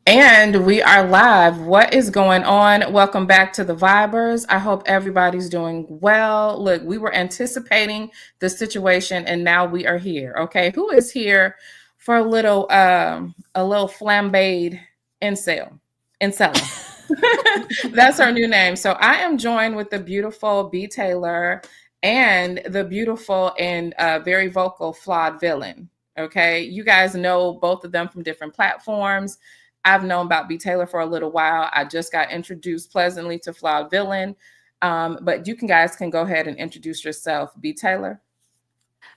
And we are live. What is going on? Welcome back to the Vibers. I hope everybody's doing well. Look, we were anticipating the situation and now we are here. Okay. Who is here for a little flambéed incel? Incella. That's our new name. So I am joined with the beautiful B. Taylor and the beautiful and very vocal Flawed Villain. Okay. You guys know both of them from different platforms. I've known about B. Taylor for a little while. I just got introduced pleasantly to Flawed Villain. But you guys can go ahead and introduce yourself. B. Taylor.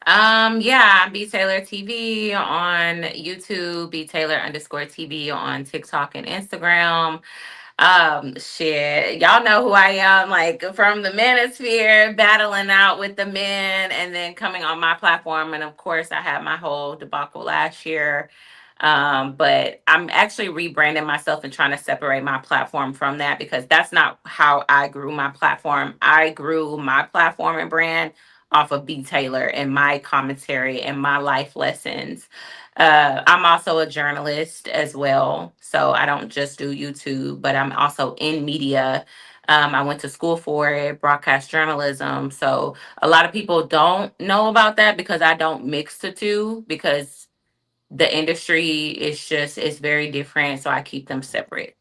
Yeah, B Taylor TV on YouTube, B Taylor underscore TV on TikTok and Instagram. Shit, y'all know who I am, like from the manosphere, battling out with the men, and then coming on my platform. And of course, I had my whole debacle last year. But I'm actually rebranding myself and trying to separate my platform from that because that's not how I grew my platform. I grew my platform and brand off of B Taylor and my commentary and my life lessons. I'm also a journalist as well. So I don't just do YouTube, but I'm also in media. I went to school for it, broadcast journalism. So a lot of people don't know about that because I don't mix the two because the industry is just, it's very different. So I keep them separate.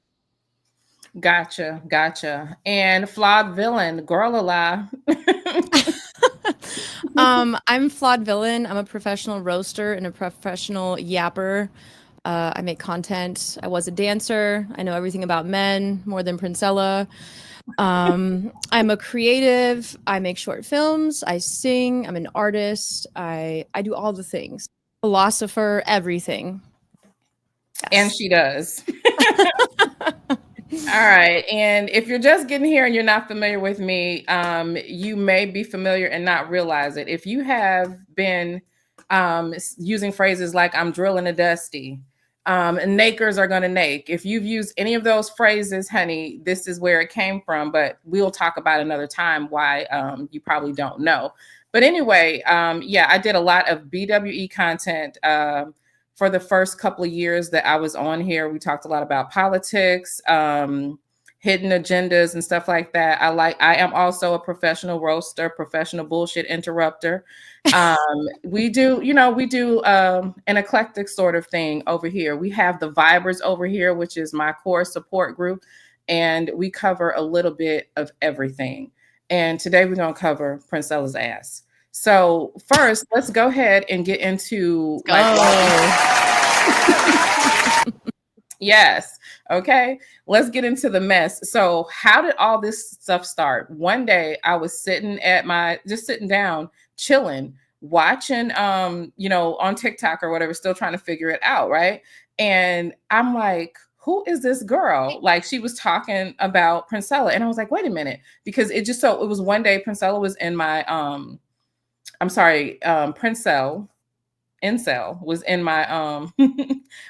Gotcha. Gotcha. And Flawed Villain, girl alive. I'm Flawed Villain. I'm a professional roaster and a professional yapper. I make content. I was a dancer. I know everything about men more than Princella. I'm a creative. I make short films. I sing. I'm an artist. I do all the things. Philosopher, everything. And Yes. she does. All right. And if you're just getting here and you're not familiar with me, you may be familiar and not realize it. If you have been using phrases like I'm drilling a dusty, and nakers are going to nake. If you've used any of those phrases, honey, this is where it came from. But we'll talk about another time why you probably don't know. But anyway, yeah, I did a lot of BWE content. For the first couple of years that I was on here, we talked a lot about politics, hidden agendas and stuff like that. I am also a professional roaster, professional bullshit interrupter. We do an eclectic sort of thing over here. We have the Vibers over here, which is my core support group, and we cover a little bit of everything. And today we're going to cover Princella's ass. So first, let's go ahead and get into like yes. Okay. Let's get into the mess. So, how did all this stuff start? One day I was just sitting down, chilling, watching on TikTok or whatever, still trying to figure it out, right? And I'm like, who is this girl? Like she was talking about Princella. And I was like, wait a minute, because it was one day Princella was in my I'm sorry, Princelle incel was in my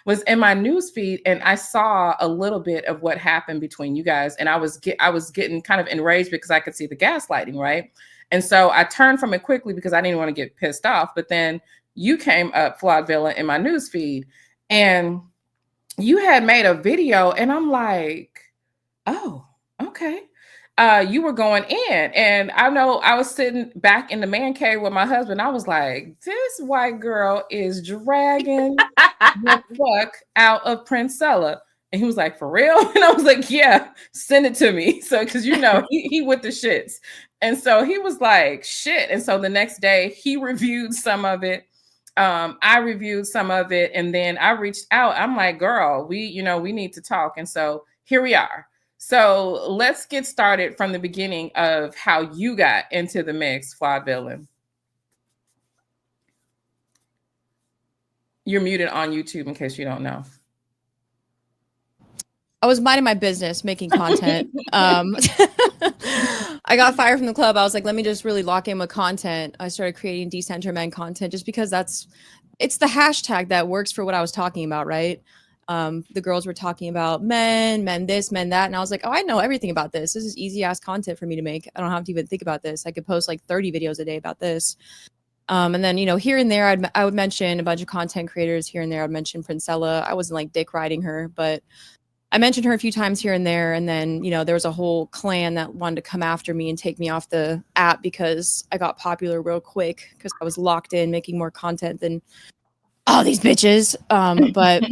was in my news feed, and I saw a little bit of what happened between you guys, and I was getting kind of enraged because I could see the gaslighting, right? And so I turned from it quickly because I didn't want to get pissed off. But then you came up, Flawed Villain, in my news feed, and you had made a video, and I'm like, oh, okay. You were going in, and I know I was sitting back in the man cave with my husband. I was like, this white girl is dragging the fuck out of Princella. And he was like, for real? And I was like, yeah, send it to me. So, because he with the shits. And so he was like, shit. And so the next day he reviewed some of it. I reviewed some of it, and then I reached out. I'm like, girl, we need to talk. And so here we are. So let's get started from the beginning of how you got into the mix, Flawed Villain. You're muted on YouTube in case you don't know. I was minding my business, making content. I got fired from the club. I was like, let me just really lock in with content. I started creating decenter men content just because it's the hashtag that works for what I was talking about, right? The girls were talking about men this, men that. And I was like, oh, I know everything about this. This is easy ass content for me to make. I don't have to even think about this. I could post like 30 videos a day about this. And then, here and there, I would mention a bunch of content creators here and there. I'd mention Princella. I wasn't like dick riding her, but I mentioned her a few times here and there. And then, there was a whole clan that wanted to come after me and take me off the app because I got popular real quick because I was locked in making more content than all these bitches. But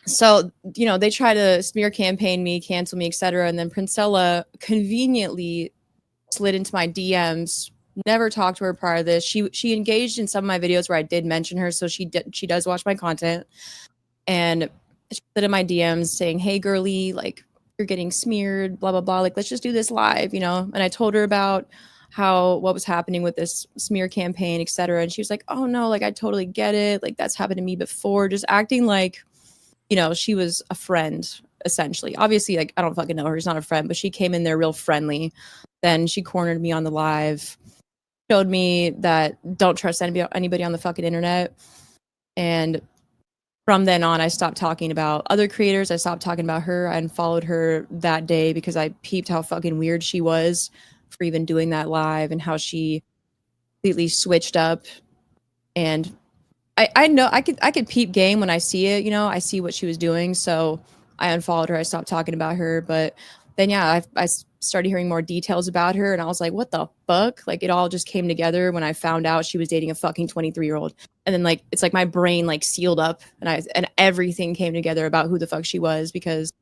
so, they try to smear campaign me, cancel me, etc. And then Princella conveniently slid into my DMs. Never talked to her prior to this. She engaged in some of my videos where I did mention her, so she does watch my content, and she slid in my DMs saying, "Hey, girly, like you're getting smeared, blah blah blah. Like let's just do this live, And I told her about what was happening with this smear campaign, etc. And she was like, "Oh no, like I totally get it. Like that's happened to me before." Just acting like, she was a friend essentially. Obviously, like I don't fucking know her. She's not a friend, but she came in there real friendly. Then she cornered me on the live. Showed me that don't trust anybody on the fucking internet. And from then on, I stopped talking about other creators. I stopped talking about her. I unfollowed her that day because I peeped how fucking weird she was for even doing that live and how she completely switched up. And I know I could peep game when I see it, I see what she was doing. So I unfollowed her. I stopped talking about her. But then, yeah, I started hearing more details about her. And I was like, what the fuck? Like, it all just came together when I found out she was dating a fucking 23-year-old. And then, like, it's like my brain, like, sealed up. And everything came together about who the fuck she was. Because,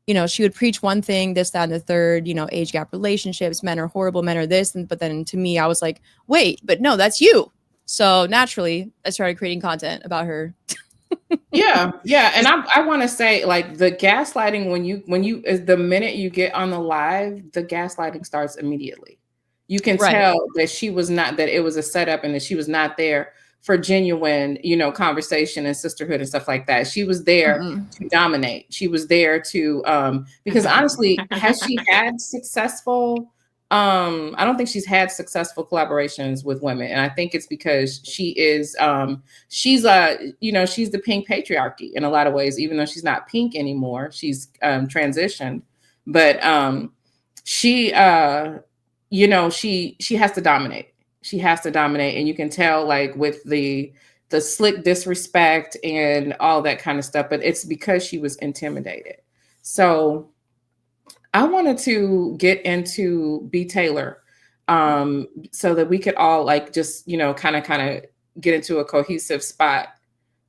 she would preach one thing, this, that, and the third, age gap relationships, men are horrible, men are this. But then to me, I was like, wait, but no, that's you. So naturally, I started creating content about her. Yeah. And I want to say, like, the gaslighting, when you is the minute you get on the live, the gaslighting starts immediately. You can tell that that it was a setup and that she was not there for genuine, conversation and sisterhood and stuff like that. She was there to dominate. She was there to, because honestly, has she had successful, I don't think she's had successful collaborations with women. And I think it's because she is, she's she's the pink patriarchy in a lot of ways, even though she's not pink anymore. She's transitioned, but she she has to dominate. She has to dominate. And you can tell, like, with the slick disrespect and all that kind of stuff, but it's because she was intimidated. So I wanted to get into B. Taylor, so that we could all, like, just, kind of get into a cohesive spot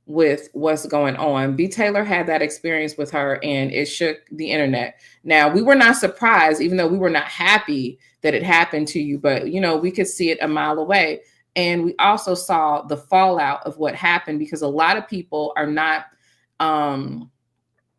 with what's going on. B. Taylor had that experience with her and it shook the internet. Now, we were not surprised, even though we were not happy that it happened to you, but, we could see it a mile away. And we also saw the fallout of what happened because a lot of people are not,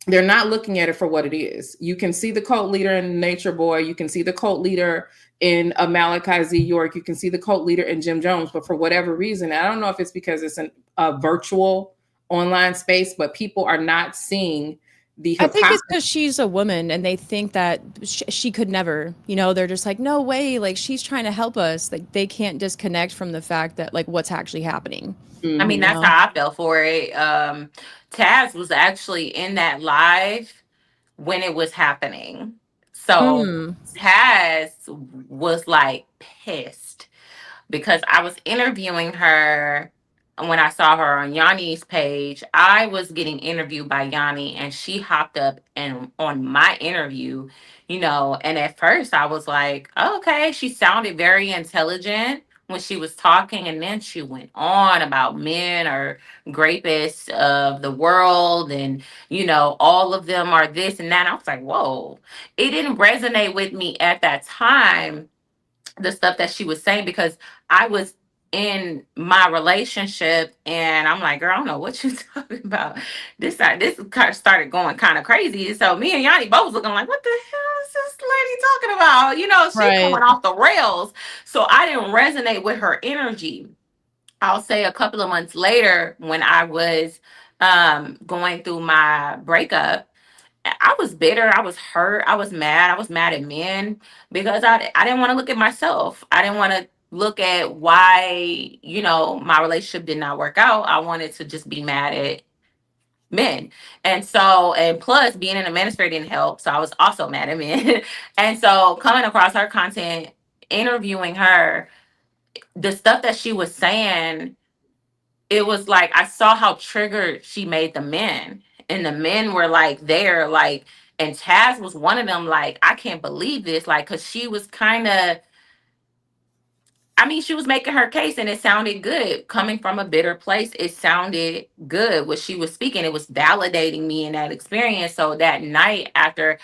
they're not looking at it for what it is. You can see the cult leader in Nature Boy. You can see the cult leader in Malachi Z. York. You can see the cult leader in Jim Jones. But for whatever reason, I don't know if it's because it's a virtual online space, but people are not seeing the hypocrisy. I think it's because she's a woman and they think that she could never, they're just like, no way. Like, she's trying to help us. Like, they can't disconnect from the fact that, like, what's actually happening. I mean, that's how I felt for it. Taz was actually in that live when it was happening. So Taz was like pissed because I was interviewing her when I saw her on Yanni's page. I was getting interviewed by Yanni and she hopped up and on my interview, and at first I was like, oh, okay, she sounded very intelligent when she was talking, and then she went on about men are rapists of the world and all of them are this and that. I was like, whoa, it didn't resonate with me at that time, the stuff that she was saying, because I was in my relationship and I'm like, girl, I don't know what you're talking about. This started going kind of crazy. So me and Yanni both looking like, what the hell is this lady talking about? She's coming off the rails. So I didn't resonate with her energy. I'll say a couple of months later when I was going through my breakup, I was bitter. I was hurt. I was mad. I was mad at men because I didn't want to look at myself. I didn't want to look at why, my relationship did not work out. I wanted to just be mad at men. And plus being in a manosphere didn't help. So I was also mad at men. And so coming across her content, interviewing her, the stuff that she was saying, it was like I saw how triggered she made the men. And the men were like there, like, and Taz was one of them, like, I can't believe this. Like, cause she was kind of, I mean, she was making her case and it sounded good. Coming from a bitter place, it sounded good. What she was speaking, it was validating me in that experience. So that night after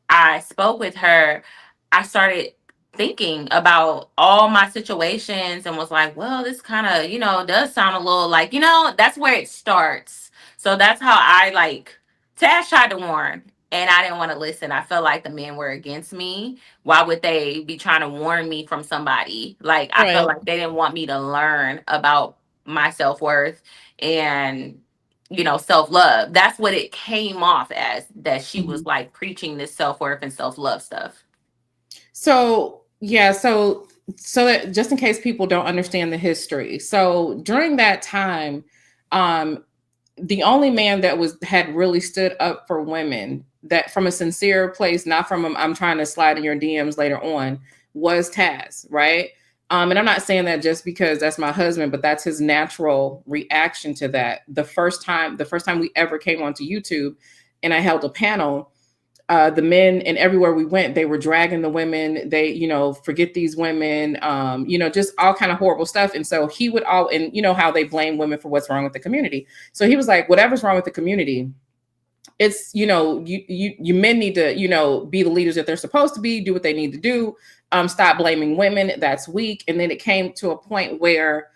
I spoke with her, I started thinking about all my situations and was like, well, this kind of, does sound a little like, that's where it starts. So that's how I like, Tash tried to warn and I didn't want to listen. I felt like the men were against me. Why would they be trying to warn me from somebody? Like, I felt Right. like they didn't want me to learn about my self-worth and, self-love. That's what it came off as, that she was like preaching this self-worth and self-love stuff. So, yeah, so that just in case people don't understand the history. So during that time, the only man that had really stood up for women, that from a sincere place, not from I'm trying to slide in your DMs later on, was Taz, right? And I'm not saying that just because that's my husband, but that's his natural reaction to that. The first time we ever came onto YouTube and I held a panel, the men, and everywhere we went, they were dragging the women. They, forget these women, just all kind of horrible stuff. And so he would and you know how they blame women for what's wrong with the community. So he was like, whatever's wrong with the community, it's, you men need to, be the leaders that they're supposed to be, do what they need to do. Stop blaming women. That's weak. And then it came to a point where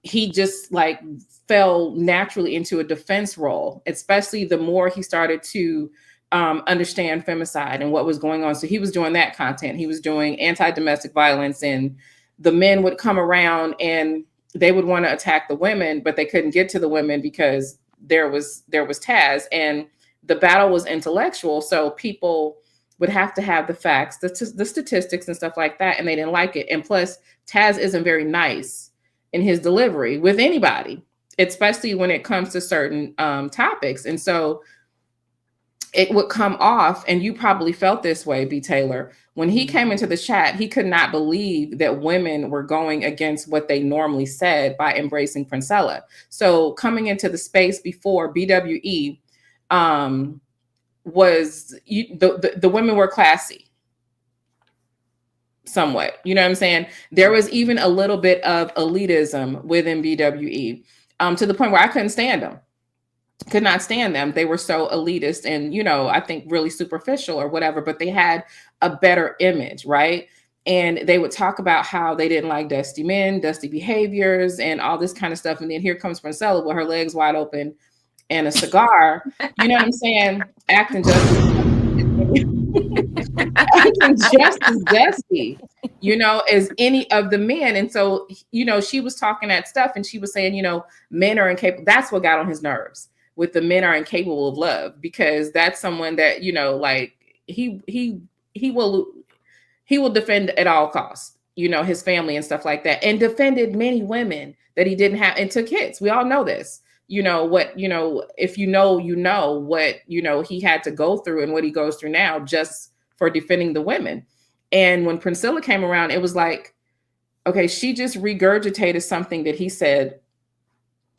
he just like fell naturally into a defense role, especially the more he started to understand femicide and what was going on. So he was doing that content. He was doing anti-domestic violence, and the men would come around and they would want to attack the women, but they couldn't get to the women because there was Taz, and the battle was intellectual. So people would have to have the facts, the statistics and stuff like that. And they didn't like it. And plus Taz isn't very nice in his delivery with anybody, especially when it comes to certain topics. And so it would come off, and you probably felt this way, B. Taylor, when he came into the chat, he could not believe that women were going against what they normally said by embracing Princella. So coming into the space before BWE was the women were classy somewhat, you know what I'm saying? There was even a little bit of elitism within BWE to the point where I couldn't stand them. Could not stand them. They were so elitist and, I think really superficial or whatever, but they had a better image, right? And they would talk about how they didn't like dusty men, dusty behaviors, and all this kind of stuff. And then here comes Princella with her legs wide open and a cigar, you know what I'm saying? Acting just as dusty, as any of the men. And so, she was talking that stuff and she was saying, men are incapable. That's what got on his nerves. With the men are incapable of love, because that's someone that, like he will defend at all costs, his family and stuff like that, and defended many women that he didn't have and took hits. We all know this, if what, he had to go through and what he goes through now just for defending the women. And when Princella came around, it was like, okay, she just regurgitated something that he said,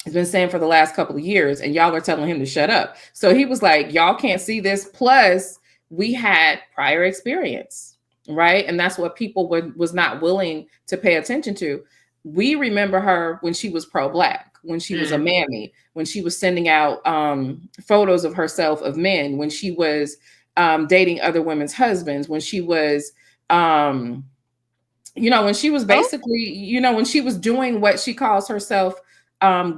has been saying for the last couple of years, and y'all are telling him to shut up. So he was like, y'all can't see this. Plus we had prior experience, right? And that's what people was not willing to pay attention to. We remember her when she was pro-Black, when she was a mammy, when she was sending out photos of herself of men, when she was dating other women's husbands, when she was, when she was basically, when she was doing what she calls herself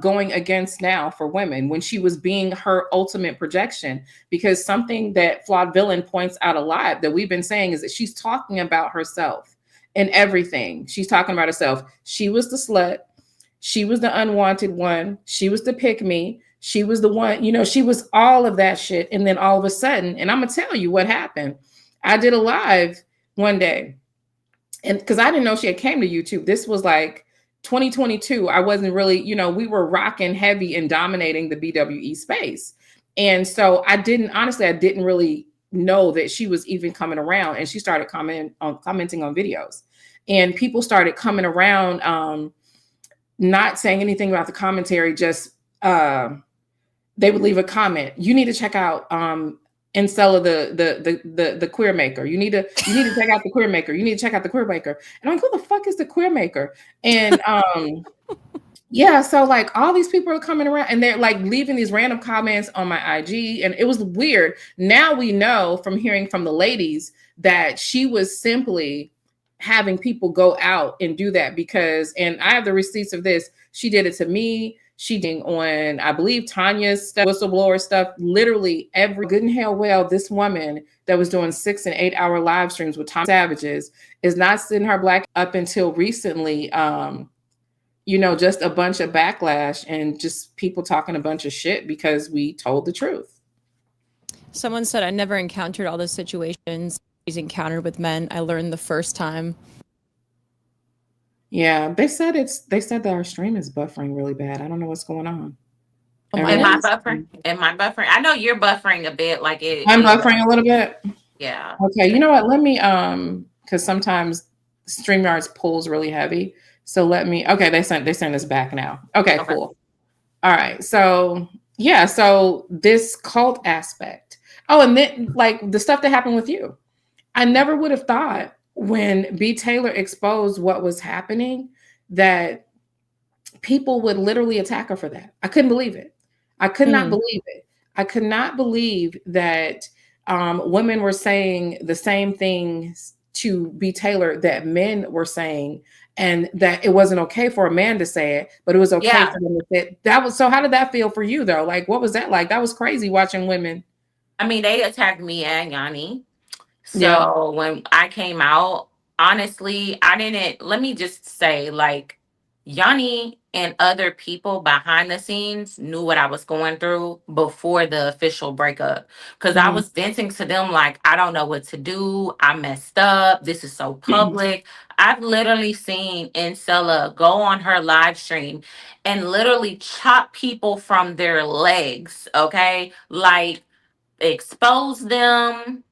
going against now for women, when she was being her ultimate projection. Because something that Flawed Villain points out a lot that we've been saying is that she's talking about herself in everything. She's talking about herself. She was the slut. She was the unwanted one. She was the pick me. She was the one, she was all of that shit. And then all of a sudden, and I'm going to tell you what happened. I did a live one day, and because I didn't know she had came to YouTube. This was like 2022. I wasn't really, we were rocking heavy and dominating the BWE space. And so I didn't really know that she was even coming around, and she started commenting on videos. and people started coming around, not saying anything about the commentary, just they would leave a comment. You need to check out Princella the Queermaker. You need to check out the Queermaker. You need to check out the Queermaker. And I'm like, who the fuck is the Queermaker? And yeah, so like all these people are coming around and they're like leaving these random comments on my IG, and it was weird. Now we know from hearing from the ladies that she was simply having people go out and do that because, and I have the receipts of this, she did it to me. She did on, I believe, Tanya's stuff, whistleblower stuff, literally every good and hell well, this woman that was doing 6 and 8 hour live streams with Tom Savages is not sitting her black up until recently. You know, just a bunch of backlash and just people talking a bunch of shit because we told the truth. Someone said, I never encountered all the situations she's encountered with men. I learned the first time. Yeah, they said that our stream is buffering really bad. I don't know what's going on. Am I buffering? I know you're buffering a bit, like it. I'm buffering a little bit. Yeah. Okay, you know what? Let me because sometimes StreamYard's pulls really heavy. So let me. Okay, they sent us back now. Okay, cool. All right. So yeah. So this cult aspect. Oh, and then like the stuff that happened with you. I never would have thought when B. Taylor exposed what was happening that people would literally attack her for that. I couldn't believe it. I could not believe it. I could not believe that women were saying the same things to B. Taylor that men were saying, and that it wasn't okay for a man to say it, but it was okay for them to say it. That was, so how did that feel for you though? Like, what was that like? That was crazy watching women. I mean, they attacked me and Yanni. So when I came out, honestly, let me just say, like, Yanni and other people behind the scenes knew what I was going through before the official breakup. Because I was venting to them like, I don't know what to do. I messed up. This is so public. I've literally seen Princella go on her live stream and literally chop people from their legs, okay? Like, expose them,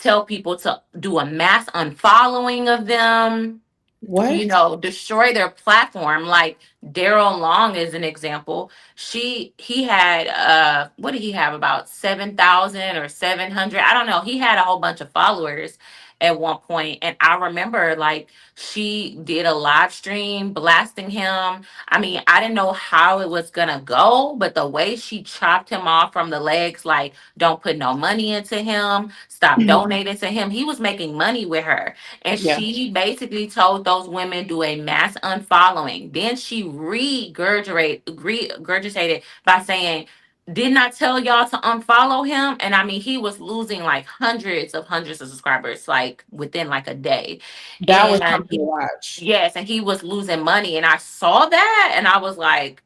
tell people to do a mass unfollowing of them, what? You know, destroy their platform. Like Daryl Long is an example. He had what did he have, about 7,000 or 700? I don't know. He had a whole bunch of followers at one point, and I remember like she did a live stream blasting him. I mean, I didn't know how it was gonna go, but the way she chopped him off from the legs, like, don't put no money into him, stop donating to him. He was making money with her. And she basically told those women, do a mass unfollowing. Then she regurgitated by saying, didn't I tell y'all to unfollow him? And I mean, he was losing like hundreds of subscribers, like within like a day. That was something to watch. Yes, and he was losing money. And I saw that and I was like,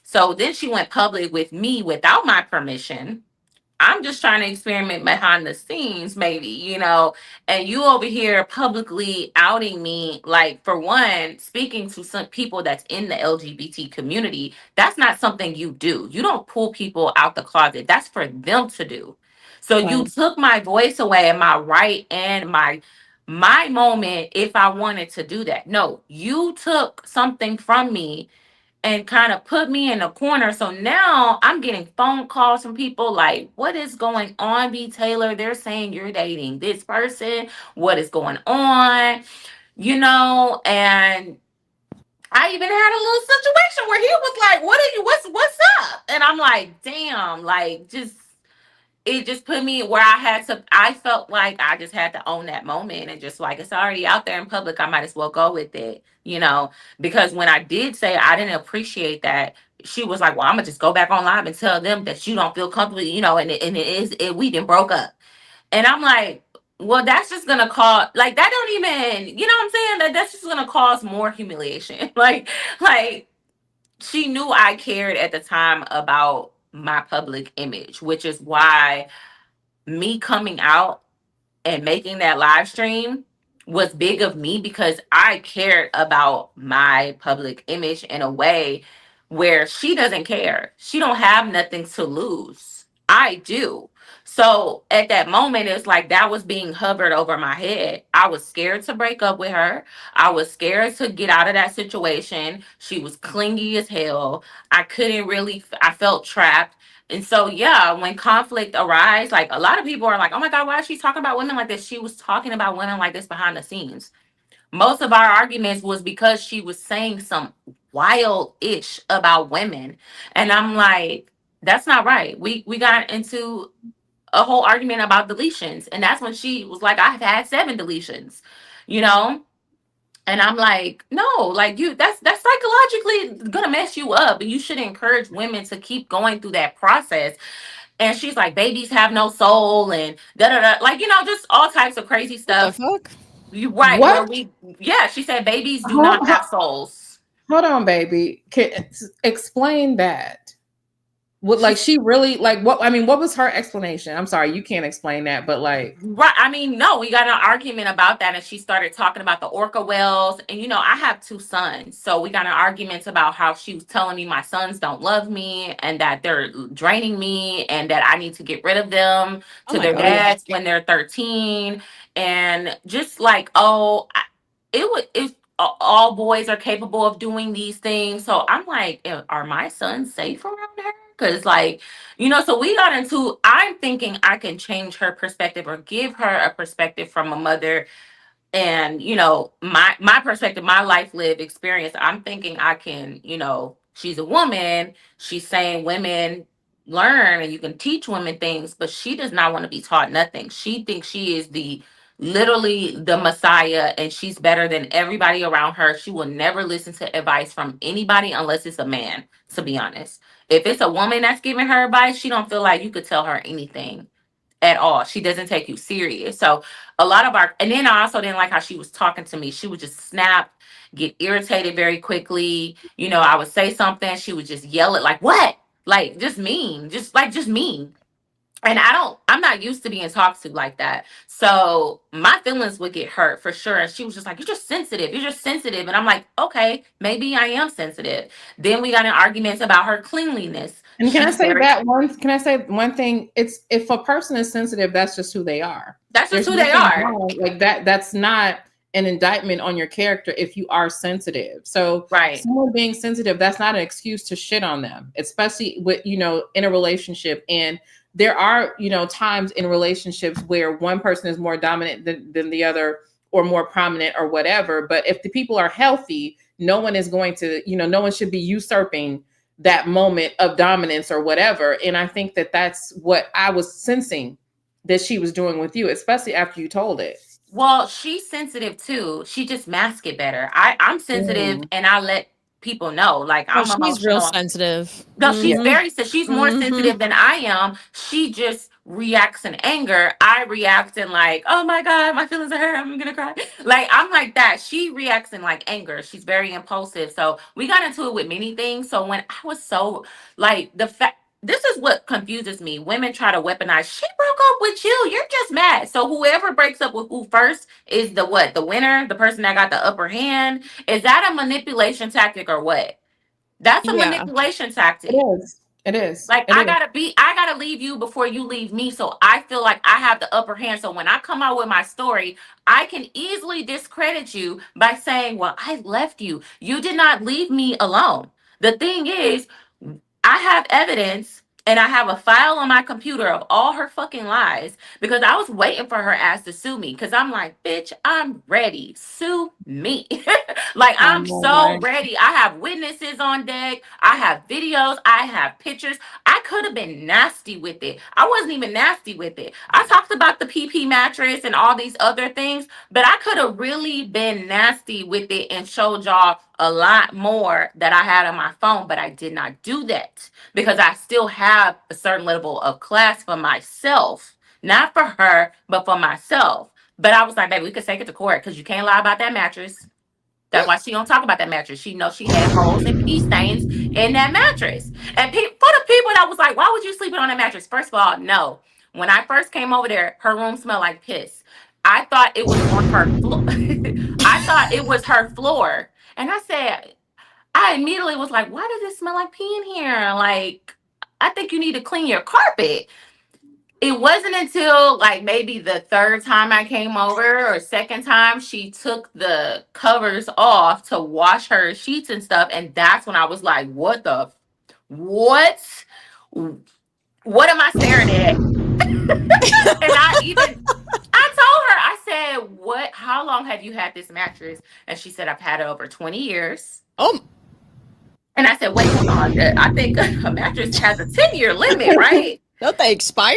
so then she went public with me without my permission. I'm just trying to experiment behind the scenes, maybe, you know, and you over here publicly outing me. Like, for one, speaking to some people that's in the LGBT community, that's not something you do. You don't pull people out the closet. That's for them to do. So you took my voice away and my right and my moment if I wanted to do that. No, you took something from me and kind of put me in a corner. So now I'm getting phone calls from people like, what is going on, B. Taylor? They're saying you're dating this person. What is going on? You know, and I even had a little situation where he was like, what's up? And I'm like, damn, like, it just put me where I felt like I just had to own that moment and just like, it's already out there in public. I might as well go with it, you know, because when I did say I didn't appreciate that, she was like, well, I'm gonna just go back on live and tell them that you don't feel comfortable, you know, we didn't broke up. And I'm like, well, that's just gonna cause, like, that don't even, you know what I'm saying? That's just gonna cause more humiliation. like, she knew I cared at the time about my public image, which is why me coming out and making that live stream was big of me, because I cared about my public image in a way where she doesn't care. She don't have nothing to lose. I do. So at that moment, it's like that was being hovered over my head. I was scared to break up with her. I was scared to get out of that situation. She was clingy as hell. I couldn't really, I felt trapped. And so, yeah, when conflict arises, like a lot of people are like, oh my God, why is she talking about women like this? She was talking about women like this behind the scenes. Most of our arguments was because she was saying some wild ish about women. And I'm like, that's not right. We got into a whole argument about deletions. And that's when she was like, I've had 7 deletions, you know? And I'm like, no, like that's psychologically gonna mess you up. And you should encourage women to keep going through that process. And she's like, babies have no soul and da da da, like, just all types of crazy What the stuff. fuck? You right, where What? we yeah, she said babies do Hold, not have souls. hold on, baby. Explain that. What, like, She's she really, like, what, I mean, what was her explanation? I'm sorry, you can't explain that, but like, right. I mean, no, we got an argument about that, and she started talking about the orca whales. And I have 2 sons, so we got an argument about how she was telling me my sons don't love me and that they're draining me and that I need to get rid of them Oh to my their god. dads when they're 13, and just like, oh, it would if all boys are capable of doing these things. So I'm like, are my sons safe around her? Because like, so we got into, I'm thinking I can change her perspective or give her a perspective from a mother. And my perspective, my life lived experience, I'm thinking I can, she's a woman, she's saying women learn and you can teach women things, but she does not want to be taught nothing. She thinks she is the literally the messiah and she's better than everybody around her. She will never listen to advice from anybody unless it's a man, to be honest. If it's a woman that's giving her advice, she don't feel like you could tell her anything at all. She doesn't take you serious. So a lot of and then I also didn't like how she was talking to me. She would just snap, get irritated very quickly. I would say something, she would just yell it like, what? Like just mean, just mean. And I'm not used to being talked to like that. So my feelings would get hurt for sure. And she was just like, you're just sensitive. You're just sensitive. And I'm like, okay, maybe I am sensitive. Then we got in arguments about her cleanliness. and can I She's say very, that one? Can I say one thing? It's, if a person is sensitive, that's just who they are. that's just There's who they nothing are. wrong like that. That's not an indictment on your character if you are sensitive. So Right. someone being sensitive, that's not an excuse to shit on them, especially with, in a relationship. And there are, times in relationships where one person is more dominant than the other or more prominent or whatever. But if the people are healthy, no one is going to, no one should be usurping that moment of dominance or whatever. And I think that that's what I was sensing that she was doing with you, especially after you told it. Well, she's sensitive too. She just masks it better. I'm sensitive Mm. and I let people know. Like Oh, I'm she's real emotional. sensitive. No, she's Yeah. she's more sensitive than I am. She just reacts in anger. I react in like, oh my God, my feelings are hurt. I'm gonna cry. Like I'm like that. She reacts in like anger. She's very impulsive. So we got into it with many things. So when I was so like the fact, this is what confuses me. Women try to weaponize. She broke up with you. You're just mad. So whoever breaks up with who first is the what? The winner, the person that got the upper hand. Is that a manipulation tactic or what? That's a Yeah. manipulation It tactic. is. It is. Like It is. I gotta leave you before you leave me. So I feel like I have the upper hand. So when I come out with my story, I can easily discredit you by saying, well, I left you. You did not leave me alone. The thing is, I have evidence and I have a file on my computer of all her fucking lies because I was waiting for her ass to sue me because I'm like, bitch, I'm ready. Sue me. Like, Oh I'm my so god. ready. I have witnesses on deck. I have videos. I have pictures. I could have been nasty with it. I wasn't even nasty with it. I talked about the PP mattress and all these other things, but I could have really been nasty with it and showed y'all a lot more that I had on my phone, but I did not do that because I still have a certain level of class for myself, not for her, but for myself. But I was like, baby, we could take it to court because you can't lie about that mattress. That's why she don't talk about that mattress. She knows she had holes and pee stains in that mattress. And for the people that was like, why would you sleep on that mattress? First of all, no. When I first came over there, her room smelled like piss. I thought it was on her floor. I thought it was her floor. And I said, I immediately was like, why does it smell like pee in here? Like, I think you need to clean your carpet. It wasn't until like maybe the third time I came over or second time she took the covers off to wash her sheets and stuff. And that's when I was like, what? What am I staring at? And I told her, I said, what, how long have you had this mattress? And she said, I've had it over 20 years. Oh, And I said, wait, hold on. I think a mattress has a 10-year limit, right? don't they expire?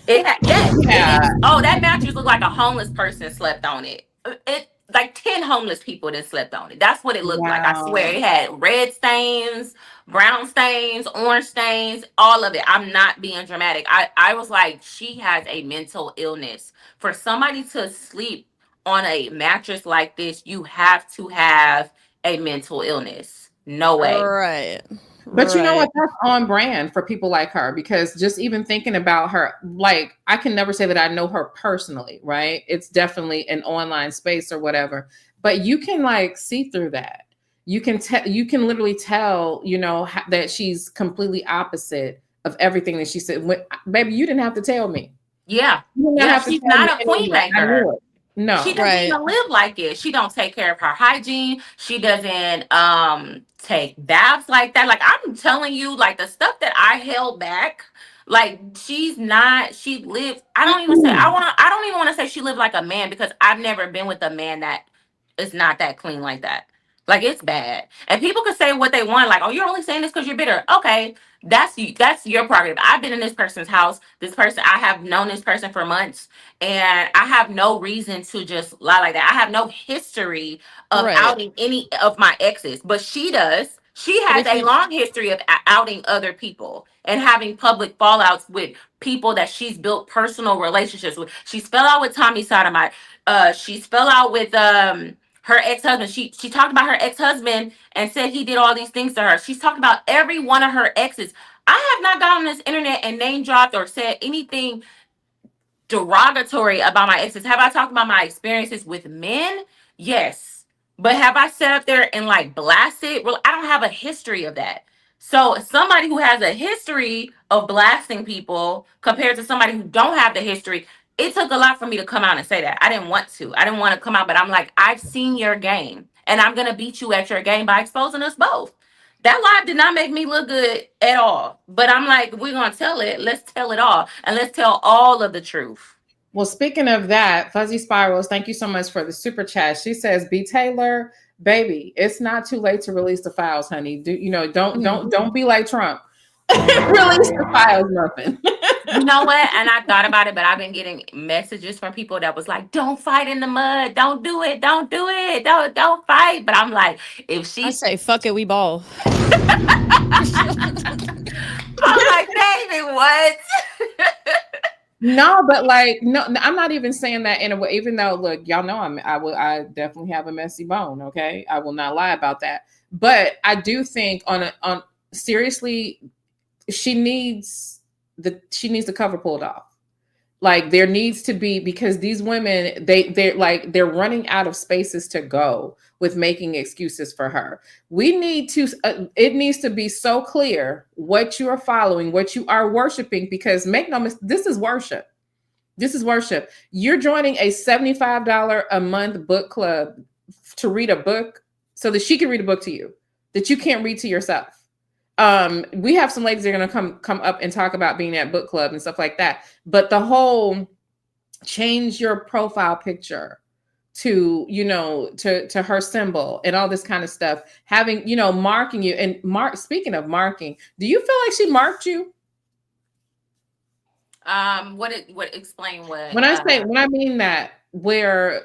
Yes. Yeah. Oh, that mattress looked like a homeless person slept on it. It like 10 homeless people that slept on it. That's what it looked like. I swear it had red stains, brown stains, orange stains, all of it. I'm not being dramatic. I was like, she has a mental illness. For somebody to sleep on a mattress like this, you have to have a mental illness. No way. Right. But you know what? That's on brand for people like her, because just even thinking about her, like, I can never say that I know her personally, right? It's definitely an online space or whatever, but you can like see through that. You can literally tell, that she's completely opposite of everything that she said. Baby, you didn't have to tell me. Yeah. She's not a queenmaker. No. She doesn't even live like it. She don't take care of her hygiene. She doesn't take baths like that. Like, I'm telling you, like, the stuff that I held back, like, she lived, I don't even want to say she lived like a man, because I've never been with a man that is not that clean like that. Like, it's bad. And people can say what they want, like, oh, you're only saying this because you're bitter. Okay, that's your prerogative. I've been in this person's house. I have known this person for months, and I have no reason to just lie like that. I have no history of outing any of my exes, but she does. She has a long history of outing other people and having public fallouts with people that she's built personal relationships with. She's fell out with Tommy Sotomayor. She's fell out with her ex-husband. She talked about her ex-husband and said he did all these things to her. She's talked about every one of her exes. I have not gone on this internet and name dropped or said anything derogatory about my exes. Have I talked about my experiences with men? Yes. But have I sat up there and like blasted? Well, I don't have a history of that. So somebody who has a history of blasting people compared to somebody who don't have the history, it took a lot for me to come out and say that. I didn't want to come out, but I'm like, I've seen your game, and I'm going to beat you at your game by exposing us both. That live did not make me look good at all. But I'm like, we're going to tell it. Let's tell it all. And let's tell all of the truth. Well, speaking of that, Fuzzy Spirals, thank you so much for the super chat. She says, B. Taylor, baby, it's not too late to release the files, honey. Don't be like Trump. Release the files, nothing. You know what? And I thought about it, but I've been getting messages from people that was like, don't fight in the mud. Don't do it. Don't do it. Don't fight. But I'm like, I say, fuck it, we ball. I'm like, baby, what? No, but like, no, I'm not even saying that in a way, even though, look, y'all know I definitely have a messy bone. Okay. I will not lie about that. But I do think on seriously, she needs the cover pulled off. Like, there needs to be, because these women, they're running out of spaces to go with making excuses for her. We need to, it needs to be so clear what you are following, what you are worshiping, because make no mistake, this is worship. This is worship. You're joining a $75 a month book club to read a book so that she can read a book to you that you can't read to yourself. We have some ladies that are going to come up and talk about being at book club and stuff like that. But the whole change your profile picture to, to her symbol and all this kind of stuff, having, marking you and speaking of marking, do you feel like she marked you? Explain what? When I mean that, where,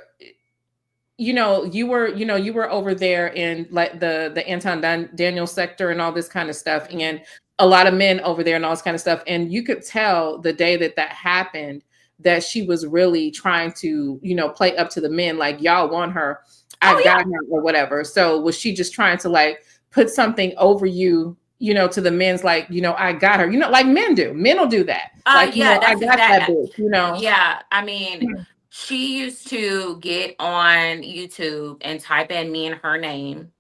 you were over there in like the Anton Daniel sector and all this kind of stuff, and a lot of men over there and all this kind of stuff. And you could tell the day that happened that she was really trying to, play up to the men, like, y'all want her, I got her, or whatever. So was she just trying to like put something over you, to the men's, like, I got her, like men do. Men will do that. Like, I got that bitch, Yeah, I mean, she used to get on YouTube and type in me and her name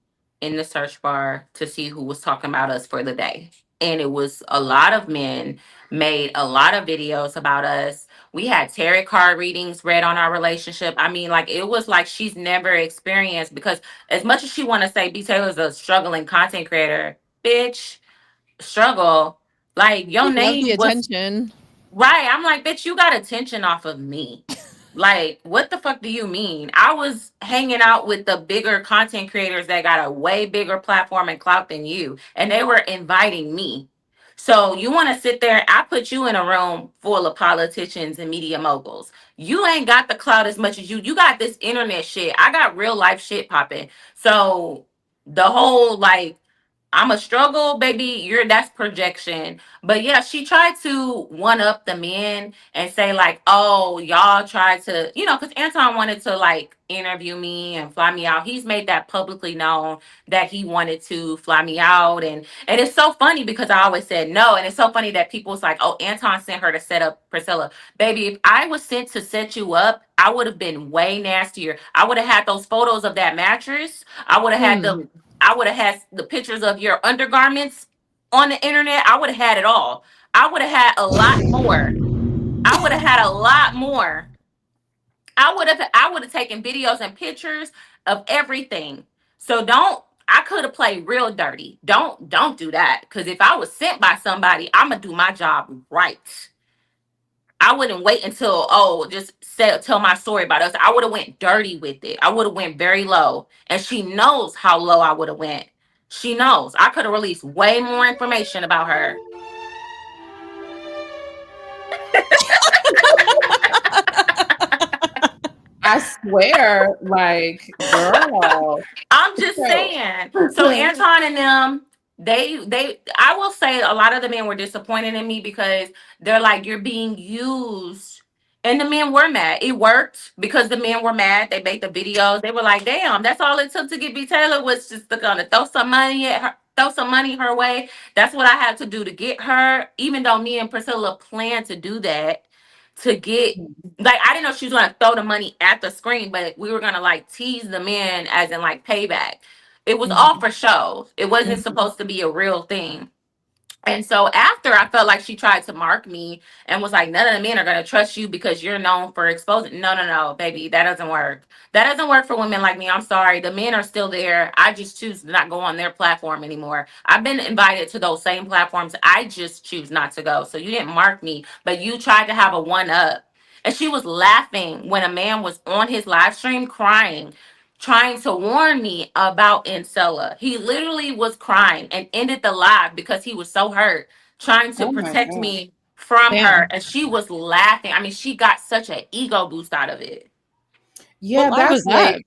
in the search bar to see who was talking about us for the day. and it was a lot of men made a lot of videos about us. We had tarot card readings read on our relationship. I mean, like, it was like she's never experienced, because as much as she want to say B Taylor's a struggling content creator, bitch, struggle. Like, your I love the name was attention. right. I'm like, bitch, you got attention off of me. Like, what the fuck do you mean? I was hanging out with the bigger content creators that got a way bigger platform and clout than you, and they were inviting me. So you want to sit there? I put you in a room full of politicians and media moguls. You ain't got the clout as much as you. You got this internet shit. I got real life shit popping. So the whole, like, I'm a struggle, baby. That's projection. But yeah, she tried to one up the men and say, like, oh, y'all tried to, because Anton wanted to, like, interview me and fly me out. He's made that publicly known that he wanted to fly me out. And it's so funny because I always said no. And it's so funny that people's like, oh, Anton sent her to set up Priscilla. Baby, if I was sent to set you up, I would have been way nastier. I would have had those photos of that mattress. I would have had them. I would have had the pictures of your undergarments on the internet. I would have had it all. I would have had a lot more. I would have had a lot more. I would have taken videos and pictures of everything. So I could have played real dirty. Don't do that. Because if I was sent by somebody, I'm gonna do my job right. I wouldn't wait until tell my story about us. I would have went dirty with it. I would have went very low, and she knows how low I would have went. She knows I could have released way more information about her. I swear, like, girl. I'm just saying. So Anton and them, I will say a lot of the men were disappointed in me because they're like, you're being used. And the men were mad. It worked because the men were mad. They made the videos. They were like, damn, that's all it took to get B Taylor was just to gonna throw some money at her, throw some money her way. That's what I had to do to get her, even though me and Priscilla planned to do that to get, like, I didn't know she was gonna throw the money at the screen, but we were gonna, like, tease the men as in, like, payback. It was all for show. It wasn't supposed to be a real thing. And so after, I felt like she tried to mark me and was like, none of the men are going to trust you because you're known for exposing. No, baby, that doesn't work. That doesn't work for women like me. I'm sorry. The men are still there. I just choose to not go on their platform anymore. I've been invited to those same platforms. I just choose not to go. So you didn't mark me, but you tried to have a one up. And she was laughing when a man was on his live stream crying, trying to warn me about Incella. He literally was crying and ended the live because he was so hurt, trying to protect me from her. And she was laughing. I mean, she got such an ego boost out of it. Yeah, that's like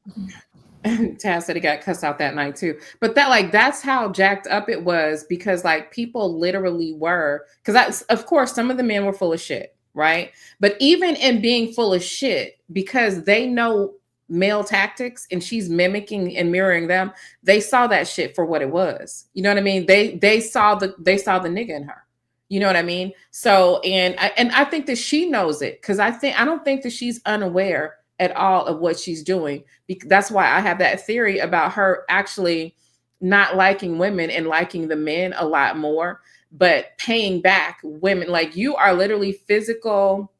Taz said he got cussed out that night too. But that's how jacked up it was because like people literally were, because of course some of the men were full of shit, right? But even in being full of shit, because they know male tactics and she's mimicking and mirroring them, they saw that shit for what it was. You know what I mean? They saw the nigga in her. You know what I mean? So and I think that she knows it, because I don't think that she's unaware at all of what she's doing. That's why I have that theory about her actually not liking women and liking the men a lot more, but paying back women. Like, you are literally physical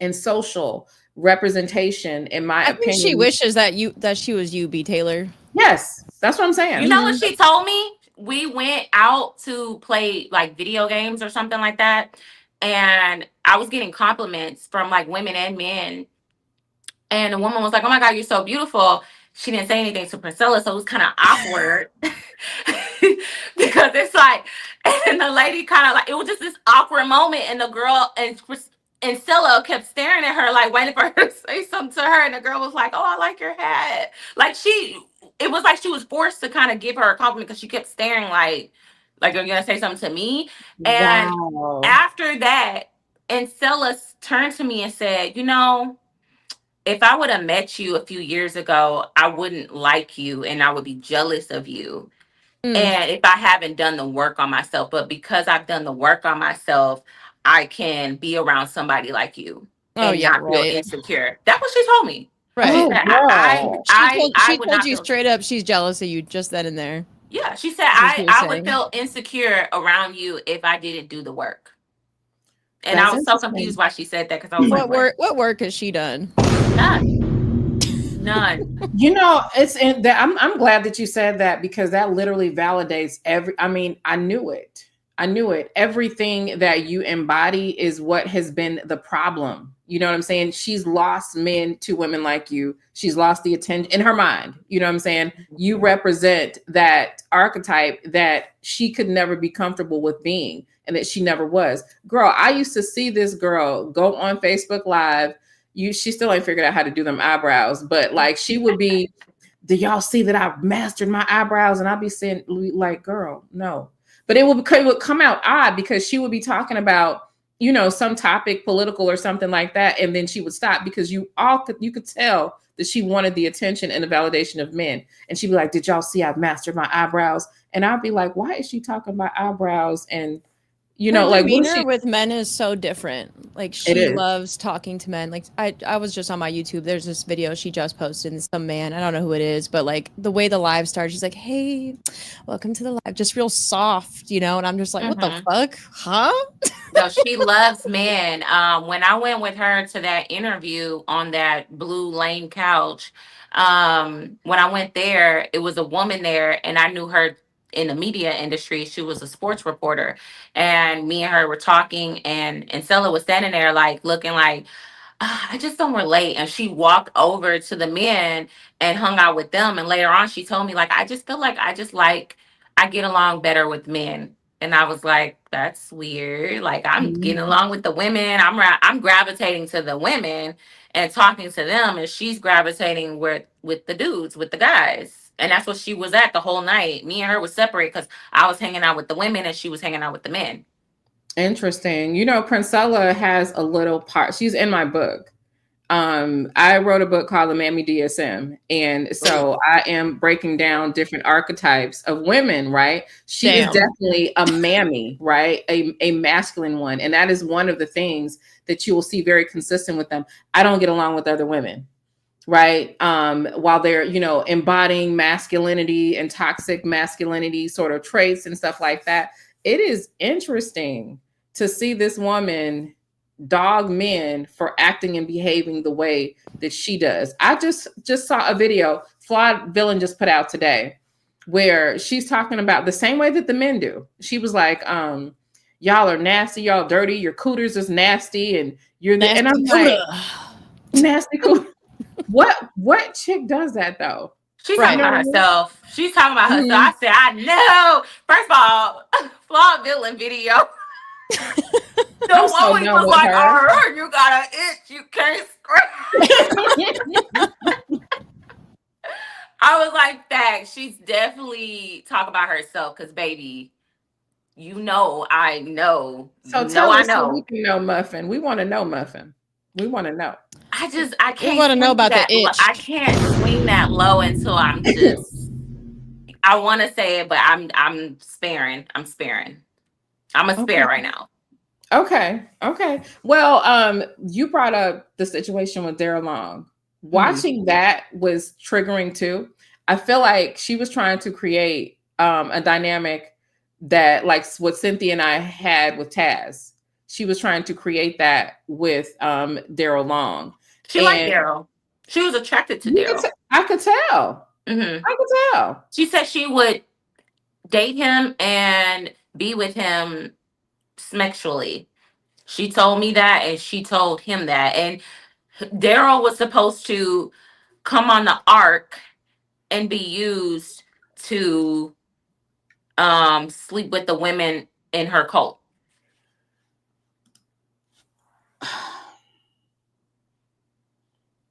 and social representation, in my opinion. She wishes that she was you, B Taylor. Yes, that's what I'm saying. You know what she told me? We went out to play like video games or something like that, and I was getting compliments from like women and men. And the woman was like, oh my God, you're so beautiful. She didn't say anything to Priscilla, so it was kind of awkward. Because it's like, and the lady kind of like, it was just this awkward moment. And the girl and Priscilla kept staring at her, like waiting for her to say something to her. And the girl was like, oh, I like your hat. Like it was like she was forced to kind of give her a compliment because she kept staring like you're going to say something to me. And after that, Ancella turned to me and said, if I would have met you a few years ago, I wouldn't like you and I would be jealous of you. And if I haven't done the work on myself, but because I've done the work on myself, I can be around somebody like you and not feel insecure. That's what she told me. Right. She told you straight up she's jealous of you just then and there. Yeah, she said Is what she was I would saying. feel insecure around you if I didn't do the work. And I That's was so interesting. confused why she said that, because I was like, What work has she done? None. You know, it's in that I'm glad that you said that, because that literally validates I mean, I knew it. I knew it. Everything that you embody is what has been the problem. You know what I'm saying? She's lost men to women like you. She's lost the attention in her mind. You know what I'm saying? You represent that archetype that she could never be comfortable with being, and that she never was. Girl, I used to see this girl go on Facebook Live. She still ain't figured out how to do them eyebrows, but like she would be, do y'all see that I've mastered my eyebrows? And I'd be saying, like, girl, no. But it would come out odd, because she would be talking about, you know, some topic, political or something like that, and then she would stop, because you could tell that she wanted the attention and the validation of men. And she'd be like, did y'all see I've mastered my eyebrows? And I'd be like, why is she talking about eyebrows? And you know, Her like, what is demeanor she? with men is so different. Like, It she is. loves talking to men. Like, I was just on my YouTube. There's this video she just posted, and some man, I don't know who it is, but like the way the live started, she's like, "Hey, welcome to the live," just real soft, you know. And I'm just like, "What the fuck, huh?" No, she loves men. When I went with her to that interview on that blue lane couch, when I went there, it was a woman there, and I knew her in the media industry. She was a sports reporter, and me and her were talking, and Stella was standing there like looking like, "Ah, I just don't relate." And she walked over to the men and hung out with them. And later on, she told me, like, I just feel like I get along better with men. And I was like, that's weird. Like, I'm getting Mhm. along with the women. I'm gravitating to the women and talking to them, and she's gravitating with the dudes, with the guys. And that's what she was at the whole night. Me and her was separate because I was hanging out with the women and she was hanging out with the men. Interesting. You know, Princella has a little part. She's in my book. I wrote a book called The Mammy DSM. And so I am breaking down different archetypes of women, right? She is Damn. definitely a mammy, right? A masculine one. And that is one of the things that you will see very consistent with them. I don't get along with other women, right? While they're, you know, embodying masculinity and toxic masculinity sort of traits and stuff like that. It is interesting to see this woman dog men for acting and behaving the way that she does. I just saw a video Flawed Villain just put out today, where she's talking about the same way that the men do. She was like, y'all are nasty, y'all dirty, your cooters is nasty, and you're the, and I'm like, nasty cooter. What chick does that though? She's Right. talking about herself. She's talking about herself. I said, I know. First of all, Flawed Villain video. The I'm so woman done was with like, her. oh, you got an itch, you can't scratch. I was like, facts. She's definitely talking about herself, because baby, you know, I know. So You know, tell I us so we know. can know, Muffin. We want to know, Muffin. We want to know. I We can't want to know swing about the that. itch. I can't swing that low until I'm just. I want to say it, but I'm sparing. I'm sparing. I'm a spare right now. Okay. Well, you brought up the situation with Daryl Long. Watching that was triggering too. I feel like she was trying to create a dynamic that, like what Cynthia and I had with Taz. She was trying to create that with Daryl Long. She liked Daryl. She was attracted to Daryl. I could tell. Mm-hmm. I could tell. She said she would date him and be with him sexually. She told me that, and she told him that. And Daryl was supposed to come on the ark and be used to sleep with the women in her cult.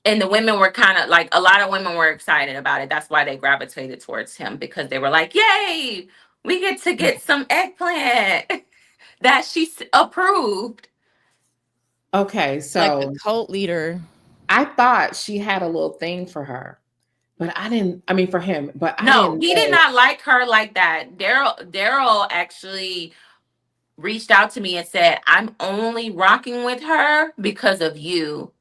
And the women were kind of like, a lot of women were excited about it. That's why they gravitated towards him, because they were like, yay, we get to get some eggplant that she approved. Okay, so like the cult leader. I thought she had a little thing for her, but I didn't. I mean, for him, but I No, didn't he did know. not like her like that. Daryl actually reached out to me and said, I'm only rocking with her because of you.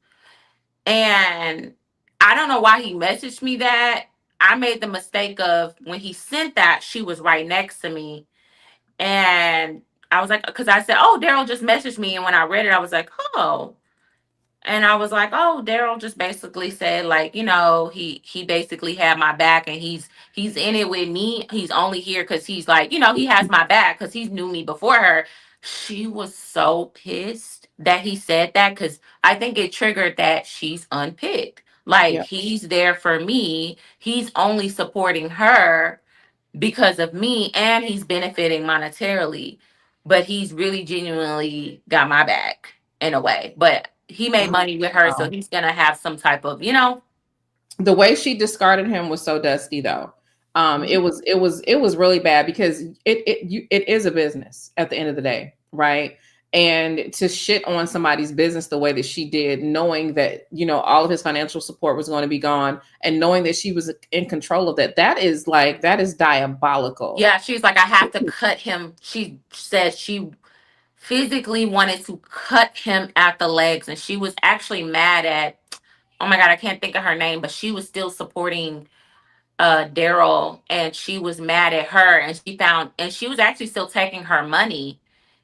And I don't know why he messaged me that. I made the mistake of when he sent that, she was right next to me. And I was like, because I said, oh, Daryl just messaged me. And when I read it, I was like, oh. And I was like, oh, Daryl just basically said, like, he basically had my back, and he's in it with me. He's only here because he's like, he has my back because he's knew me before her. She was so pissed that he said that, because I think it triggered that she's unpicked. Like, Yeah. he's there for me. He's only supporting her because of me, and he's benefiting monetarily, but he's really genuinely got my back in a way. But he made money with her, so Wow. he's gonna have some type of, The way she discarded him was so dusty, though. It was really bad, because it is a business at the end of the day, right? And to shit on somebody's business the way that she did, knowing that all of his financial support was going to be gone, and knowing that she was in control of that is diabolical. yeah. She's like, I have to cut him. She said she physically wanted to cut him at the legs, and she was actually mad at. Oh my god, I can't think of her name, but she was still supporting Daryl, and she was mad at her, and she was actually still taking her money,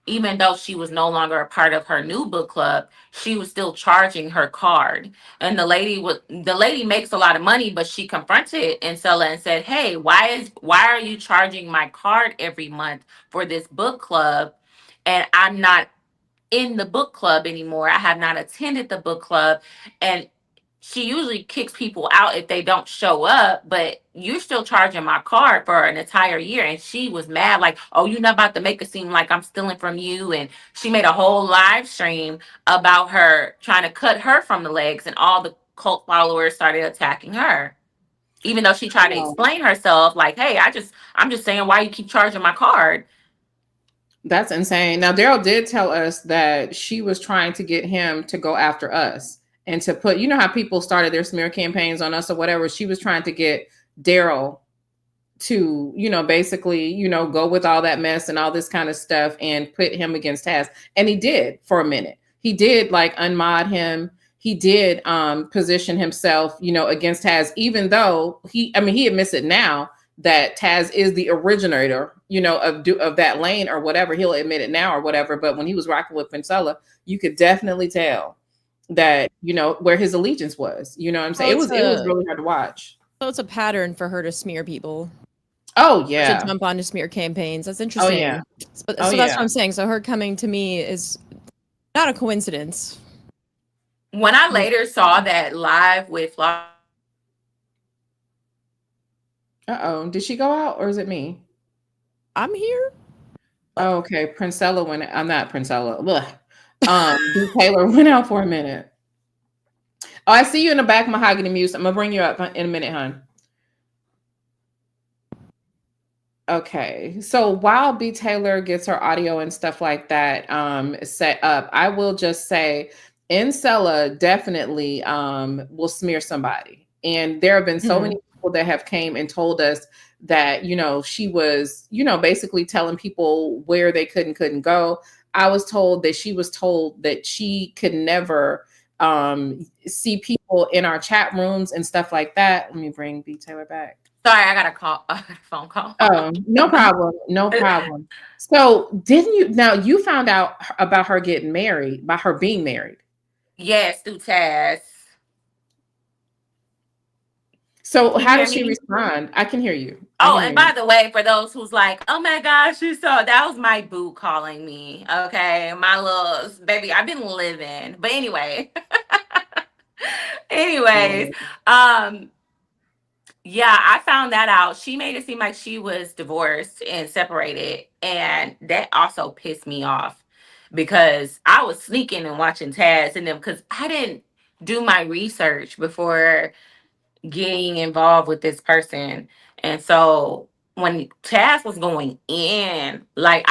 even though she was no longer a part of her new book club. She was still charging her card, and the lady makes a lot of money, but she confronted Ancella and said, hey, why are you charging my card every month for this book club, and I'm not in the book club anymore. I have not attended the book club. And she usually kicks people out if they don't show up, but you're still charging my card for an entire year. And she was mad, like, oh, you're not about to make it seem like I'm stealing from you. And she made a whole live stream about her trying to cut her from the legs, and all the cult followers started attacking her. Even though she tried to Oh, explain herself, like, hey, I'm just saying why you keep charging my card. that's insane. Now, Daryl did tell us that she was trying to get him to go after us, and to put, how people started their smear campaigns on us or whatever. She was trying to get Daryl to, basically, go with all that mess and all this kind of stuff, and put him against Taz. And he did for a minute. He did, like, unmod him. He did position himself, against Taz, even though he admits it now that Taz is the originator, of that lane or whatever. He'll admit it now or whatever. But when he was rocking with Princella, you could definitely tell that, where his allegiance was. You know what I'm saying? It was really hard to watch. So it's a pattern for her to smear people. Oh To yeah. jump onto smear campaigns. That's Oh interesting. yeah. So Oh that's yeah. what I'm saying. So her coming to me is not a coincidence. When I later saw that live with Uh-oh. Did she go out, or is it me? I'm here. Oh, okay. Princella went. I'm not Princella. B. Taylor went out for a minute. Oh, I see you in the back, Mahogany Muse. I'm gonna bring you up in a minute, hon. Okay. So while B. Taylor gets her audio and stuff like that set up, I will just say Incella definitely will smear somebody. And there have been so many people that have came and told us that, she was, basically telling people where they couldn't go. I was told that she was told that she could never see people in our chat rooms and stuff like that. Let me bring B. Taylor back. Sorry, I got a phone call. Oh, no problem. No problem. So now you found out about her getting married, by her being married. Yes, through Taz. So Can you how hear did she me? respond? I can hear you. Oh, and by the way, for those who's like, oh my gosh, you saw that was my boo calling me. Okay. My little baby, I've been living. But anyway. Anyways, um, yeah, I found that out. She made it seem like she was divorced and separated. And that also pissed me off, because I was sneaking and watching Taz and them, because I didn't do my research before getting involved with this person. And so when Taz was going in, like,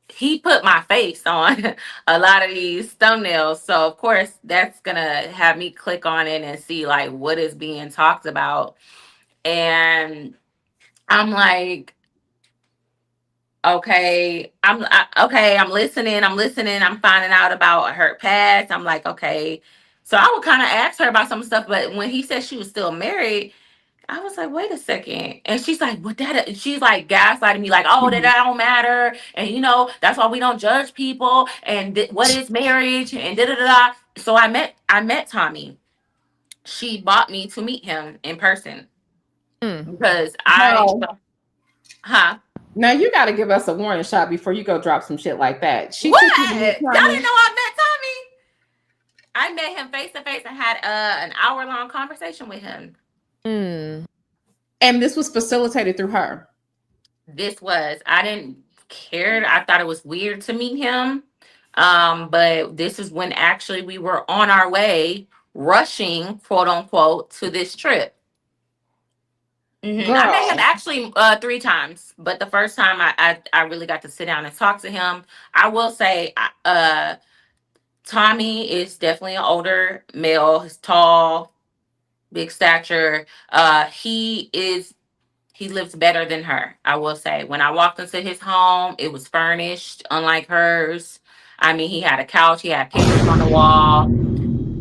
he put my face on a lot of these thumbnails. So of course that's gonna have me click on it and see like what is being talked about. And I'm like, okay, I'm listening, I'm finding out about her past. I'm like, okay. So I would kind of ask her about some stuff, but when he said she was still married, I was like, wait a second. And she's like, what that? She's like gaslighting me, like, oh, that don't matter. And that's why we don't judge people. And what is marriage? And da da da da. So I met Tommy. She bought me to meet him in person because Well, huh? now you got to give us a warning shot before you go drop some shit like that. She What? took you to Y'all meet didn't know Tommy. I met Tommy? I met him face to face and had an hour-long conversation with him. And this was facilitated through her. I didn't care. I thought it was weird to meet him. But this is when actually we were on our way, rushing, quote unquote, to this trip. I met him actually 3 times, but the first time I really got to sit down and talk to him. I will say, Tommy is definitely an older male. He's tall, big stature. He lives better than her, I will say. When I walked into his home, it was furnished, unlike hers. I mean, he had a couch, he had pictures on the wall,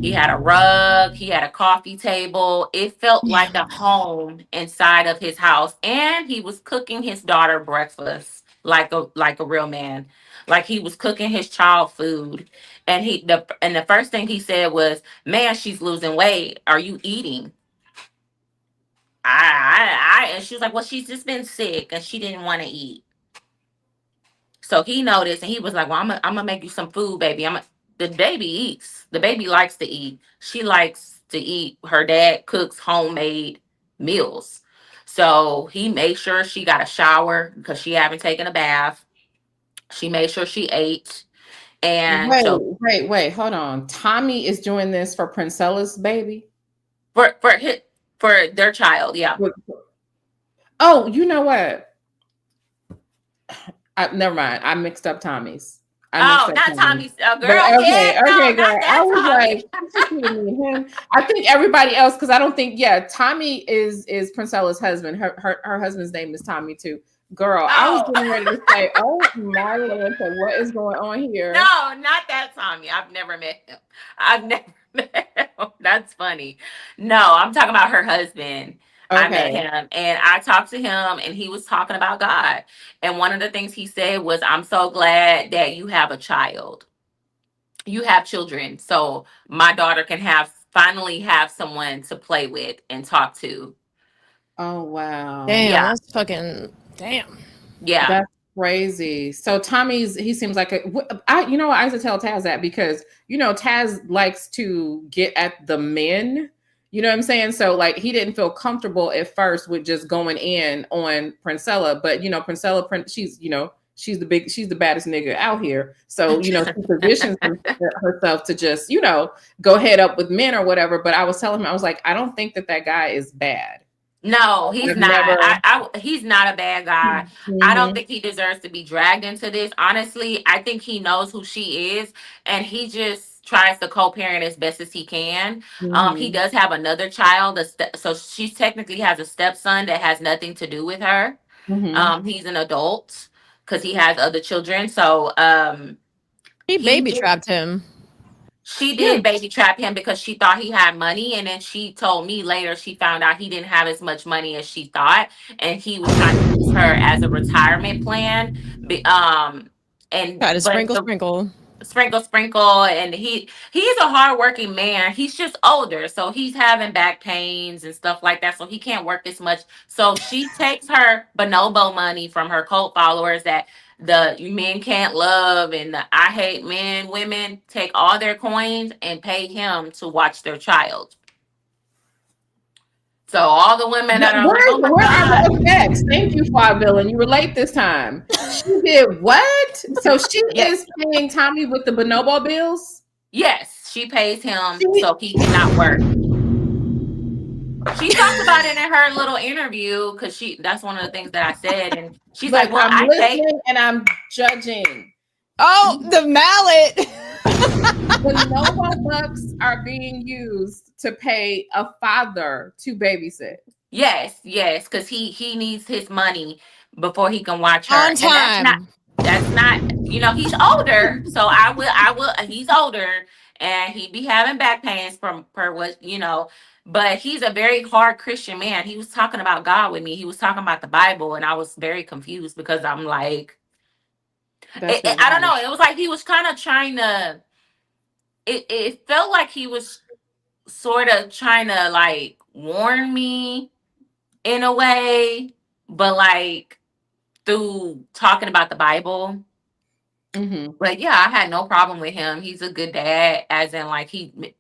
he had a rug, he had a coffee table. It felt like a home inside of his house. And he was cooking his daughter breakfast like a real man. Like he was cooking his child food. And the first thing he said was, "Man, she's losing weight. Are you eating?" And she was like, "Well, she's just been sick and she didn't want to eat." So he noticed and he was like, "Well, I'm gonna make you some food, baby. The baby eats. The baby likes to eat. She likes to eat. Her dad cooks homemade meals." So he made sure she got a shower because she haven't taken a bath. She made sure she ate. And so Wait, hold on. Tommy is doing this for Princella's baby? For their child, yeah. Oh, you know what? Never mind. I mixed up Tommy's. Not Tommy's girl. Okay, girl. I was like, him. I think everybody else, because I don't think, Tommy is Princella's husband. Her husband's name is Tommy too. Girl, I was getting ready to say, oh my Lord, what is going on here? No, not that Tommy. I've never met him. That's funny. No, I'm talking about her husband. Okay. I met him and I talked to him and he was talking about God. And one of the things he said was, "I'm so glad that you have a child. You have children. So my daughter can finally have someone to play with and talk to." Oh, wow. Damn, that's fucking, damn. Yeah. That's crazy. So he seems like I used to tell Taz that because, Taz likes to get at the men, you know what I'm saying? So like, he didn't feel comfortable at first with just going in on Princella, but Princella, she's the baddest nigga out here. So, she positions herself to just, go head up with men or whatever. But I was telling him, I was like, I don't think that guy is bad. No, he's not. He's not a bad guy. Mm-hmm. I don't think he deserves to be dragged into this. Honestly, I think he knows who she is, and he just tries to co-parent as best as he can. Mm-hmm. He does have another child, so she technically has a stepson that has nothing to do with her. Mm-hmm. He's an adult because he has other children. So he baby trapped him. She did baby trap him because she thought he had money. And then she told me later she found out he didn't have as much money as she thought. And he was trying to use her as a retirement plan. And try to sprinkle. And he's a hardworking man. He's just older. So he's having back pains and stuff like that. So he can't work as much. So she takes her bonobo money from her cult followers that the men can't love and the I hate men, women, take all their coins and pay him to watch their child. So all the women that are where are the effects? Thank you, Flawed Villain. You were late this time. She did what? So she is paying Tommy with the bonobo bills? Yes, she pays him so he cannot work. She talked about it in her little interview because that's one of the things that I said, and she's like, "Well, I'm listening and I'm judging." Oh, the mallet. Bonobo bucks are being used to pay a father to babysit. Yes, because he needs his money before he can watch her. On time. That's not. He's older, so I will. He's older, and he be having back pains from per what but he's a very hard Christian man. He was talking about God with me. He was talking about the Bible, and I was very confused because I'm like, That's I don't know. bizarre. It was like he was kind of trying to. It felt like he was sort of trying to like warn me in a way, but like through talking about the Bible. Mm-hmm. But yeah, I had no problem with him. He's a good dad, as in like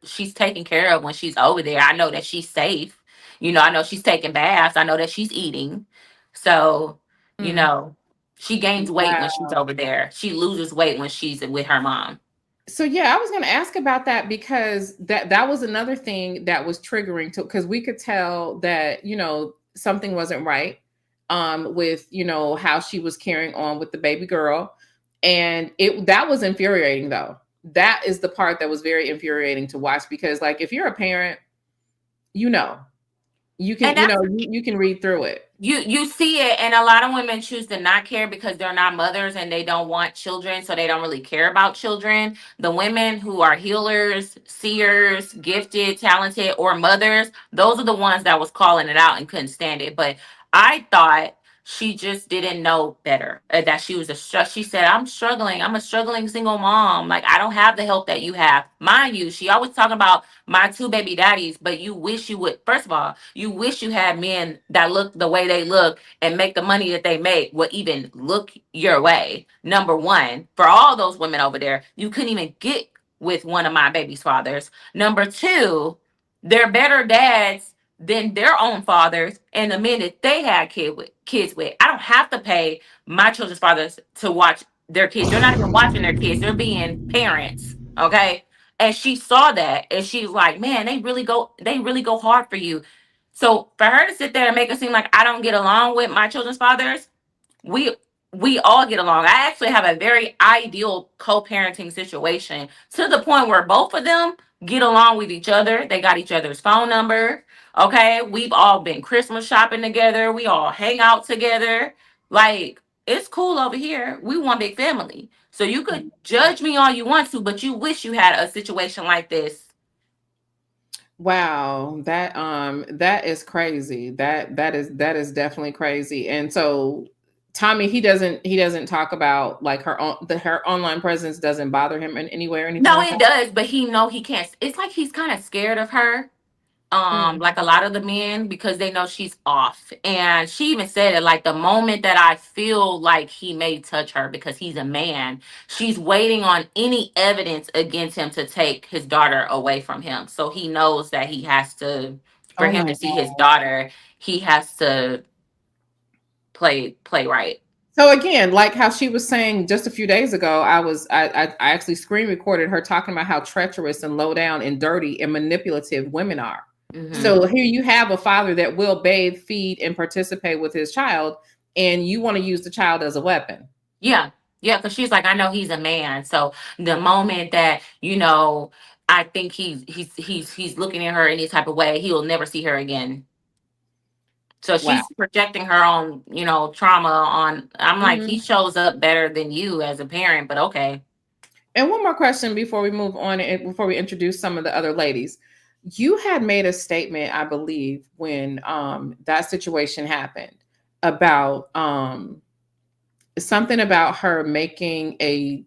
she's taken care of when she's over there. I know that she's safe. I know she's taking baths. I know that she's eating. So, you Mm. know, she gains weight when she's Wow. over there. She loses weight when she's with her mom. So yeah, I was going to ask about that because that was another thing that was triggering to, because we could tell that something wasn't right with how she was carrying on with the baby girl, and that was infuriating though. That is the part that was very infuriating to watch, because like if you're a parent, you know you can And that's you can read through it. you see it, and a lot of women choose to not care because they're not mothers and they don't want children, so they don't really care about children. The women who are healers, seers, gifted, talented, or mothers, those are the ones that was calling it out and couldn't stand it. But I thought she just didn't know better, that she was she said, I'm struggling, I'm a struggling single mom, like I don't have the help that you have. Mind you, she always talking about my two baby daddies, but you wish you would. First of all, you wish you had men that look the way they look and make the money that they make would even look your way. Number one, for all those women over there, you couldn't even get with one of my baby's fathers. Number two, they're better dads than their own fathers and the men that they had kids with. I don't have to pay my children's fathers to watch their kids. They're not even watching their kids. They're being parents. Okay. And she saw that and she's like, man, they really go hard for you. So for her to sit there and make it seem like I don't get along with my children's fathers, we we all get along. I actually have a very ideal co-parenting situation to the point where both of them get along with each other. They got each other's phone number. Okay. We've all been Christmas shopping together. We all hang out together. Like, it's cool over here. We one big family. So you could judge me all you want to, but you wish you had a situation like this. Wow, that is crazy. That is definitely crazy. And so Tommy, he doesn't talk about like her online presence doesn't bother him in any way or anything No, like it that. does, but he can't. It's like he's kind of scared of her. Mm. Like a lot of the men, because they know she's off. And she even said it, like the moment that I feel like he may touch her because he's a man, she's waiting on any evidence against him to take his daughter away from him. So he knows that he has to, for Oh him my to see his God. daughter, he has to play right. So again, like how she was saying just a few days ago, I actually screen recorded her talking about how treacherous and low down and dirty and manipulative women are. Hmm. So here you have a father that will bathe, feed, and participate with his child, and you want to use the child as a weapon. Yeah. Yeah, because she's like, I know he's a man. So the moment that, I think he's looking at her any type of way, he'll never see her again. So Wow. she's projecting her own, trauma on. I'm like, he Mhm. shows up better than you as a parent, but okay. And one more question before we move on and before we introduce some of the other ladies. You had made a statement, I believe, when that situation happened about something about her making a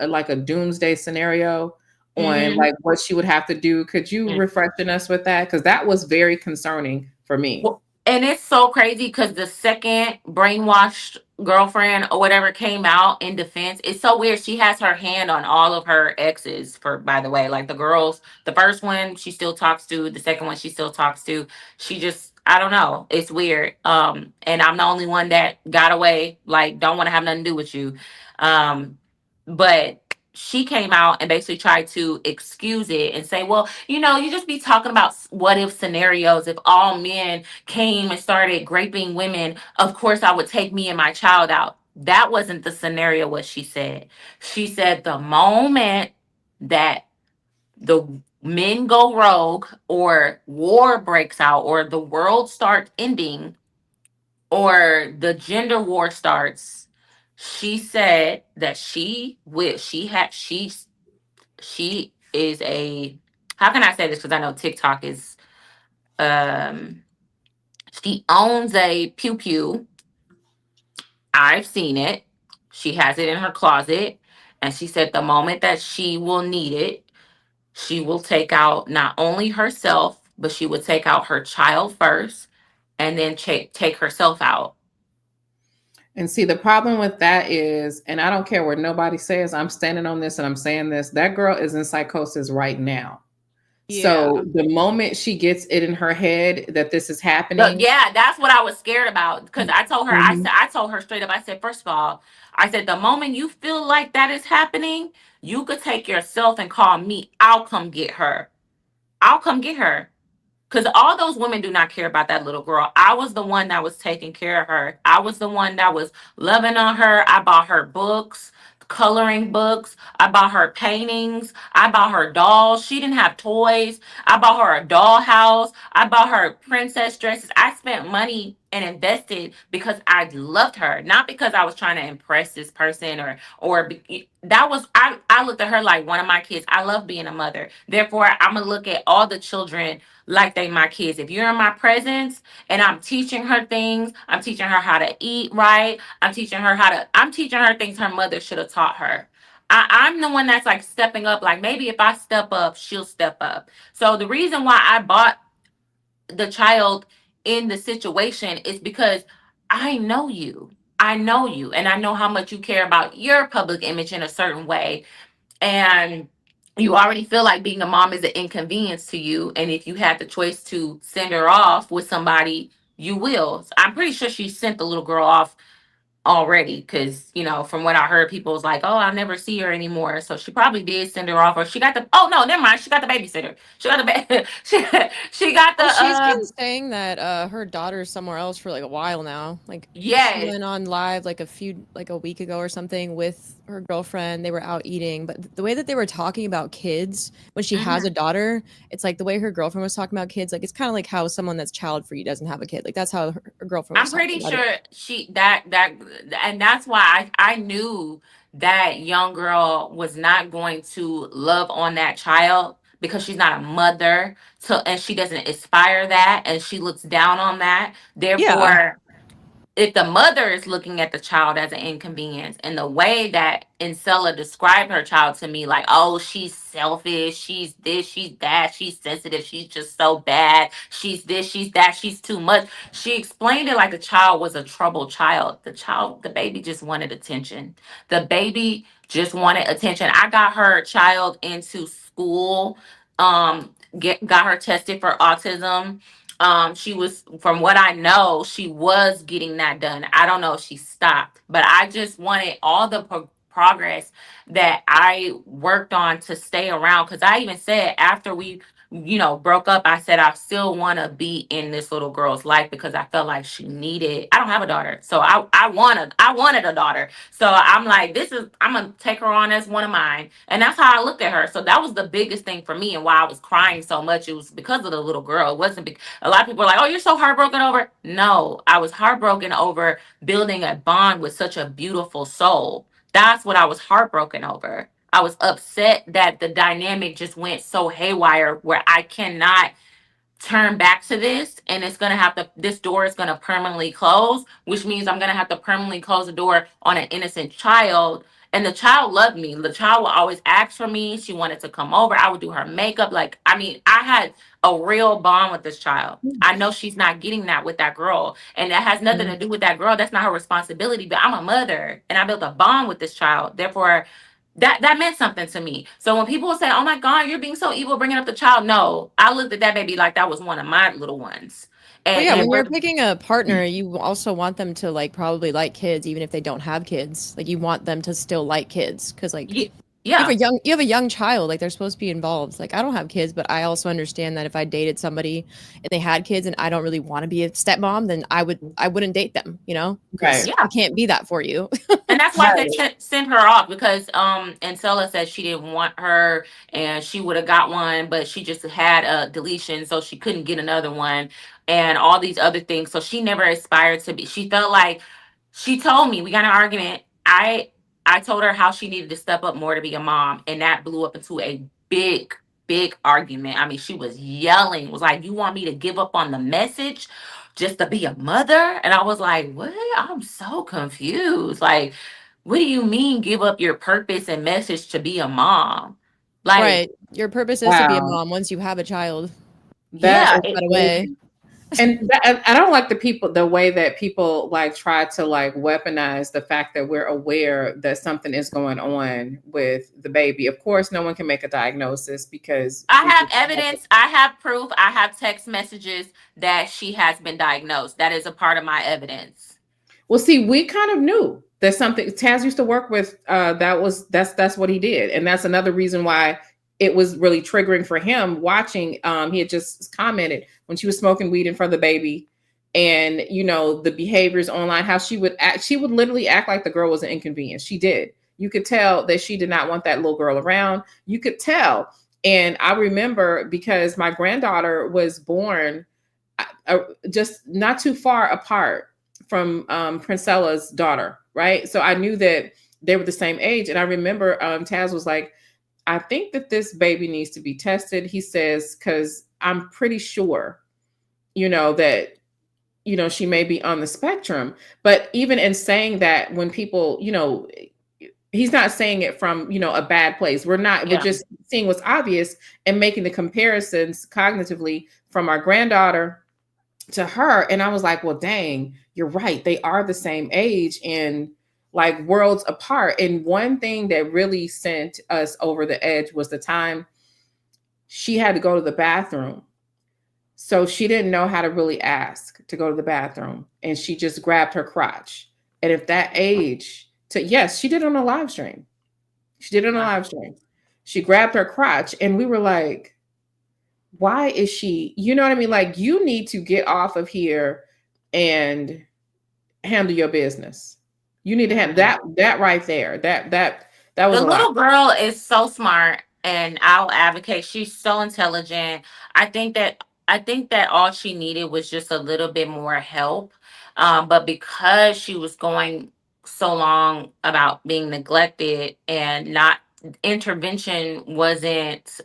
like a doomsday scenario on Hmm. like what she would have to do. Could you refresh us with that? Because that was very concerning for me. Well, and it's so crazy because the second brainwashed girlfriend or whatever came out in defense, it's so weird. She has her hand on all of her exes, for by the way, like the girls. The first one she still talks to, the second one she still talks to. She just, I don't know. It's weird. And I'm the only one that got away. Like, don't want to have nothing to do with you. But she came out and basically tried to excuse it and say, well, you just be talking about what if scenarios. If all men came and started raping women, of course I would take me and my child out. That wasn't the scenario, what she said. She said the moment that the men go rogue or war breaks out or the world starts ending or the gender war starts, she said that she had she is a, how can I say this? Because I know TikTok is, um, she owns a pew pew. I've seen it. She has it in her closet. And she said the moment that she will need it, she will take out not only herself, but she would take out her child first and then take herself out. And see, the problem with that is, and I don't care what nobody says, I'm standing on this and I'm saying this, that girl is in psychosis right now. So the moment she gets it in her head that this is But happening. yeah, that's what I was scared about. Because I told her, Mhm. I told her straight up, I said, first of all, I said, the moment you feel like that is happening, you could take yourself and call me. I'll come get her. I'll come get her. Because all those women do not care about that little girl. I was the one that was taking care of her. I was the one that was loving on her. I bought her books, coloring books. I bought her paintings. I bought her dolls. She didn't have toys. I bought her a doll house. I bought her princess dresses. I spent money and invested because I loved her, not because I was trying to impress this person that was, I looked at her like one of my kids. I love being a mother. Therefore, I'm gonna look at all the children like they my kids. If you're in my presence and I'm teaching her things, I'm teaching her how to eat right. I'm teaching her things her mother should have taught her. I'm the one that's like stepping up. Like maybe if I step up, she'll step up. So the reason why I bought the child in the situation is because I know you. I know you, and I know how much you care about your public image in a certain way, and you already feel like being a mom is an inconvenience to you. And if you had the choice to send her off with somebody, you will. I'm pretty sure she sent the little girl off already because, from what I heard, people was like, oh, I'll never see her anymore. So she probably did send her off, or she got the, oh, no, never mind. She got the babysitter. She got the, she got the, Well, she's been saying that her daughter's somewhere else for like a while now. Like she yes. went on live like a week ago or something with her girlfriend. They were out eating, but the way that they were talking about kids when she has Mhm. a daughter, it's like the way her girlfriend was talking about kids. Like it's kind of like how someone that's child free doesn't have a kid. Like that's how her girlfriend was I'm talking pretty about it. sure and that's why I knew that young girl was not going to love on that child because she's not a mother. So, and she doesn't aspire that, and she looks down on that. Yeah. Therefore, if the mother is looking at the child as an inconvenience, and the way that Incella described her child to me, like, oh, she's selfish, she's this, she's that, she's sensitive, she's just so bad, she's this, she's that, she's too much. She explained it like the child was a troubled child. The baby just wanted attention. The baby just wanted attention. I got her child into school, got her tested for autism. She was, from what I know, she was getting that done. I don't know if she stopped, but I just wanted all the progress that I worked on to stay around. Because I even said after we, broke up, I said I still want to be in this little girl's life because I felt like she needed. I don't have a daughter, so I wanted a daughter. So I'm like, I'm gonna take her on as one of mine, and that's how I looked at her. So that was the biggest thing for me, and why I was crying so much. It was because of the little girl. It wasn't because a lot of people are like, oh, you're so heartbroken over. No, I was heartbroken over building a bond with such a beautiful soul. That's what I was heartbroken over. I was upset that the dynamic just went so haywire where I cannot turn back to this, and it's going to have to, this door is going to permanently close, which means I'm going to have to permanently close the door on an innocent child. And the child loved me. The child would always ask for me. She wanted to come over. I would do her makeup. Like, I mean, I had a real bond with this child. I know she's not getting that with that girl, and that has nothing to do with that girl. That's not her responsibility. But I'm a mother, and I built a bond with this child. Therefore, that meant something to me. So when people say, "Oh my God, you're being so evil, bringing up the child," no, I looked at that baby like that was one of my little ones. Well, And yeah, and when you're we're, picking a partner, you also want them to like probably like kids, even if they don't have kids. Like you want them to still like kids, because like yeah, you have a young child, like they're supposed to be involved. Like I don't have kids, but I also understand that if I dated somebody and they had kids and I don't really want to be a stepmom, then I wouldn't date them, because Right. I yeah. can't be that for you. And that's why they Right. sent her off because Ancella said she didn't want her, and she would have got one, but she just had a deletion, so she couldn't get another one, and all these other things. So she never aspired to be. She felt like, she told me, we got in an argument. I told her how she needed to step up more to be a mom, and that blew up into a big argument. I mean, she was yelling, was like, "You want me to give up on the message just to be a mother?" And I was like, "What? I'm so confused. Like, what do you mean give up your purpose and message to be a mom?" Like, Right. Your purpose is to be a Wow. mom once you have a child. That yeah, is That away. crazy. And I don't like the way that people like try to like weaponize the fact that we're aware that something is going on with the baby. Of course, no one can make a diagnosis because I we have just have evidence, I have proof, I have text messages that she has been diagnosed. That is a part of my evidence. Well, see, we kind of knew that something Taz used to work with. That's what he did, and that's another reason why it was really triggering for him watching. He had just commented when she was smoking weed in front of the baby, and the behaviors online, how she would act. She would literally act like the girl was an inconvenience. She did. You could tell that she did not want that little girl around. You could tell, and I remember because my granddaughter was born just not too far apart from Princella's daughter, right? So I knew that they were the same age. And I remember Taz was like, I think that this baby needs to be tested. He says, because I'm pretty sure, that, she may be on the spectrum. But even in saying that, when people, he's not saying it from, a bad place. We're just seeing what's obvious and making the comparisons cognitively from our granddaughter to her. And I was like, well, dang, you're right. They are the same age and like worlds apart. And one thing that really sent us over the edge was the time she had to go to the bathroom. So she didn't know how to really ask to go to the bathroom. And she just grabbed her crotch. And if that age yes, she did it on a live stream. She did it on a live stream. She grabbed her crotch and we were like, why is she, you know what I mean? Like, you need to get off of here and handle your business. You need to have that right there. That was The a lot. little girl is so smart, and I'll advocate. She's so intelligent. I think that all she needed was just a little bit more help. But because she was going so long about being neglected and not intervention wasn't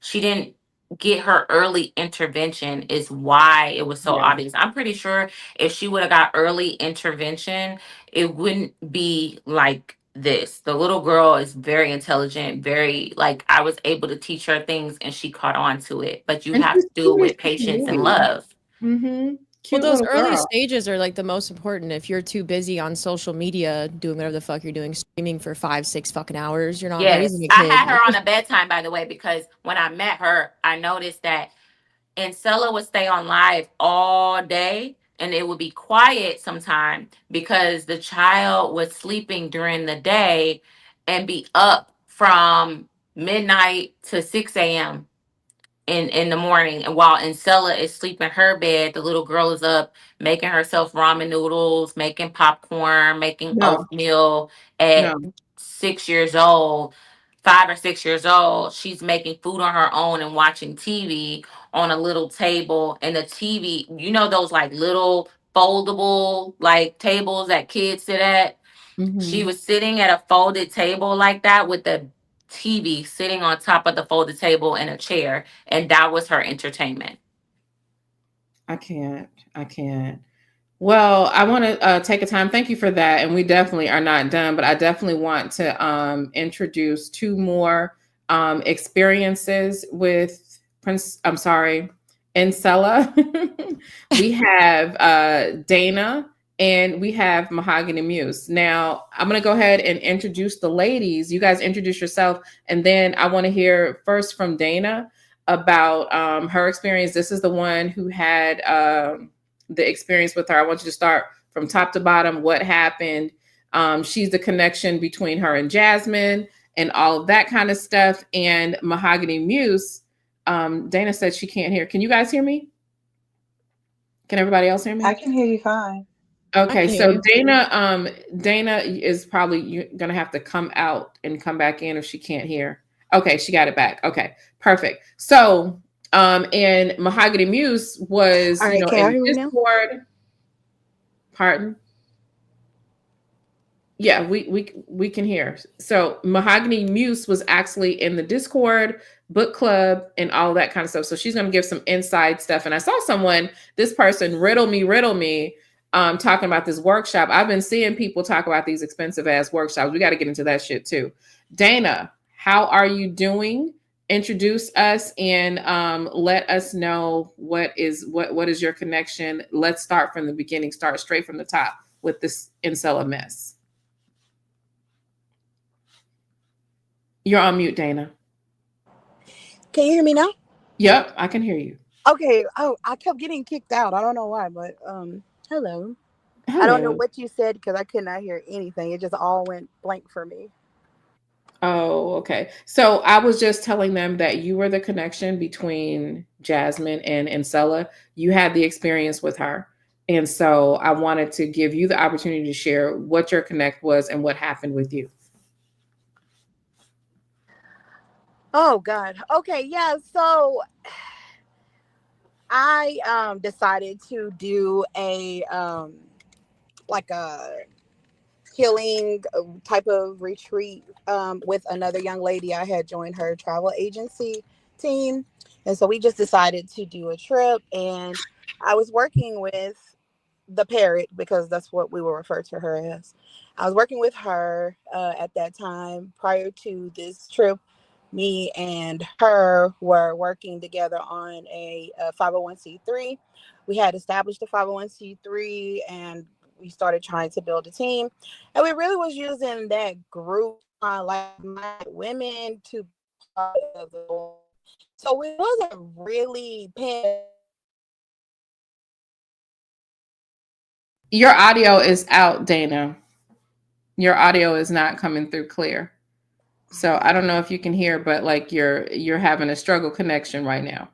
she didn't get her early intervention is why it was so Yeah. obvious. I'm pretty sure if she would have got early intervention, it wouldn't be like this. The little girl is very intelligent, very like I was able to teach her things and she caught on to it. But you And have she's to do it cute as with she can patience and be. love. Mm-hmm. Well, Cute those little early girl. stages are like the most important. If you're too busy on social media doing whatever the fuck you're doing, streaming for 5, 6 fucking hours, you're not Yes. raising a I kid. had her on a bedtime, by the way, because when I met her, I noticed that and Stella would stay on live all day and it would be quiet sometime because the child was sleeping during the day and be up from midnight to 6 a.m. In the morning. And while Ancella is sleeping in her bed, the little girl is up making herself ramen noodles, making popcorn, making No, oatmeal at no. 6 years old. 5 or 6 years old, she's making food on her own and watching TV on a little table. And the TV, those like little foldable like tables that kids sit at. She Mm-hmm. was sitting at a folded table like that with the TV sitting on top of the folded table in a chair, and that was her entertainment. I can't. I can't. Well, I want to take a time. Thank you for that. And we definitely are not done, but I definitely want to introduce two more experiences with Encella. We have Dana and we have Mahogany Muse. Now, I'm going to go ahead and introduce the ladies. You guys introduce yourself, and then I want to hear first from Dana about her experience. This is the one who had the experience with her. I want you to start from top to bottom. What happened? She's the connection between her and Jasmine and all of that kind of stuff. And Mahogany Muse, Dana said she can't hear. Can you guys hear me? Can everybody else hear me? I can hear you fine. Okay, hear so you. Dana is probably gonna have to come out and come back in if she can't hear. Okay, she got it back. Okay, perfect. So and Mahogany Muse was, All right, can y'all in hear me now? Discord. Pardon? Yeah, we can hear. So Mahogany Muse was actually in the Discord, book club, and all that kind of stuff. So she's going to give some inside stuff. And I saw someone, this person, riddle me, talking about this workshop. I've been seeing people talk about these expensive ass workshops. We got to get into that shit too. Dana, how are you doing? Introduce us and let us know what is your connection. Let's start from the beginning. Start straight from the top with this incel mess. You're on mute, Dana. Can you hear me now? Yep, I can hear you. Okay. Oh, I kept getting kicked out. I don't know why, but hello. I don't know Hello. what you said because I could not hear anything. It just all went blank for me. Oh, okay. So I was just telling them that you were the connection between Jasmine and Ancella. You had the experience with her. And so I wanted to give you the opportunity to share what your connect was and what happened with you. Oh God. Okay, yeah. So I decided to do a like a healing type of retreat with another young lady. I had joined her travel agency team. And so we just decided to do a trip. And I was working with the parrot because that's what we will refer to her as. I was working with her at that time prior to this trip. Me and her were working together on a 501c3. We had established a 501c3 and we started trying to build a team. And we really was using that group, like my women, to part of the. So we wasn't really paying. Your audio is out, Dana. Your audio is not coming through clear. So I don't know if you can hear, but like you're having a struggle connection right now.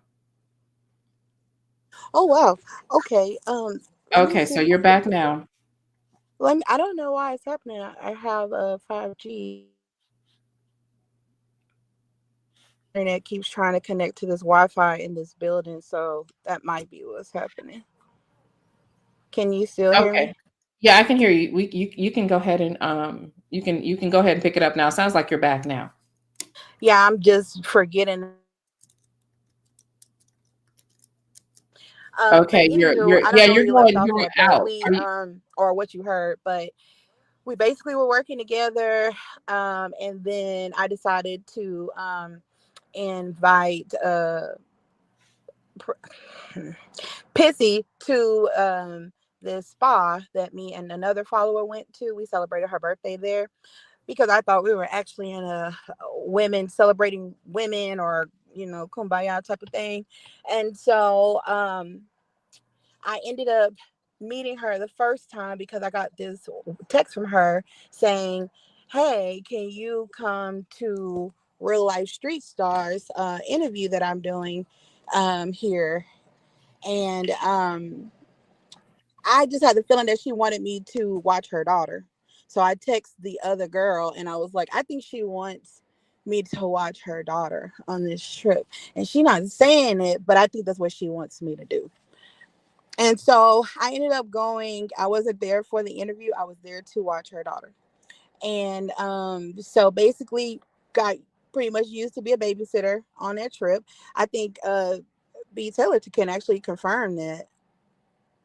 Oh wow. Okay. Let me Okay, see so if you're back now. let me. I don't know why it's happening. I have a 5G. Internet keeps trying to connect to this Wi-Fi in this building, so that might be what's happening. Can you still hear Okay. me? Yeah, I can hear you. You can go ahead and you can go ahead and pick it up now. Sounds like you're back now. Yeah, I'm just forgetting. But Okay, anywho, I don't yeah, know where you're you left going off you're at, but out. we Are you or what you heard, but we basically were working together, and then I decided to invite Pissy to this spa that me and another follower went to. We celebrated her birthday there because I thought we were actually in a women celebrating women or kumbaya type of thing. And so I ended up meeting her the first time because I got this text from her saying, hey, can you come to Real Life Street Stars interview that I'm doing here? And I just had the feeling that she wanted me to watch her daughter. So I text the other girl and I was like, I think she wants me to watch her daughter on this trip. And she's not saying it, but I think that's what she wants me to do. And so I ended up going. I wasn't there for the interview. I was there to watch her daughter. And so basically got pretty much used to be a babysitter on that trip. I think B. Taylor can actually confirm that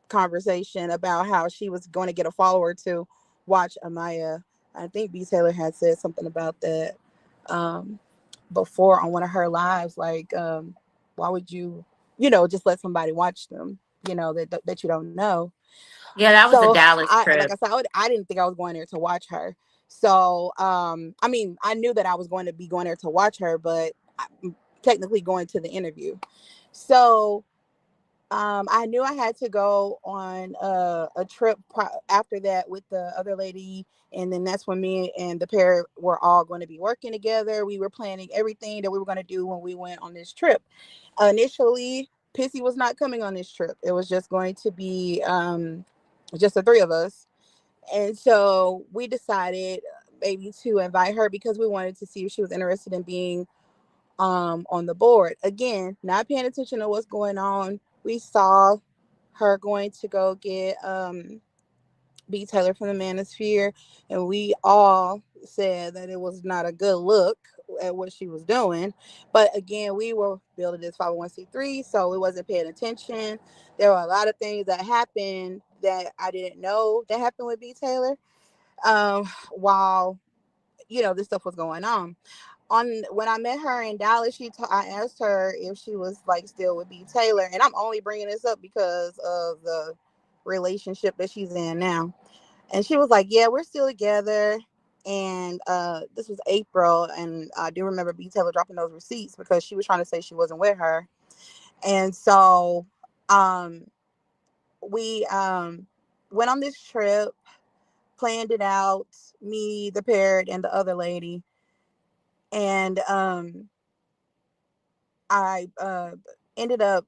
conversation about how she was going to get a follower to watch Amaya. I think B. Taylor had said something about that um, before on one of her lives. Like, why would you, just let somebody watch them, that you don't know. Yeah, that was a So Dallas like trip. I said, I didn't think I was going there to watch her. So, I mean, I knew that I was going to be going there to watch her, but I'm technically going to the interview. So I knew I had to go on a trip after that with the other lady. And then that's when me and the pair were all going to be working together. We were planning everything that we were going to do when we went on this trip. Initially, Pissy was not coming on this trip. It was just going to be just the three of us. And so we decided maybe to invite her because we wanted to see if she was interested in being on the board. Again, not paying attention to what's going on. We saw her going to go get B. Taylor from the Manosphere, and we all said that it was not a good look at what she was doing. But again, we were building this 501c3, so we wasn't paying attention. There were a lot of things that happened that I didn't know that happened with B. Taylor, while this stuff was going on. When I met her in Dallas, I asked her if she was like still with B. Taylor, and I'm only bringing this up because of the relationship that she's in now. And she was like, "Yeah, we're still together." And this was April, and I do remember B. Taylor dropping those receipts because she was trying to say she wasn't with her. And so we went on this trip, planned it out, me, the parrot, and the other lady. And I ended up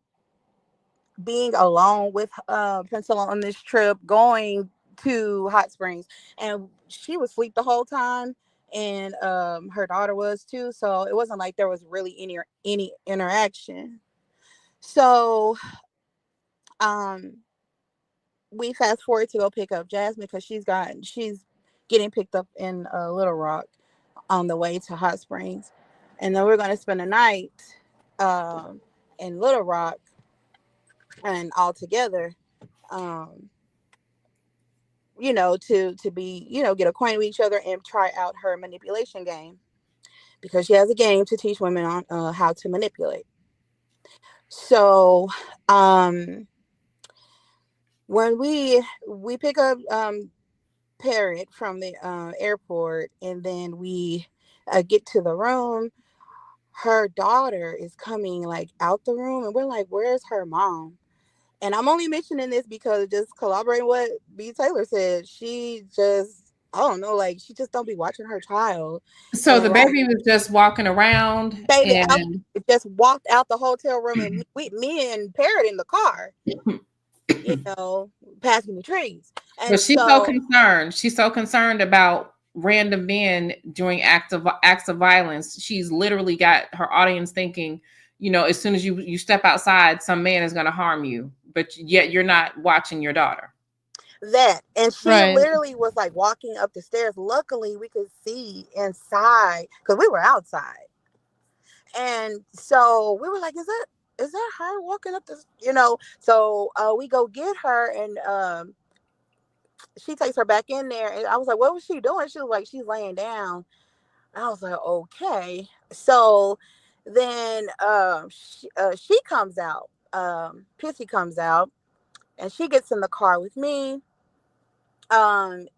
being alone with Princella on this trip, going to Hot Springs, and she was asleep the whole time, and her daughter was too. So it wasn't like there was really any interaction. So we fast forward to go pick up Jasmine because she's getting picked up in Little Rock on the way to Hot Springs, and then we're going to spend the night in Little Rock, and all together, to be, get acquainted with each other and try out her manipulation game, because she has a game to teach women on how to manipulate. So when we pick up Parrot from the airport, and then we get to the room, her daughter is coming like out the room, and we're like, "Where's her mom?" And I'm only mentioning this because just corroborating what B. Taylor said. She just, I don't know, like she just don't be watching her child. So And the baby was just walking around, baby and just walked out the hotel room, and me and Parrot in the car, passing the trees. And but she's so concerned. She's so concerned about random men doing acts of violence. She's literally got her audience thinking, as soon as you step outside, some man is going to harm you, but yet you're not watching your daughter. And she literally was like walking up the stairs. Luckily, we could see inside because we were outside, and so we were like, "Is that her walking up the?" So we go get her, and she takes her back in there, and I was like, "What was she doing?" She was like, "She's laying down." I was like, "Okay." So then she comes out. Pissy comes out, and she gets in the car with me. And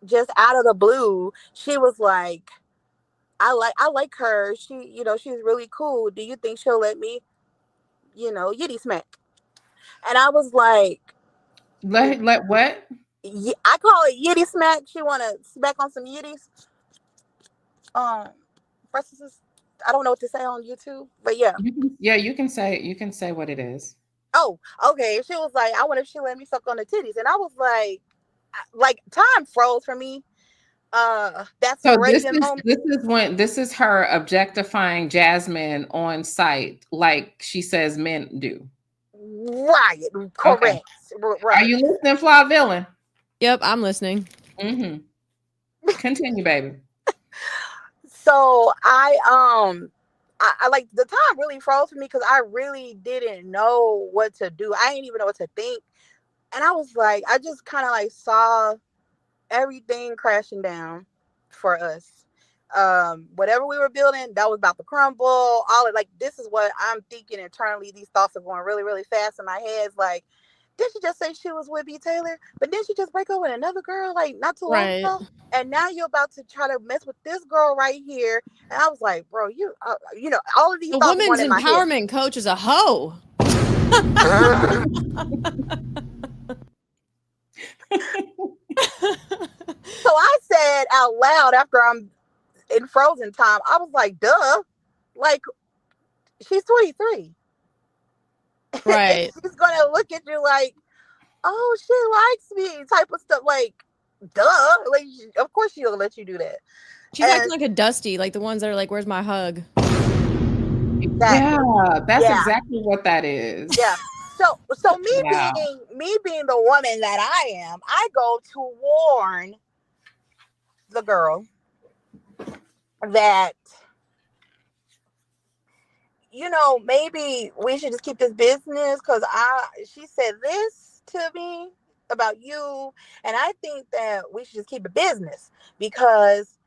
just out of the blue, she was like, I like her. She, she's really cool. Do you think she'll let me, yitty smack?" And I was like, let what? I call it yitty smack. She want to smack on some yitties. Versus, I don't know what to say on YouTube, but yeah. You can say what it is. Oh, okay. She was like, I wonder if she let me suck on the titties. And I was like time froze for me. That's so this is her objectifying Jasmine on site, like she says men do. Right. Correct. Okay. Right. Are you listening, Flawed Villain? Yep, I'm listening. Mm-hmm. Continue, baby. So I like, the time really froze for me because I really didn't know what to do. I didn't even know what to think. And I was like, I just kind of like saw everything crashing down for us. Whatever we were building, that was about to crumble. All it, like, this is what I'm thinking internally. These thoughts are going really, really fast in my head. It's like, did she just say she was with B. Taylor? But didn't she just break up with another girl like not too long ago? And now you're about to try to mess with this girl right here. And I was like, bro, all of these the thoughts women's empowerment coach is a hoe. So I said out loud after I'm in frozen time, I was like, duh, like, she's 23. Right. She's gonna look at you like, oh, she likes me, type of stuff. Like, duh. Like, of course she'll let you do that. She's acting like a Dusty, like the ones that are like, "Where's my hug?" Exactly. Yeah, that's exactly what that is. Yeah. So me Wow. being the woman that I am, I go to warn the girl that, maybe we should just keep this business, because she said this to me about you, and I think that we should just keep it business, because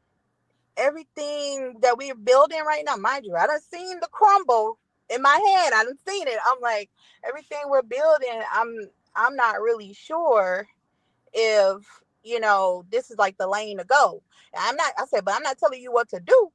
everything that we're building right now, mind you, I done seen the crumble in my head. I done seen it. I'm like, everything we're building, I'm not really sure if this is like the lane to go. I said, but I'm not telling you what to do.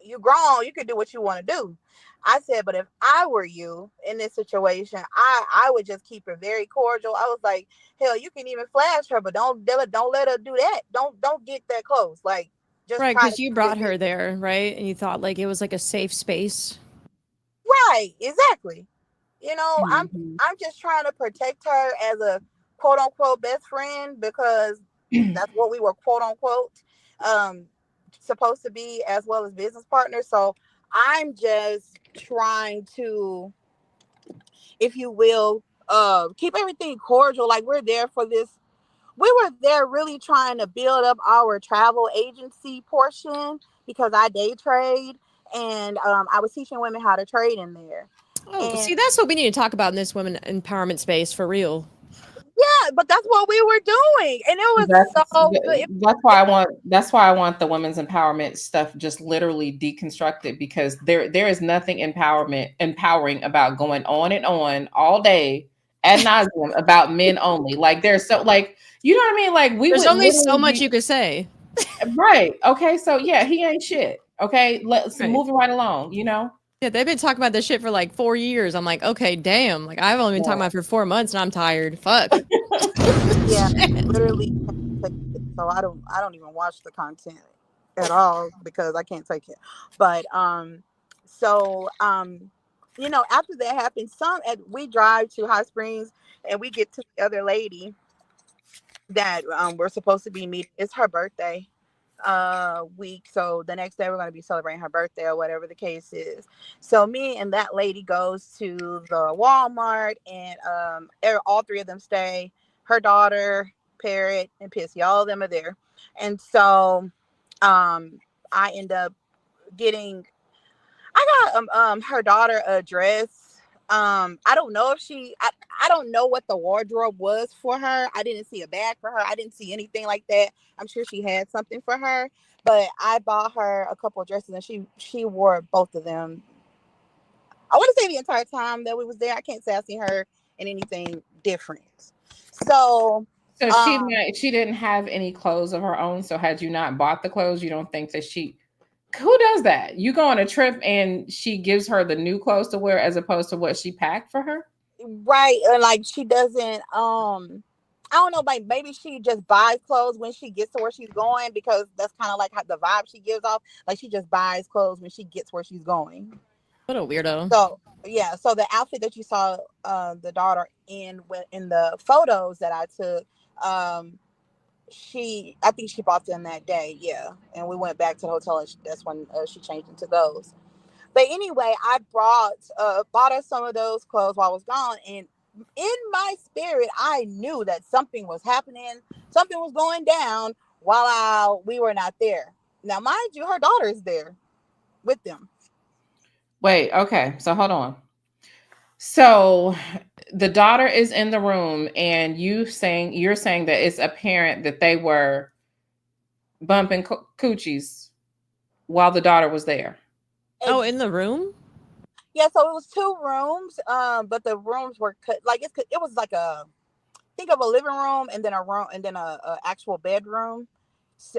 You grown, you can do what you want to do. I said, but if I were you in this situation, I would just keep it very cordial. I was like, hell, you can even flash her, but don't let her do that. Don't get that close. Like, just Right, try to because you keep brought it her there, right? And you thought like it was like a safe space. right. Exactly. Mhm. I'm just trying to protect her as a quote unquote best friend, because that's what we were quote unquote um supposed to be, as well as business partners. So I'm just trying to, if you will, keep everything cordial. Like, we're there for this. We were there really trying to build up our travel agency portion, because I day trade, and I was teaching women how to trade in there. Oh, And see, that's what we need to talk about in this women empowerment space for real. yeah, but that's what we were doing, and it was That's so good. that's why I want the women's empowerment stuff just literally deconstructed, because there is nothing empowering about going on and on all day ad nauseum about men only. Like, there's so, like, you know what I mean? Like, we There's would only so literally much be you could say. right. Okay, so yeah, he ain't shit. Okay, let's Right. move it right along, you know? Yeah, they've been talking about this shit for like 4 years. I'm like, okay, damn. Like I've only been talking Yeah. about it for 4 months and I'm tired. Fuck. Yeah, Shit. literally can't take it. So I don't even watch the content at all, because I can't take it. But so after that happened, we drive to Hot Springs, and we get to the other lady that we're supposed to be meeting. It's her birthday week, so the next day we're going to be celebrating her birthday, or whatever the case is. So me and that lady goes to the Walmart, and all three of them stay. Her daughter, Parrot, and Pissy, all of them are there. And so I end up getting I got her daughter a dress. I don't know if I don't know what the wardrobe was for her. I didn't see a bag for her. I didn't see anything like that. I'm sure she had something for her, but I bought her a couple of dresses, and she wore both of them. I want to say the entire time that we was there. I can't say I seen her in anything different. So So um she didn't have any clothes of her own. So had you not bought the clothes, you don't think that who does that? You go on a trip and she gives her the new clothes to wear as opposed to what she packed for her? right, and like, she doesn't I don't know, like, maybe she just buys clothes when she gets to where she's going, because that's kind of like how the vibe she gives off. Like, she just buys clothes when she gets where she's going. What a weirdo. So yeah, so the outfit that you saw the daughter in the photos that I took, I think she bought them that day. Yeah, and we went back to the hotel, and that's when she changed into those. But anyway, I bought her some of those clothes while I was gone, and in my spirit, I knew that something was happening, something was going down while we were not there. Now, mind you, her daughter is there with them. Wait, okay. So hold on. So the daughter is in the room and you're saying that it's apparent that they were bumping coochies while the daughter was there. Oh, in the room? Yeah, so it was two rooms, but the rooms were cut like it was like think of a living room, and then a room, and then a actual bedroom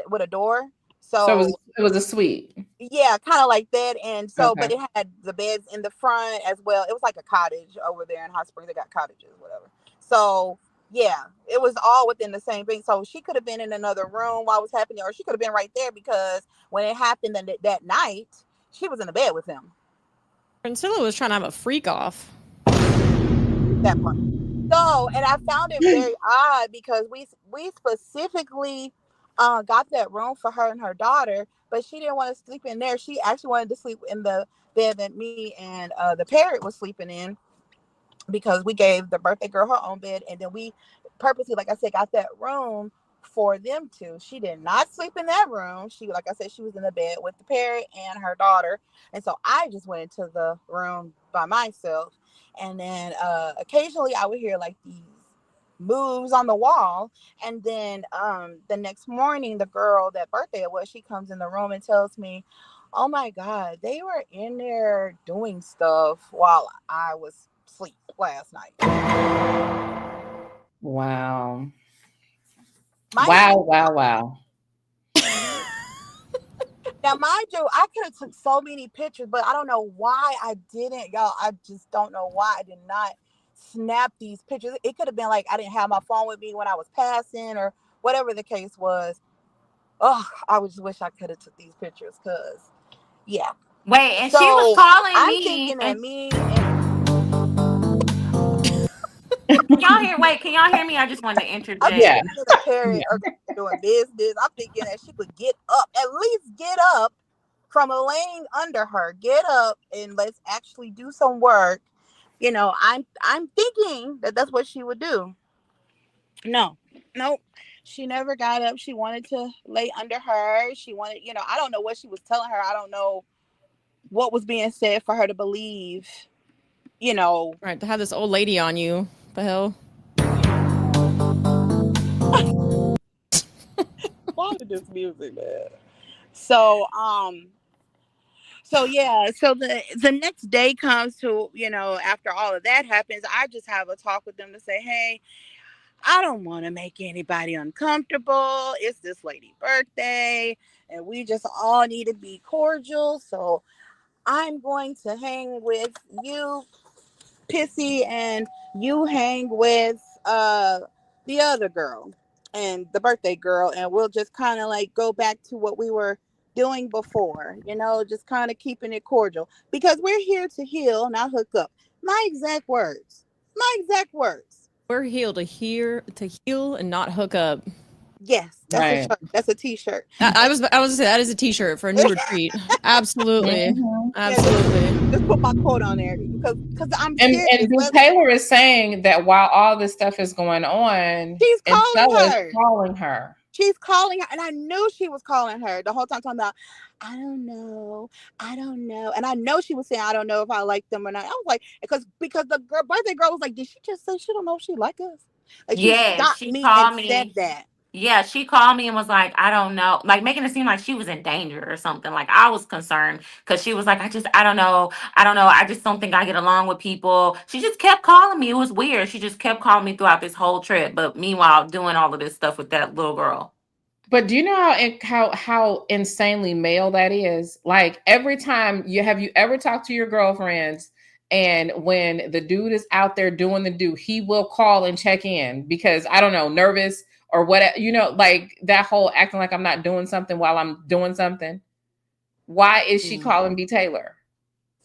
with a door. So So it was a suite. yeah, kind of like that. And so, Okay. but it had the beds in the front as well. It was like a cottage over there in Hot Springs. They got cottages, whatever. So yeah, it was all within the same thing. So she could have been in another room while it was happening, or she could have been right there, because when it happened that night, she was in the bed with him. Princella was trying to have a freak off. That part. So, and I found it very odd, because we specifically got that room for her and her daughter, but she didn't want to sleep in there. She actually wanted to sleep in the bed that me and the parrot was sleeping in. because we gave the birthday girl her own bed, and then we purposely, like I said, got that room for them two. She did not sleep in that room. She, like I said, she was in the bed with the parrot and her daughter, and so I just went into the room by myself. And then occasionally I would hear like these moves on the wall, and then the next morning, the girl that birthday it was, she comes in the room and tells me, oh my god, they were in there doing stuff while I was asleep last night. Wow. Mind Wow. Now, mind you, I could have took so many pictures, but I don't know why I didn't, y'all. I just don't know why I did not snap these pictures. It could have been like I didn't have my phone with me when I was passing, or whatever the case was. Oh, I just wish I could have took these pictures, because, yeah. Wait, and So she was calling I'm me. thinking that And me and can y'all hear me? I just wanted to I'm interject. Yeah. thinking me and the parent Yeah. are doing business. I'm thinking that she would get up, at least get up from laying under her. Get up and let's actually do some work. I'm thinking that that's what she would do. No, nope. She never got up. She wanted to lay under her. She wanted, I don't know what she was telling her. I don't know what was being said for her to believe, Right, to have this old lady on you. The hell? Why did this music, man? So, yeah, so the next day comes to, after all of that happens, I just have a talk with them to say, hey, I don't want to make anybody uncomfortable. It's this lady's birthday, and we just all need to be cordial. So I'm going to hang with you, Pissy, and you hang with the other girl and the birthday girl, and we'll just kind of like go back to what we were doing before, just kind of keeping it cordial, because we're here to heal, not hook up. My exact words. My exact words. We're to heal and not hook up. Yes, that's a Right. shirt. That's a t-shirt. I was gonna say that is a t-shirt for a new retreat. Absolutely. Mhm. Absolutely. Just put my quote on there, because I'm And serious. B. Taylor is saying that while all this stuff is going on, She's and calling Stella is her. calling her. She's calling her, and I knew she was calling her the whole time, talking about, I don't know, and I know she was saying, I don't know if I like them or not. I was like, because the birthday girl was like, did she just say she don't know if she like us? Like, she Yeah, stopped she me and called said me. that. Yeah, she called me and was like, I don't know, like making it seem like she was in danger or something. Like I was concerned because she was like, I don't know. I don't know. I just don't think I get along with people. She just kept calling me. It was weird. She just kept calling me throughout this whole trip. But meanwhile, doing all of this stuff with that little girl. But do you know how insanely male that is? Like every time have you ever talked to your girlfriends, and when the dude is out there doing the do, he will call and check in because, I don't know, nervous or what, like that whole acting like I'm not doing something while I'm doing something. Why is she calling B. Taylor?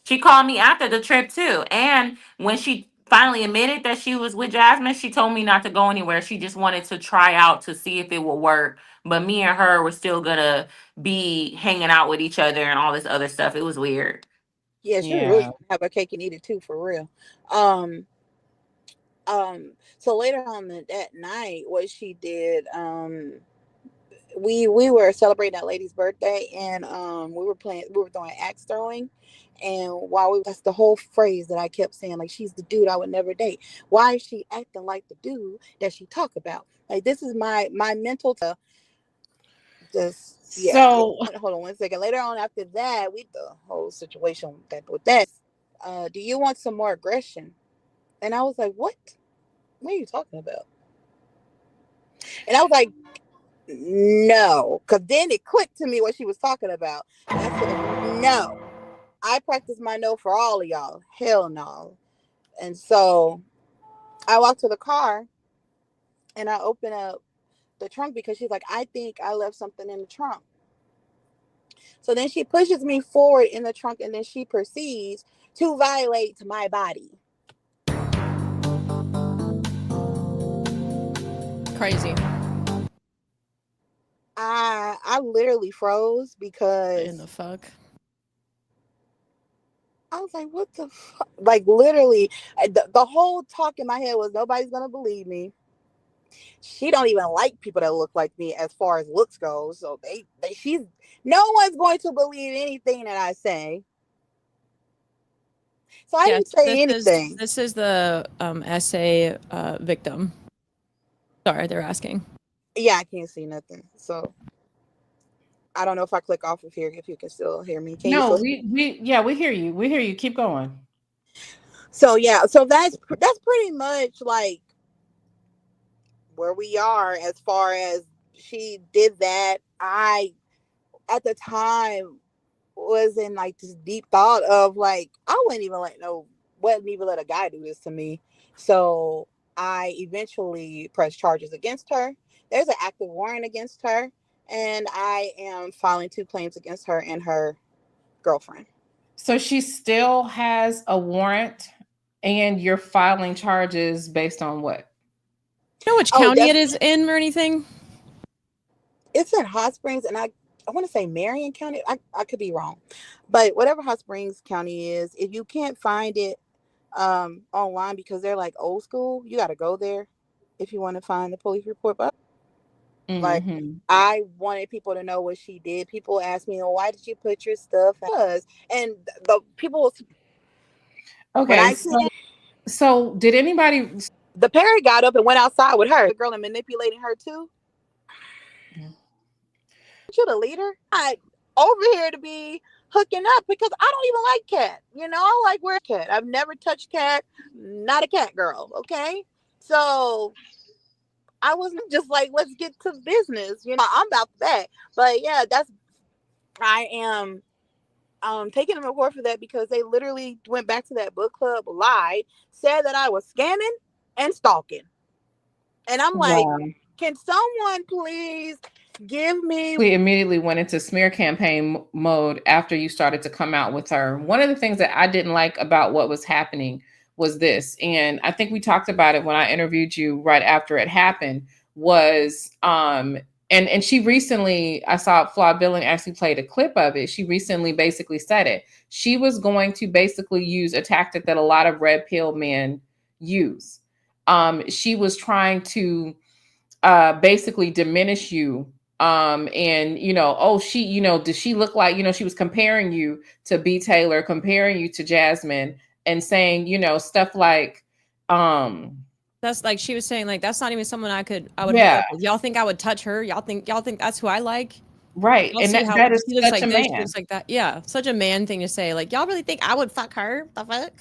She called me after the trip too. And when she finally admitted that she was with Jasmine, she told me not to go anywhere. She just wanted to try out to see if it would work. But me and her were still gonna be hanging out with each other and all this other stuff. It was weird. Yeah, she was really Yeah. trying to have her cake and eat it too, for real. Um, so later on that night, what she did, we were celebrating that lady's birthday, and we were throwing axe throwing, and that's the whole phrase that I kept saying, like, she's the dude I would never date. Why is she acting like the dude that she talk about? Like, this is my mental just, yeah. So Hold on one second. Later on after that, the whole situation with that, do you want some more aggression? And I was like, what are you talking about? And I was like, no, because then it clicked to me what she was talking about. And I said, no, I practice my no for all of y'all. Hell no. And so I walked to the car and I opened up the trunk, because she's like, I think I left something in the trunk. So then she pushes me forward in the trunk, and then she proceeds to violate my body. Crazy. I literally froze, In because the fuck. I was like, what the fuck? Like, literally, the whole talk in my head was nobody's gonna believe me. She don't even like people that look like me as far as looks go. So she's no one's going to believe anything that I say. So I didn't say anything. This is the essay victim. Sorry, they're asking. Yeah, I can't see nothing. So I don't know if I click off of here if you can still hear me. Can you still? We hear you. We hear you. Keep going. So yeah, so that's pretty much like where we are as far as she did that. I at the time was in like this deep thought of like I wouldn't even let a guy do this to me. So I eventually pressed charges against her. There's an active warrant against her, and I am filing 2 claims against her and her girlfriend. So she still has a warrant, and you're filing charges based on what? You know which county it is in or anything? It's in Hot Springs, and I want to say Marion County. I could be wrong, but whatever Hot Springs County is, if you can't find it online because they're like old school, you got to go there if you want to find the police report. But like, I wanted people to know what she did. People ask me, well, why did you put your stuff? And the people. Okay. So did anybody? The parent got up and went outside with her, the girl, and manipulating her too. You the leader? I over here to be hooking up because I don't even like cat. You know, I like wear cat. I've never touched cat. Not a cat girl. Okay, so I wasn't just like, let's get to business. You know, I'm about that. But yeah, I am taking them to court for that because they literally went back to that book club, lied, said that I was scamming and stalking. And I'm like, can someone please give me? We immediately went into smear campaign mode after you started to come out with her. One of the things that I didn't like about what was happening was this, and I think we talked about it when I interviewed you right after it happened, was and she recently, I saw Flawed Villain actually played a clip of it. She recently basically said it. She was going to basically use a tactic that a lot of red pill men use. She was trying to basically diminish you. And she, does she look like, she was comparing you to B. Taylor, comparing you to Jasmine, and saying, stuff like, that's like she was saying, like, that's not even someone I would hook up with. Y'all think I would touch her? Y'all think that's who I like? Right. And that is such like a this, man. she looks like that. Yeah. Such a man thing to say. Like, y'all really think I would fuck her? The fuck?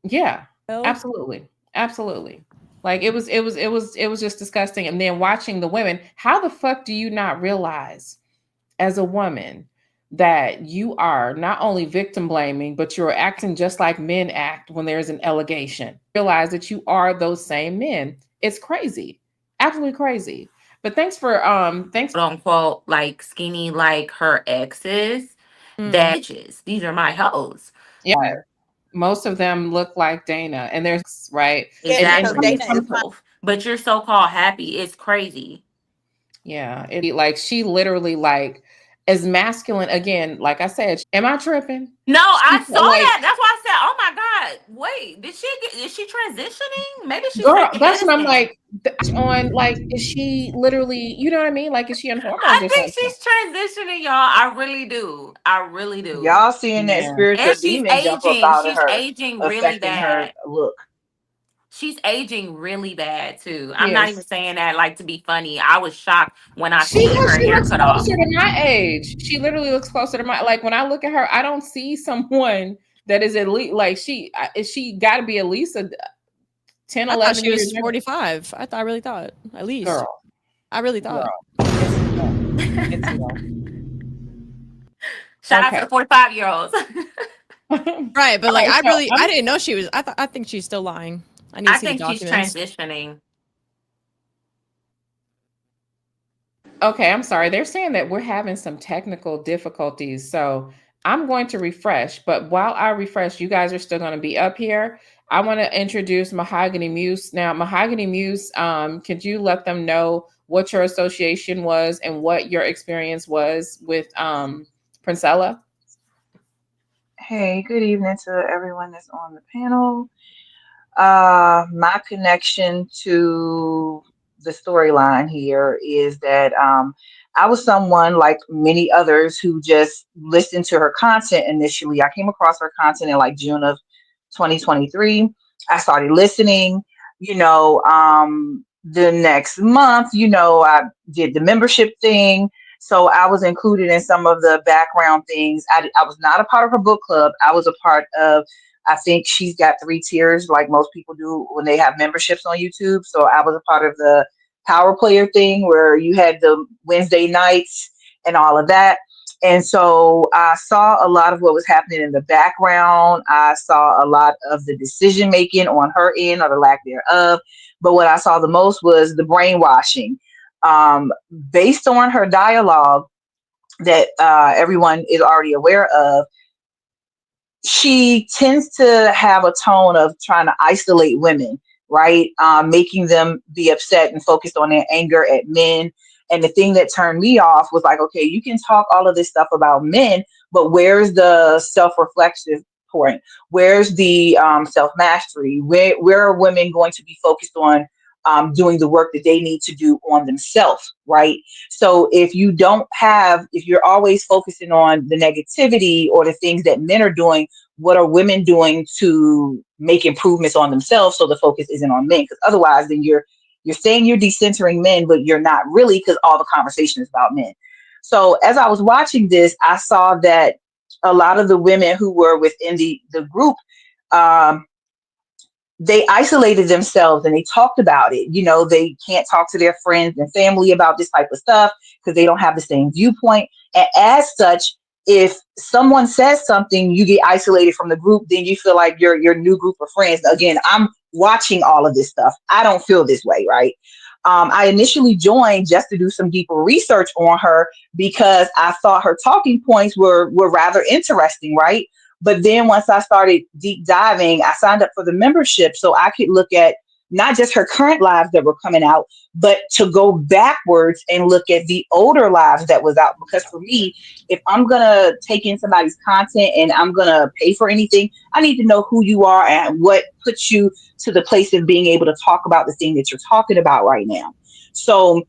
Yeah. Absolutely. Absolutely. Like it was just disgusting. And then watching the women, how the fuck do you not realize as a woman that you are not only victim blaming, but you're acting just like men act when there's an allegation? Realize that you are those same men. It's crazy. Absolutely crazy. But thanks for quote unquote like skinny like her exes. That bitches. These are my hoes. Yeah. Most of them look like Dana, and there's right. Exactly. But you're so-called happy. It's crazy. Yeah. Like she literally like is masculine again. Like I said, am I tripping? No, I saw that. That's why I said, "Oh my god, wait! Is she transitioning? Maybe she's girl." That's what I'm like. On like, is she literally? You know what I mean? Like, is she on hormones? I think she's transitioning, y'all. I really do. Y'all seeing that spiritual demon jump up out of her? She's aging really bad. Her look. She's aging really bad too. I'm not even saying that like to be funny. I was shocked when I seen her hair cut off. She looks closer to my age. She literally looks closer to my, like when I look at her, I don't see someone that is at least like she got to be at least a 10, 11 years. She was 45. I really thought at least. Girl. I really thought. Shout out to the 45-year-olds. Right, but like I didn't know she was. I think she's still lying. I think she's transitioning. Okay, I'm sorry. They're saying that we're having some technical difficulties. So I'm going to refresh. But while I refresh, you guys are still going to be up here. I want to introduce Mahogany Muse. Now, Mahogany Muse, could you let them know what your association was and what your experience was with Princella? Hey, good evening to everyone that's on the panel. My connection to the storyline here is that I was someone like many others who just listened to her content initially. I came across her content in like June of 2023. I started listening, the next month, I did the membership thing. So I was included in some of the background things. I was not a part of her book club. I was a part of, I think she's got 3 tiers, like most people do when they have memberships on YouTube. So I was a part of the power player thing where you had the Wednesday nights and all of that. And so I saw a lot of what was happening in the background. I saw a lot of the decision making on her end or the lack thereof. But what I saw the most was the brainwashing. Um, Based on her dialogue that everyone is already aware of, she tends to have a tone of trying to isolate women, right? Making them be upset and focused on their anger at men. And the thing that turned me off was like, okay, you can talk all of this stuff about men, but where's the self-reflexive point? Where's the self-mastery? Where are women going to be focused on doing the work that they need to do on themselves, right? So if you're always focusing on the negativity or the things that men are doing, what are women doing to make improvements on themselves so the focus isn't on men? Because otherwise, then you're saying you're decentering men, but you're not really, because all the conversation is about men. So as I was watching this, I saw that a lot of the women who were within the group, um, they isolated themselves and they talked about it. They can't talk to their friends and family about this type of stuff because they don't have the same viewpoint. And as such, if someone says something, you get isolated from the group, then you feel like your new group of friends. Again, I'm watching all of this stuff. I don't feel this way, right? I initially joined just to do some deeper research on her because I thought her talking points were rather interesting, right? But then once I started deep diving, I signed up for the membership so I could look at not just her current lives that were coming out, but to go backwards and look at the older lives that was out. Because for me, if I'm going to take in somebody's content and I'm going to pay for anything, I need to know who you are and what puts you to the place of being able to talk about the thing that you're talking about right now. So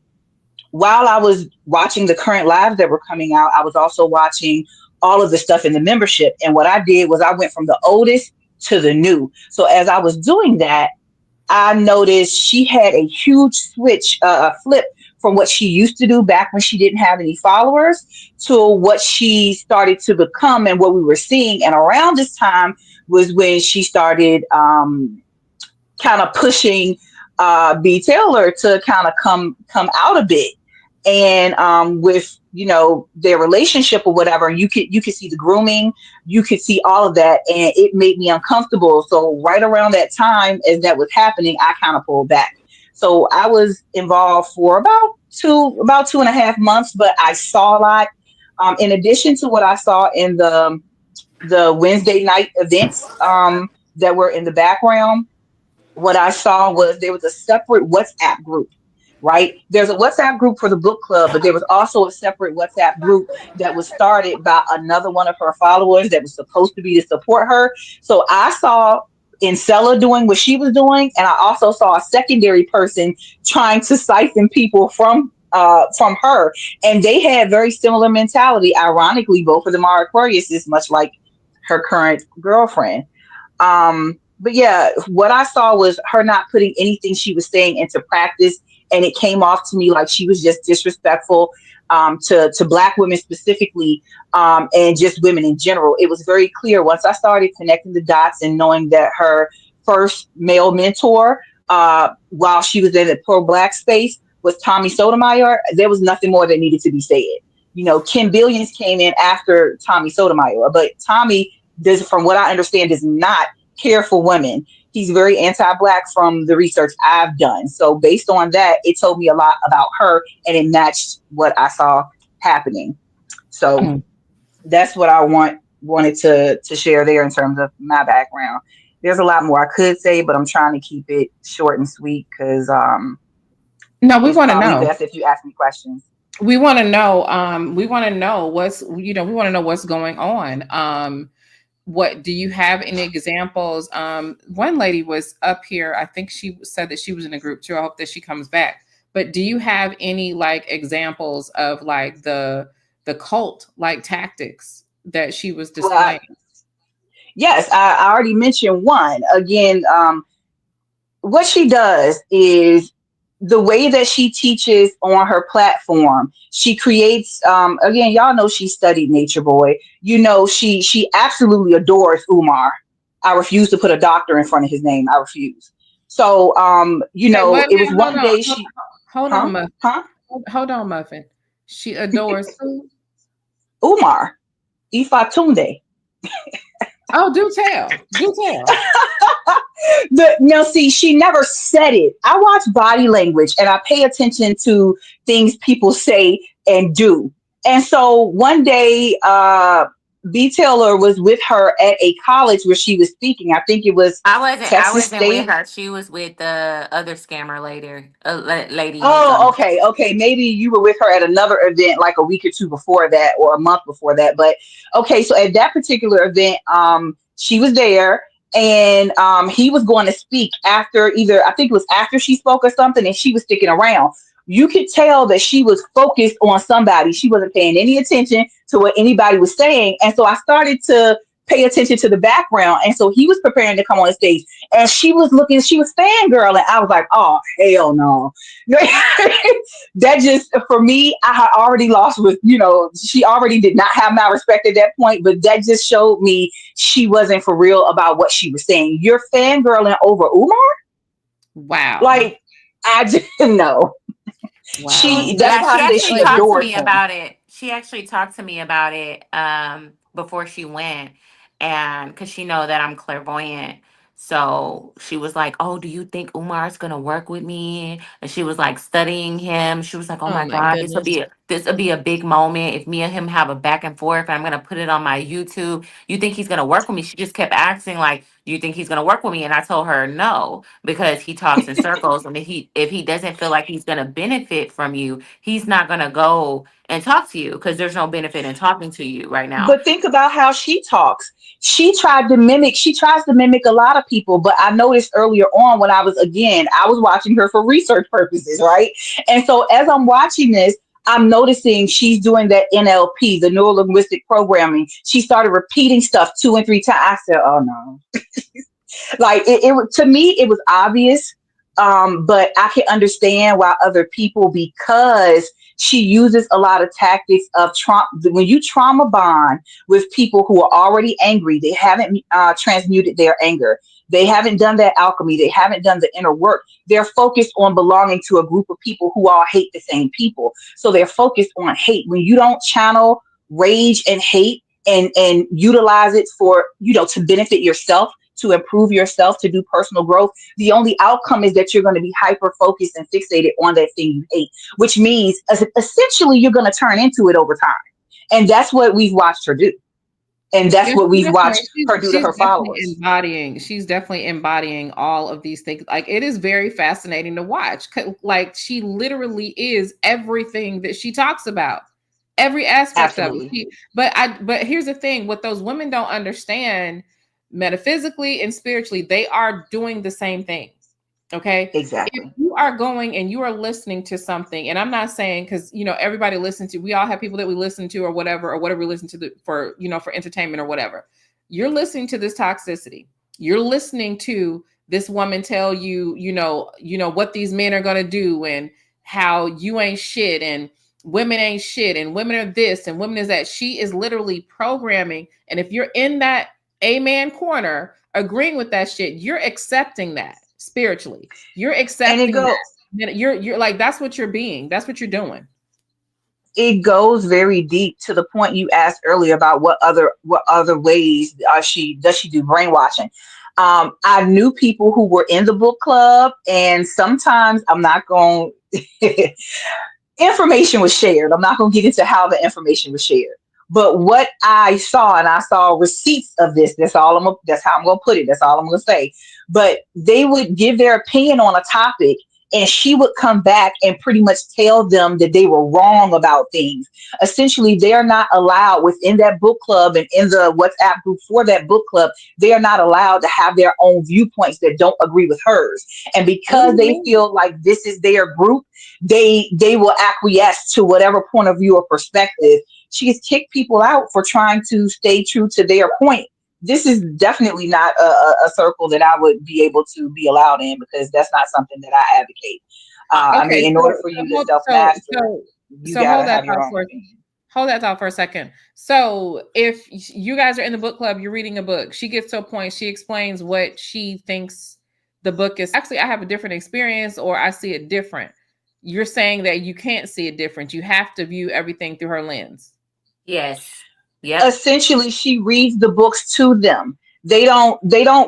while I was watching the current lives that were coming out, I was also watching all of the stuff in the membership. And what I did was I went from the oldest to the new. So as I was doing that, I noticed she had a huge flip from what she used to do back when she didn't have any followers to what she started to become and what we were seeing. And around this time was when she started kind of pushing B. Taylor to kind of come out a bit. And with their relationship or whatever, you could see the grooming, you could see all of that, and it made me uncomfortable. So right around that time, as that was happening, I kind of pulled back. So I was involved for about 2.5 months, but I saw a lot. In addition to what I saw in the Wednesday night events that were in the background, what I saw was there was a separate WhatsApp group, right? There's a WhatsApp group for the book club, but there was also a separate WhatsApp group that was started by another one of her followers that was supposed to be to support her. So I saw Princella doing what she was doing, and I also saw a secondary person trying to siphon people from her, and they had very similar mentality. Ironically, both of them are Aquariuses, much like her current girlfriend. But yeah, what I saw was her not putting anything she was saying into practice, and it came off to me like she was just disrespectful to Black women specifically, and just women in general. It was very clear once I started connecting the dots and knowing that her first male mentor, while she was in the pro-Black space, was Tommy Sotomayor. There was nothing more that needed to be said. Kim Billions came in after Tommy Sotomayor, but Tommy does, from what I understand, does not care for women. He's very anti-Black from the research I've done. So based on that, it told me a lot about her, and it matched what I saw happening. So that's what I wanted to share there in terms of my background. There's a lot more I could say, but I'm trying to keep it short and sweet because no, we want to know. Best if you ask me questions. We want to know. We want to know what's we want to know what's going on. what do you have any examples? One lady was up here. I think she said that she was in a group too. I hope that she comes back. But do you have any like examples of like the cult like tactics that she was displaying? Yes, I already mentioned one. Again, what she does is the way that she teaches on her platform, she creates again, y'all know she studied Nature Boy. You know, she absolutely adores Umar. I refuse to put a doctor in front of his name. I refuse. So you Say, know, wait a it was minute, hold one on. day she Hold huh? on, Muffin. Huh? Hold on, Muffin. She adores who? Umar. Ifatunde. Oh, do tell. Do tell. No, see, she never said it. I watch body language and I pay attention to things people say and do. And so one day, B. Taylor was with her at a college where she was speaking. I think it was I Texas wasn't with State. her. She was with the other scammer later, lady you Oh, don't. okay, okay. Maybe you were with her at another event like a week or two before that, or a month before that. But okay, so at that particular event, she was there, and he was going to speak after either I think it was after she spoke or something, and she was sticking around. You could tell that she was focused on somebody. She wasn't paying any attention to what anybody was saying, and so I started to pay attention to the background. And so he was preparing to come on the stage, and she was looking. She was fangirling. I was like, oh hell no. That just for me, I had already lost with, you know, she already did not have my respect at that point, but that just showed me she wasn't for real about what she was saying. You're fangirling over Umar? Wow. Like, I didn't know. Wow. That's Yeah, why she I say actually she talked to adores me him. about it. She actually talked to me about it before she went, and because she know that I'm clairvoyant. So she was like, "Oh, do you think Umar's gonna work with me?" And she was like studying him. She was like, "Oh Oh my my God, goodness. this will be a big moment if me and him have a back and forth. And I'm gonna put it on my YouTube. You think he's gonna work with me?" She just kept asking like, "Do you think he's gonna work with me?" And I told her no, because he talks in circles, and if he doesn't feel like he's gonna benefit from you, he's not gonna go and talk to you, because there's no benefit in talking to you right now. But think about how she talks. She tries to mimic a lot of people. But I noticed earlier on when I was watching her for research purposes, right? And so as I'm watching this, I'm noticing she's doing that NLP, the neuro linguistic programming. She started repeating stuff 2 and 3 times. I said, oh no. Like to me, it was obvious. But I can understand why other people, because she uses a lot of tactics of trauma. When you trauma bond with people who are already angry, they haven't transmuted their anger. They haven't done that alchemy. They haven't done the inner work. They're focused on belonging to a group of people who all hate the same people. So they're focused on hate. When you don't channel rage and hate and utilize it for, you know, to benefit yourself, to improve yourself, to do personal growth, the only outcome is that you're going to be hyper focused and fixated on that thing you hate, which means essentially you're going to turn into it over time. And that's what we've watched her do. And that's Yeah, what we've watched her do to she's her followers. definitely embodying all of these things. Like, it is very fascinating to watch. Like, she literally is everything that she talks about, every aspect of Absolutely. it. But here's the thing: what those women don't understand, metaphysically and spiritually, they are doing the same things. Okay. If Exactly. you are going and you are listening to something, and I'm not saying, because everybody listens to, we all have people that we listen to or whatever we listen to for for entertainment or whatever. You're listening to this toxicity. You're listening to this woman tell you, what these men are gonna do, and how you ain't shit, and women ain't shit, and women are this and women is that. She is literally programming. And if you're in that amen corner agreeing with that shit, you're accepting that spiritually. You're And accepting that. You're like, that's what you're being. That's what you're doing. it goes very deep to the point you asked earlier about what other ways does she do brainwashing. I knew people who were in the book club, and sometimes I'm not going information was shared. I'm not going to get into how the information was shared. But what I saw, and I saw receipts of this. That's how I'm going to put it. That's all I'm going to say. But they would give their opinion on a topic, and she would come back and pretty much tell them that they were wrong about things. Essentially, they are not allowed within that book club and in the WhatsApp group for that book club. They are not allowed to have their own viewpoints that don't agree with hers. And because they feel like this is their group, they will acquiesce to whatever point of view or perspective. She has kicked people out for trying to stay true to their point. This is definitely not a circle that I would be able to be allowed in, because that's not something that I advocate. I mean, in order for you to self-master, you gotta have your own. Hold that thought for a second. So if you guys are in the book club, you're reading a book, she gets to a point, she explains what she thinks the book is. Actually, I have a different experience, or I see it different. You're saying that you can't see it different. You have to view everything through her lens. Yes. Yeah. Essentially, she reads the books to them. They don't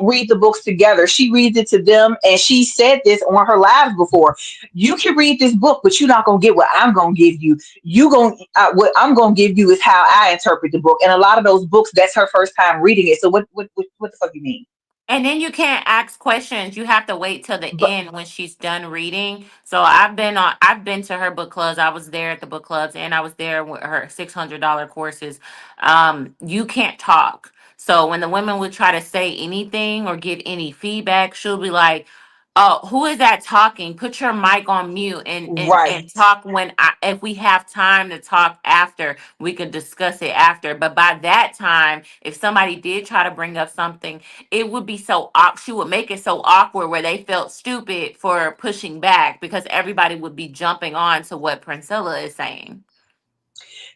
read the books together. She reads it to them, and she said this on her lives before. You can read this book, but you're not gonna get what I'm gonna give you. What I'm gonna give you is how I interpret the book. And a lot of those books, that's her first time reading it. So what the fuck you mean? And then you can't ask questions. You have to wait till the end when she's done reading. So I've been to her book clubs. I was there at the book clubs, and I was there with her $600 courses. You can't talk. So when the women would try to say anything or give any feedback, she'll be like, "Oh, who is that talking? Put your mic on mute and talk if we have time to talk after, we could discuss it after." But by that time, if somebody did try to bring up something, it would be she would make it so awkward where they felt stupid for pushing back, because everybody would be jumping on to what Princella is saying.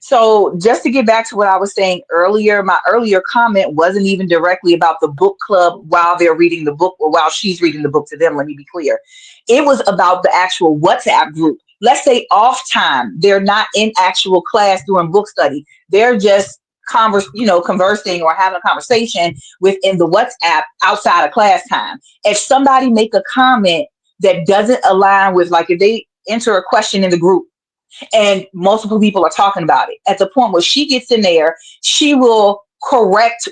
So just to get back to what I was saying earlier, my earlier comment wasn't even directly about the book club while they're reading the book, or while she's reading the book to them. Let me be clear. It was about the actual WhatsApp group. Let's say off time. They're not in actual class doing book study. They're just conversing or having a conversation within the WhatsApp outside of class time. If somebody make a comment that doesn't align with, like, if they enter a question in the group and multiple people are talking about it, at the point where she gets in there, she will correct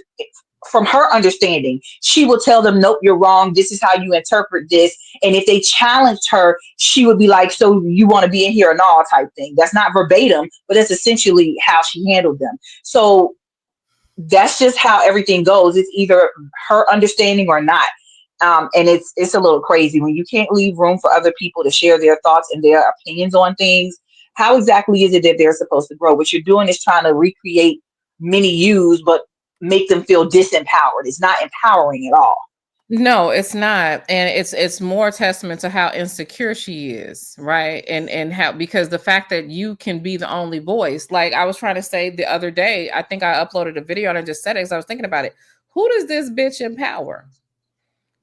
from her understanding. She will tell them, nope, you're wrong. This is how you interpret this. And if they challenged her, she would be like, so you want to be in here and all type thing. That's not verbatim, but that's essentially how she handled them. So that's just how everything goes. It's either her understanding or not. And it's a little crazy when you can't leave room for other people to share their thoughts and their opinions on things. How exactly is it that they're supposed to grow? What you're doing is trying to recreate mini yous, but make them feel disempowered. It's not empowering at all. No, it's not. And it's more testament to how insecure she is, right? And how, because the fact that you can be the only voice, like I was trying to say the other day, I think I uploaded a video and I just said it because I was thinking about it. Who does this bitch empower?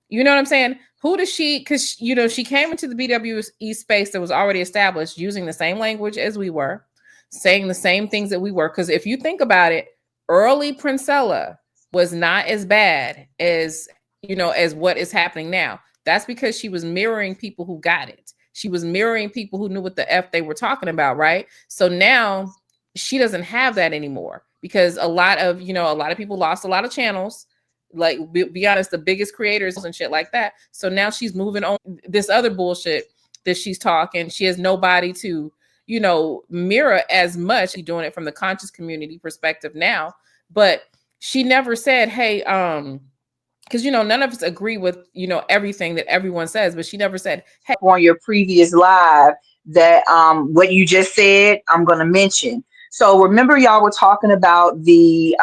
You know what I'm saying? Who does she, because, she came into the BWE space that was already established, using the same language as we were, saying the same things that we were. Because if you think about it, early Princella was not as bad as what is happening now. That's because she was mirroring people who got it. She was mirroring people who knew what the F they were talking about, right? So now she doesn't have that anymore, because a lot of people lost a lot of channels. Like, be honest, the biggest creators and shit like that. So now she's moving on this other bullshit that she's talking. She has nobody to, mirror as much. She's doing it from the conscious community perspective now, but she never said, hey, because none of us agree with everything that everyone says, but she never said, hey, on your previous live that what you just said, I'm going to mention. So remember, y'all were talking about the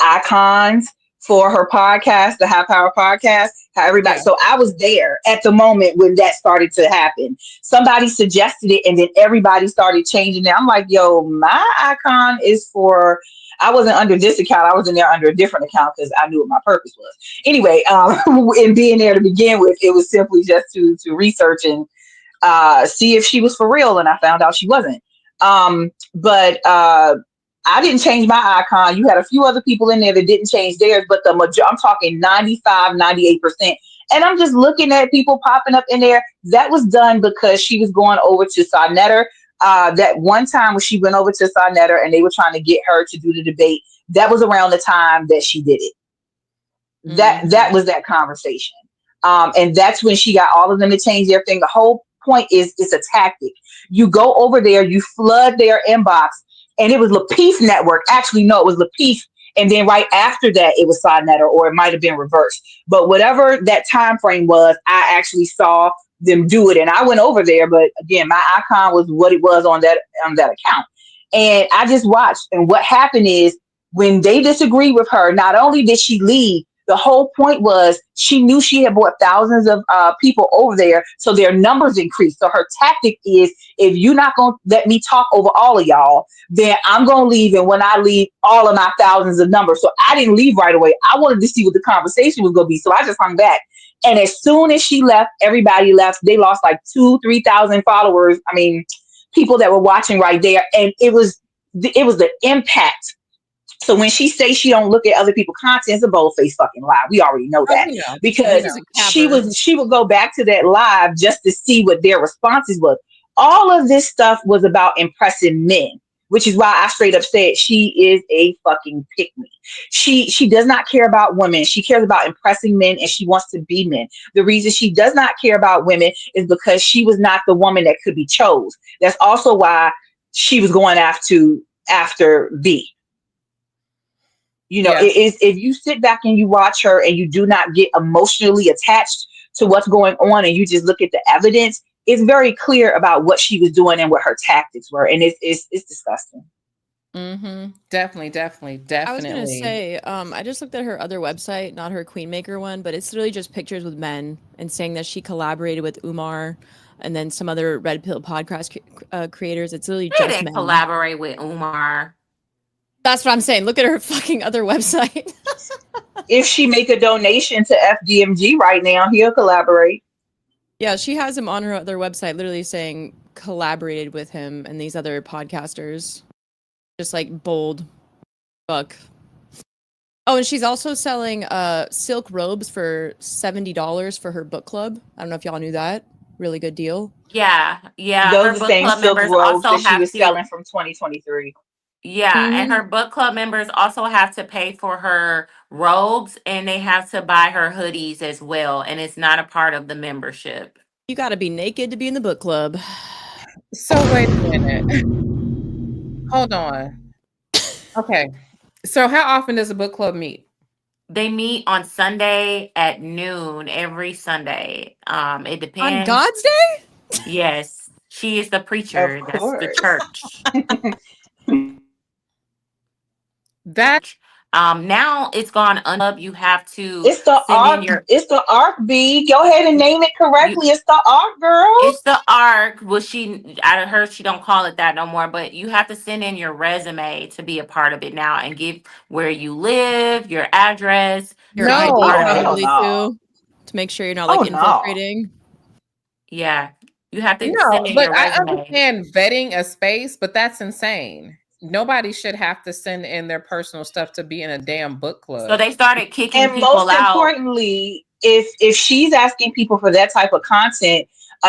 icons for her podcast, the High Power Podcast, how everybody. Yeah. So I was there at the moment when that started to happen. Somebody suggested it, and then everybody started changing it. I'm like, yo, my icon is for. I wasn't under this account. I was in there under a different account because I knew what my purpose was. Anyway, and being there to begin with, it was simply just to research and see if she was for real, and I found out she wasn't. But I didn't change my icon. You had a few other people in there that didn't change theirs, but I'm talking 95, 98%. And I'm just looking at people popping up in there. That was done because she was going over to Sonetter. That one time when she went over to Sonetter and they were trying to get her to do the debate, that was around the time that she did it. That was that conversation. And that's when she got all of them to change their thing. The whole point is it's a tactic. You go over there, you flood their inbox, and it was Lapeef Network. Actually, no, it was Lapeef. And then right after that, it was Sodnetter, or it might have been reversed. But whatever that time frame was, I actually saw them do it, and I went over there. But again, my icon was what it was on that account, and I just watched. And what happened is when they disagreed with her, not only did she leave, the whole point was she knew she had brought thousands of people over there, so their numbers increased. So her tactic is, if you're not going to let me talk over all of y'all, then I'm going to leave. And when I leave, all of my thousands of numbers. So I didn't leave right away. I wanted to see what the conversation was going to be. So I just hung back. And as soon as she left, everybody left. They lost like 2,000-3,000 followers. I mean, people that were watching right there. And it was the impact. So when she says she don't look at other people's content, it's a bold-faced fucking lie. We already know that. Because she would go back to that live just to see what their responses was. All of this stuff was about impressing men, which is why I straight up said she is a fucking pick-me. She does not care about women. She cares about impressing men, and she wants to be men. The reason she does not care about women is because she was not the woman that could be chose. That's also why she was going after B. You know, it is, if you sit back and you watch her and you do not get emotionally attached to what's going on and you just look at the evidence, it's very clear about what she was doing and what her tactics were. And it's disgusting. Mm-hmm. Definitely. I was gonna say, I just looked at her other website, not her Queenmaker one, but it's really just pictures with men and saying that she collaborated with Umar and then some other Red Pill podcast creators. It's really just men. Collaborate with Umar. That's what I'm saying. Look at her fucking other website. If she make a donation to FDMG right now, he'll collaborate. Yeah, she has him on her other website, literally saying collaborated with him and these other podcasters. Just like bold. Fuck. Oh, and she's also selling silk robes for $70 for her book club. I don't know if y'all knew that. Really good deal. Yeah. Those same silk robes that she was selling from 2023. Yeah, and her book club members also have to pay for her robes, and they have to buy her hoodies as well, and it's not a part of the membership. You got to be naked to be in the book club. So wait a minute. Hold on. Okay. So how often does a book club meet? They meet on Sunday at noon every Sunday. It depends. On God's Day? Yes. She is the preacher. That's the church. That now it's gone up. You have to. It's the arc. It's the arc. B. Go ahead and name it correctly. It's the arc, girl. It's the arc. Well, out of her, she don't call it that no more. But you have to send in your resume to be a part of it now, and give where you live, your address, your ID probably too, to make sure you're not like infiltrating. Yeah, you have to send in your resume. I understand vetting a space, but that's insane. Nobody should have to send in their personal stuff to be in a damn book club. So they started kicking people out. And most importantly, if she's asking people for that type of content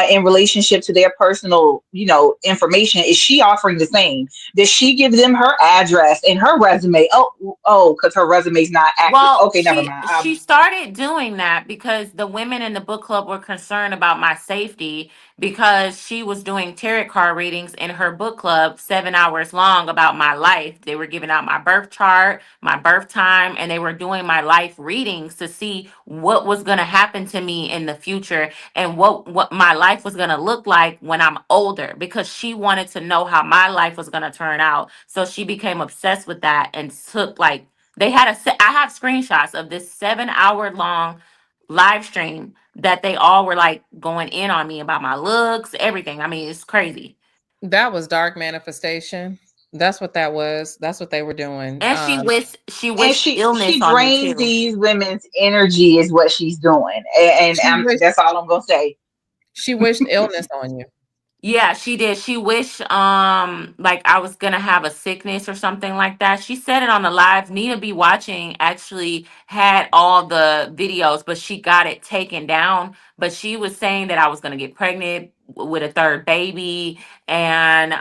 in relationship to their personal, information, is she offering the same? Does she give them her address and her resume? Oh, because her resume's not active. Well, okay, never mind. She started doing that because the women in the book club were concerned about my safety, because she was doing tarot card readings in her book club 7 hours long about my life. They were giving out my birth chart, my birth time, and they were doing my life readings to see what was going to happen to me in the future and what my life was going to look like when I'm older, because she wanted to know how my life was going to turn out. So she became obsessed with that and took I have screenshots of this 7-hour long live stream that they all were like going in on me about my looks, everything. I mean, it's crazy. That was dark manifestation. That's what that was. That's what they were doing. And she wished illness she on drains these women's energy is what she's doing. And that's all I'm gonna say. She wished illness on you. Yeah, she did. She wished like I was gonna have a sickness or something like that. She said it on the live. Nina Be Watching actually had all the videos, but she got it taken down. But she was saying that I was gonna get pregnant with a third baby, and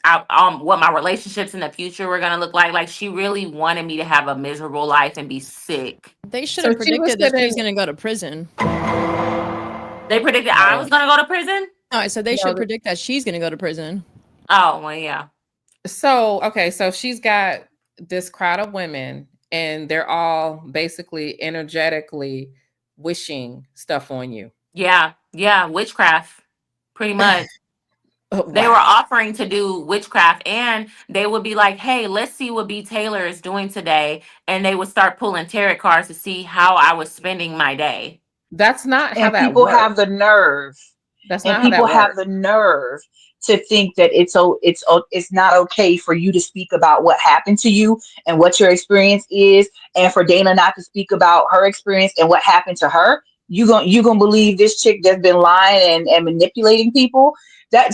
what my relationships in the future were gonna look like. Like she really wanted me to have a miserable life and be sick. They should So have she was predicted that she's sitting. going to go to prison. They predicted I was gonna go to prison. No, I said they No, should predict that she's going to go to prison. Oh well, yeah. So, okay, so she's got this crowd of women, and they're all basically energetically wishing stuff on you. Yeah, witchcraft, pretty much. Oh, They were wow. offering to do witchcraft, and they would be like, "Hey, let's see what B. Taylor is doing today," and they would start pulling tarot cards to see how I was spending my day. That's not how And that people works. have the nerve. That's And not how people that have works. the nerve to think that it's not okay for you to speak about what happened to you and what your experience is, and for Dana not to speak about her experience and what happened to her. You gonna believe this chick that's been lying and manipulating people? That.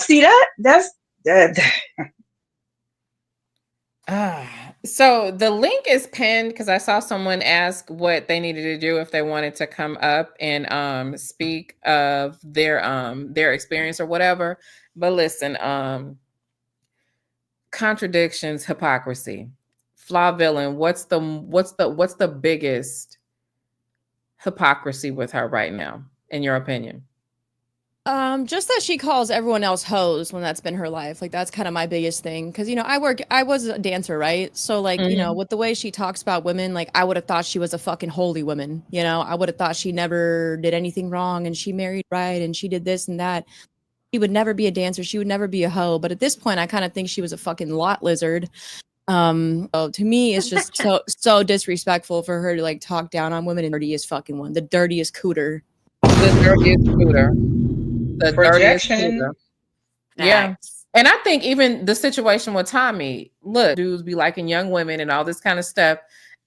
So the link is pinned because I saw someone ask what they needed to do if they wanted to come up and speak of their experience or whatever. But listen, contradictions, hypocrisy, Flawed Villain. What's the biggest hypocrisy with her right now, in your opinion? Just that she calls everyone else hoes when that's been her life. Like that's kind of my biggest thing. Cause I was a dancer, right? So like, with the way she talks about women, like I would have thought she was a fucking holy woman. I would have thought she never did anything wrong and she married right and she did this and that. She would never be a dancer. She would never be a hoe. But at this point, I kind of think she was a fucking lot lizard. So to me, it's just so disrespectful for her to like talk down on women and dirtiest fucking one, the dirtiest cooter. The dirtiest scooter. The dirtiest Projection. scooter. Yeah. Nice. And I think even the situation with Tommy, look, dudes be liking young women and all this kind of stuff.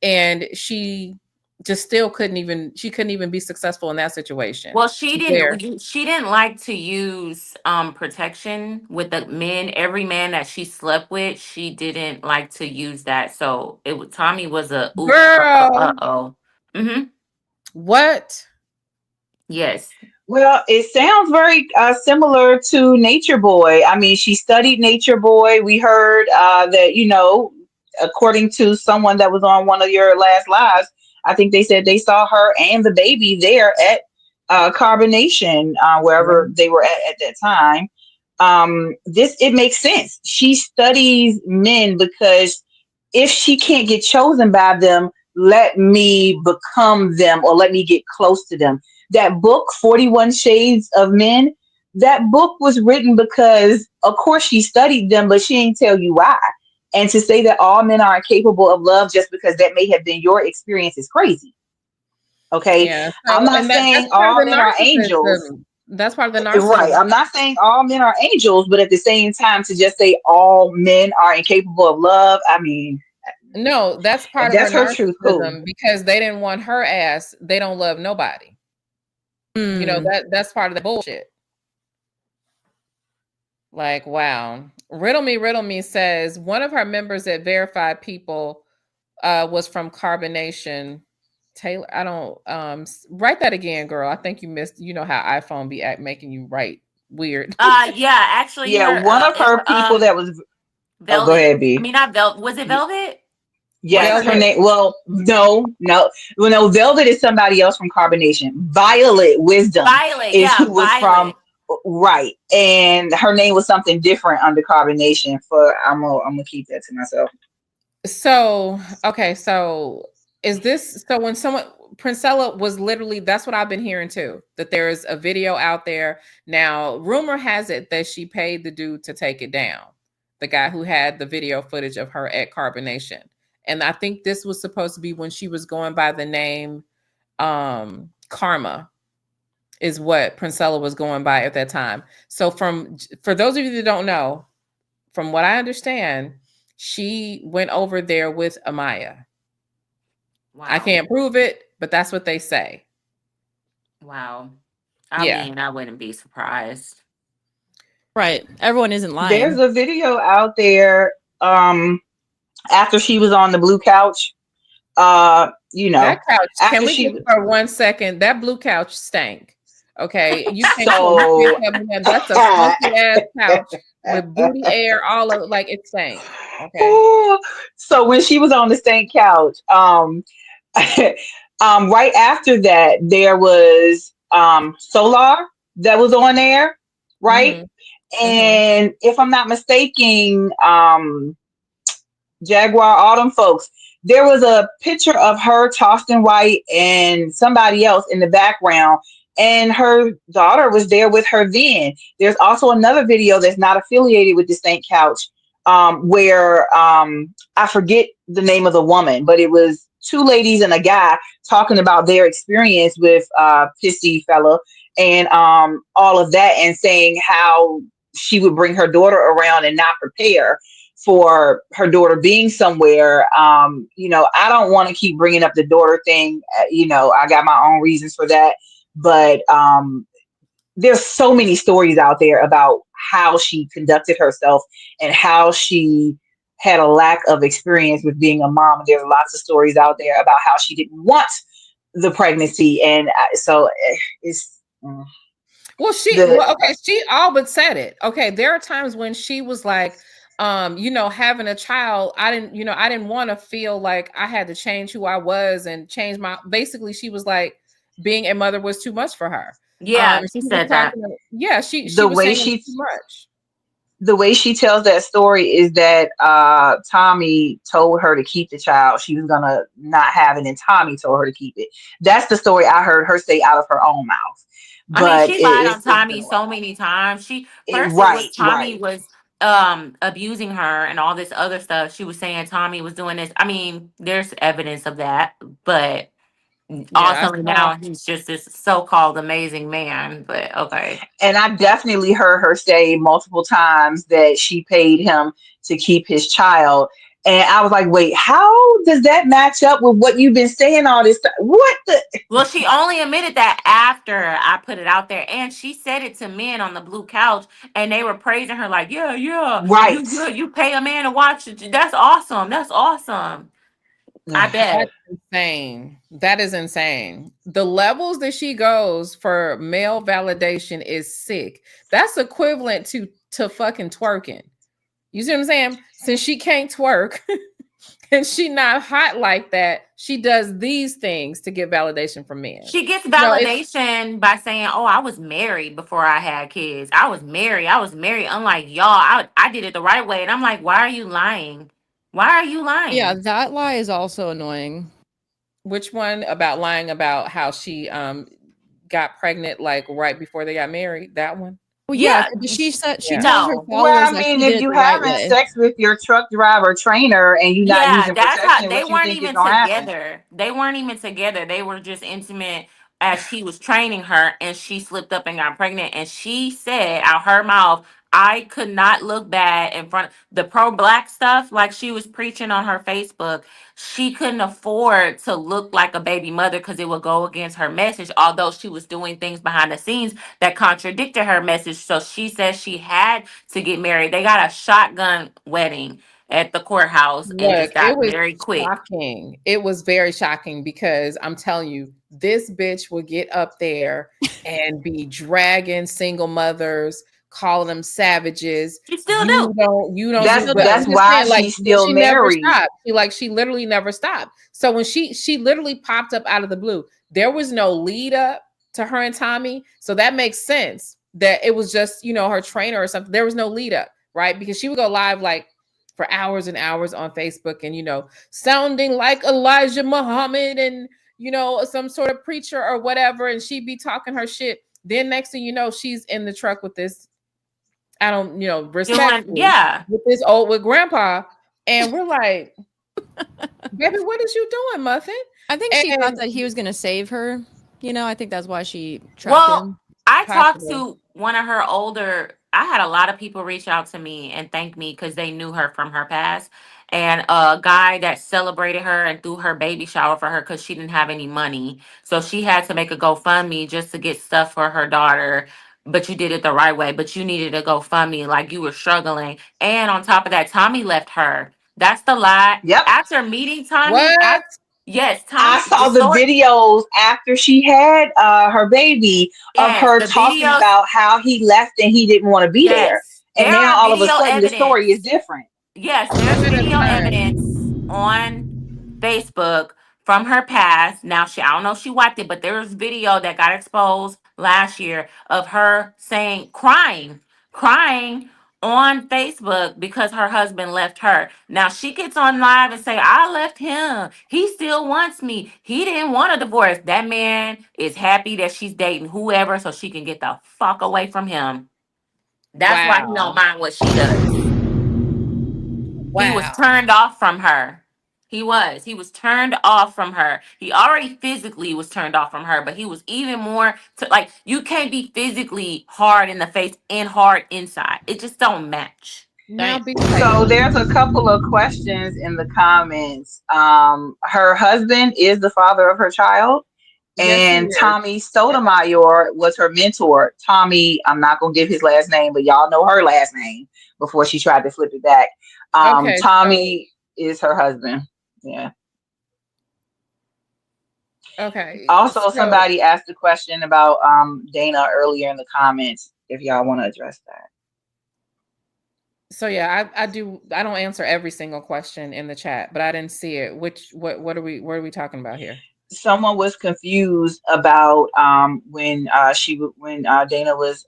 And she just still couldn't even be successful in that situation. Well, she There. didn't like to use protection with the men. Every man that she slept with, she didn't like to use that. So Tommy was a ooh, Girl, uh-oh. Mm-hmm. what? Yes. Well, it sounds very similar to Nature Boy. I mean, she studied Nature Boy. We heard that, according to someone that was on one of your last lives, I think they said they saw her and the baby there at Carbonation, wherever they were at that time. It makes sense. She studies men because if she can't get chosen by them, let me become them or let me get close to them. That book, 41 Shades of Men, that book was written because, of course, she studied them, but she didn't tell you why. And to say that all men are incapable of love just because that may have been your experience is crazy. Okay? Yeah. I'm not that's saying part of all the men are angels. narcissism. That's part of the Right. narcissism. I'm not saying all men are angels, but at the same time, to just say all men are incapable of love, I mean, No, that's part if of her that's her truth, cool. narcissism because they didn't want her ass. They don't love nobody. That's part of the bullshit. Like, wow. Riddle Me says one of her members at Verified People was from Carbonation. Taylor, I don't write that again, girl. I think you missed. You know how iPhone be making you write weird. Yeah, actually Yeah, her one of her people that was. Velvet. Oh, go ahead, B. I mean, not Velvet. Was it Velvet? Yes, her Velvet. name. Well, no. Well, no. Velvet is somebody else from Carbonation. Violet Wisdom is who was Violet. from. Right, and her name was something different under Carbonation. I'm gonna keep that to myself. So okay, so is this so when someone Princella was literally that's what I've been hearing too, that there is a video out there. Now, rumor has it that she paid the dude to take it down, the guy who had the video footage of her at Carbonation. And I think this was supposed to be when she was going by the name Karma, is what Princella was going by at that time. So for those of you that don't know, from what I understand, she went over there with Amaya. Wow. I can't prove it, but that's what they say. Wow. I mean, I wouldn't be surprised. Right. Everyone isn't lying. There's a video out there after she was on the blue couch. That couch, after can we get for 1 second? That blue couch stank. Okay, you came to a movie and So tell me that that's a funky ass couch with booty air all of like it stank. Okay. so when she was on the same couch, right after that, there was Solar that was on there, right? Mm-hmm. Mm-hmm. And if I'm not mistaken, Jaguar, all them folks, there was a picture of her, Charleston White, and somebody else in the background, and her daughter was there with her then. There's also another video that's not affiliated with the Saint Couch, where I forget the name of the woman, but it was two ladies and a guy talking about their experience with Pissy Fella and all of that, and saying how she would bring her daughter around and not prepare for her daughter being somewhere. I don't want to keep bringing up the daughter thing. I got my own reasons for that, but there's so many stories out there about how she conducted herself and how she had a lack of experience with being a mom. There's lots of stories out there about how she didn't want the pregnancy, and so it's Well, she all but said it. Okay, there are times when she was like, having a child, I didn't want to feel like I had to change who I was and change my. Basically, she was like, being a mother was too much for her. Yeah, she She was said that. talking. Yeah, she the was way saying it was she too much. the way she tells that story is that Tommy told her to keep the child. She was gonna not have it, and Tommy told her to keep it. That's the story I heard her say out of her own mouth. I mean, But she lied on it's been Tommy a so while. many times. First it was Right, Tommy right. was abusing her and all this other stuff. She was saying Tommy was doing this. I mean, there's evidence of that, but Yeah, I also saw. now he's just this so-called amazing man. But okay. And I definitely heard her say multiple times that she paid him to keep his child. And I was like, wait, how does that match up with what you've been saying all this time? What the? Well, she only admitted that after I put it out there, and she said it to men on the blue couch, and they were praising her like, "Yeah, yeah, you Right. good. You pay a man to watch it. That's awesome. That's awesome." I That's bet. insane. That is insane. The levels that she goes for male validation is sick. That's equivalent to fucking twerking. You see what I'm saying? Since she can't twerk and she not hot like that, she does these things to get validation from men. She gets It's validation by saying, "Oh, I was married before I had kids. I was married. I was married. Unlike y'all, I did it the right way." And I'm like, "Why are you lying? Why are you Yeah, lying?" that lie is also annoying. which one about lying about how she got pregnant like right before they got married? That one? Well, yeah, Yeah, but she said she Yeah. told her no. Well, followers I that mean, she did if it you the right having way. sex with your truck driver trainer and you not Yeah, using that's how protection, they what you weren't think is even gonna happen? together. They weren't even together. They were just intimate as he was training her, and she slipped up and got pregnant. And she said out her mouth, "I could not look bad in front of the pro-black stuff like she was preaching on her Facebook. She couldn't afford to look like a baby mother because it would go against her message, although she was doing things behind the scenes that contradicted her message. So she says she had to get married. They got a shotgun wedding at the courthouse and Look, just it got was very quick. shocking. It was very shocking because I'm telling you, this bitch will get up there and be dragging single mothers, calling them savages. She still do. You don't She do, still but That's I'm does. just why saying, like, she's still she never married. stopped. She literally never stopped. So when she literally popped up out of the blue, there was no lead up to her and Tommy. So that makes sense that it was just, her trainer or something. There was no lead up, right? Because she would go live like for hours and hours on Facebook and, sounding like Elijah Muhammad and, some sort of preacher or whatever. And she'd be talking her shit. Then next thing you know, she's in the truck with this, I don't, Doing, respectfully, yeah. with grandpa. And we're like, baby, what is you doing, Muffin? I think she thought And that he was gonna save her. I think that's why she trapped Well, him. I talked possible. to one of her older. I had a lot of people reach out to me and thank me because they knew her from her past. And a guy that celebrated her and threw her baby shower for her because she didn't have any money. So she had to make a GoFundMe just to get stuff for her daughter. But you did it the right way. But you needed a GoFundMe like you were struggling. And on top of that, Tommy left her. That's the lie. Yep. After meeting Tommy, What? Yes, I Tommy. The saw the story. videos after she had her baby of Yes, her the talking videos. about how he left and he didn't want to be there. Yes, And there now are all of a video sudden the story is evidence. different. Yes, One there's at a video time. evidence on Facebook from her past. Now I don't know if she wiped it, but there was video that got exposed last year of her saying crying on Facebook because her husband left her. Now she gets on live and say, I left him. He still wants me. He didn't want a divorce. That man is happy that she's dating whoever so she can get the fuck away from him. That's why he don't Wow. mind what she does. He was Wow. turned off from her. He was. He was turned off from her. He already physically was turned off from her, but he was even more like you can't be physically hard in the face and hard inside. It just don't match. Now Right. be So Taylor. there's a couple of questions in the comments. Her husband is the father of her child, Yes, he and is. Tommy Sotomayor was her mentor. Tommy, I'm not gonna give his last name, but y'all know her last name before she tried to flip it back. Okay, so Tommy is her husband. Yeah. okay. Also, So somebody asked a question about Dana earlier in the comments. If y'all want to address that. so yeah, I don't answer every single question in the chat, but I didn't see it. What are we talking about here? Someone was confused about when Dana was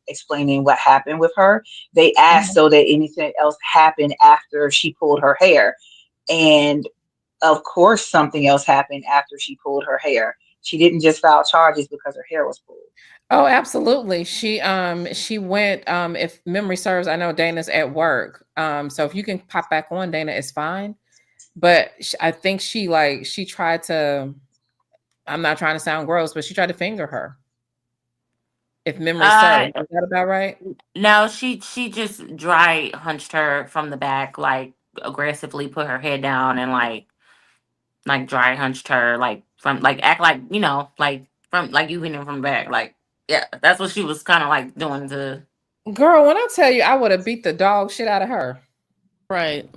explaining what happened with her. They asked Mhm. so that anything else happened after she pulled her hair, and of course something else happened after she pulled her hair. She didn't just file charges because her hair was pulled. Oh, absolutely. She went if memory serves, I know Dana's at work. So if you can pop back on, Dana, is fine. But I think she tried to, I'm not trying to sound gross, but she tried to finger her. If memory Uh serves. Is that about right? no, she just dry hunched her from the back, like aggressively put her head down and like dry hunched her like from like act like like from like you hitting her from the back. Like yeah, that's what she was kind of like doing to. Girl, when I tell you I would have beat the dog shit out of her. Right.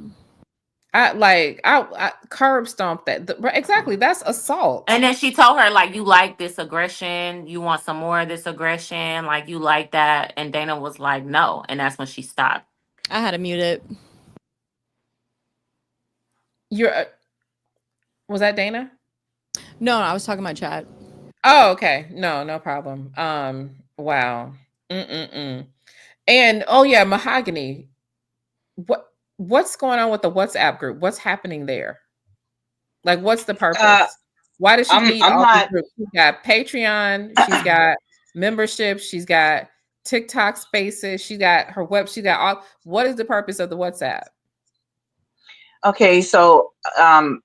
I curb stomped that. Exactly. That's assault. And then she told her, like, you like this aggression. You want some more of this aggression. Like, you like that. And Dana was like, no. And that's when she stopped. I had to mute it. You're was that Dana? No, I was talking about chat. Oh, okay. No problem. Wow. Mm-mm-mm. And oh yeah, Mahogany. What's going on with the WhatsApp group? What's happening there? Like, what's the Uh, purpose? Why does she need I'm all these not. groups? She's got Patreon, she's got membership, she's got TikTok spaces, she got her web, she got all. What is the purpose of the WhatsApp? Okay, so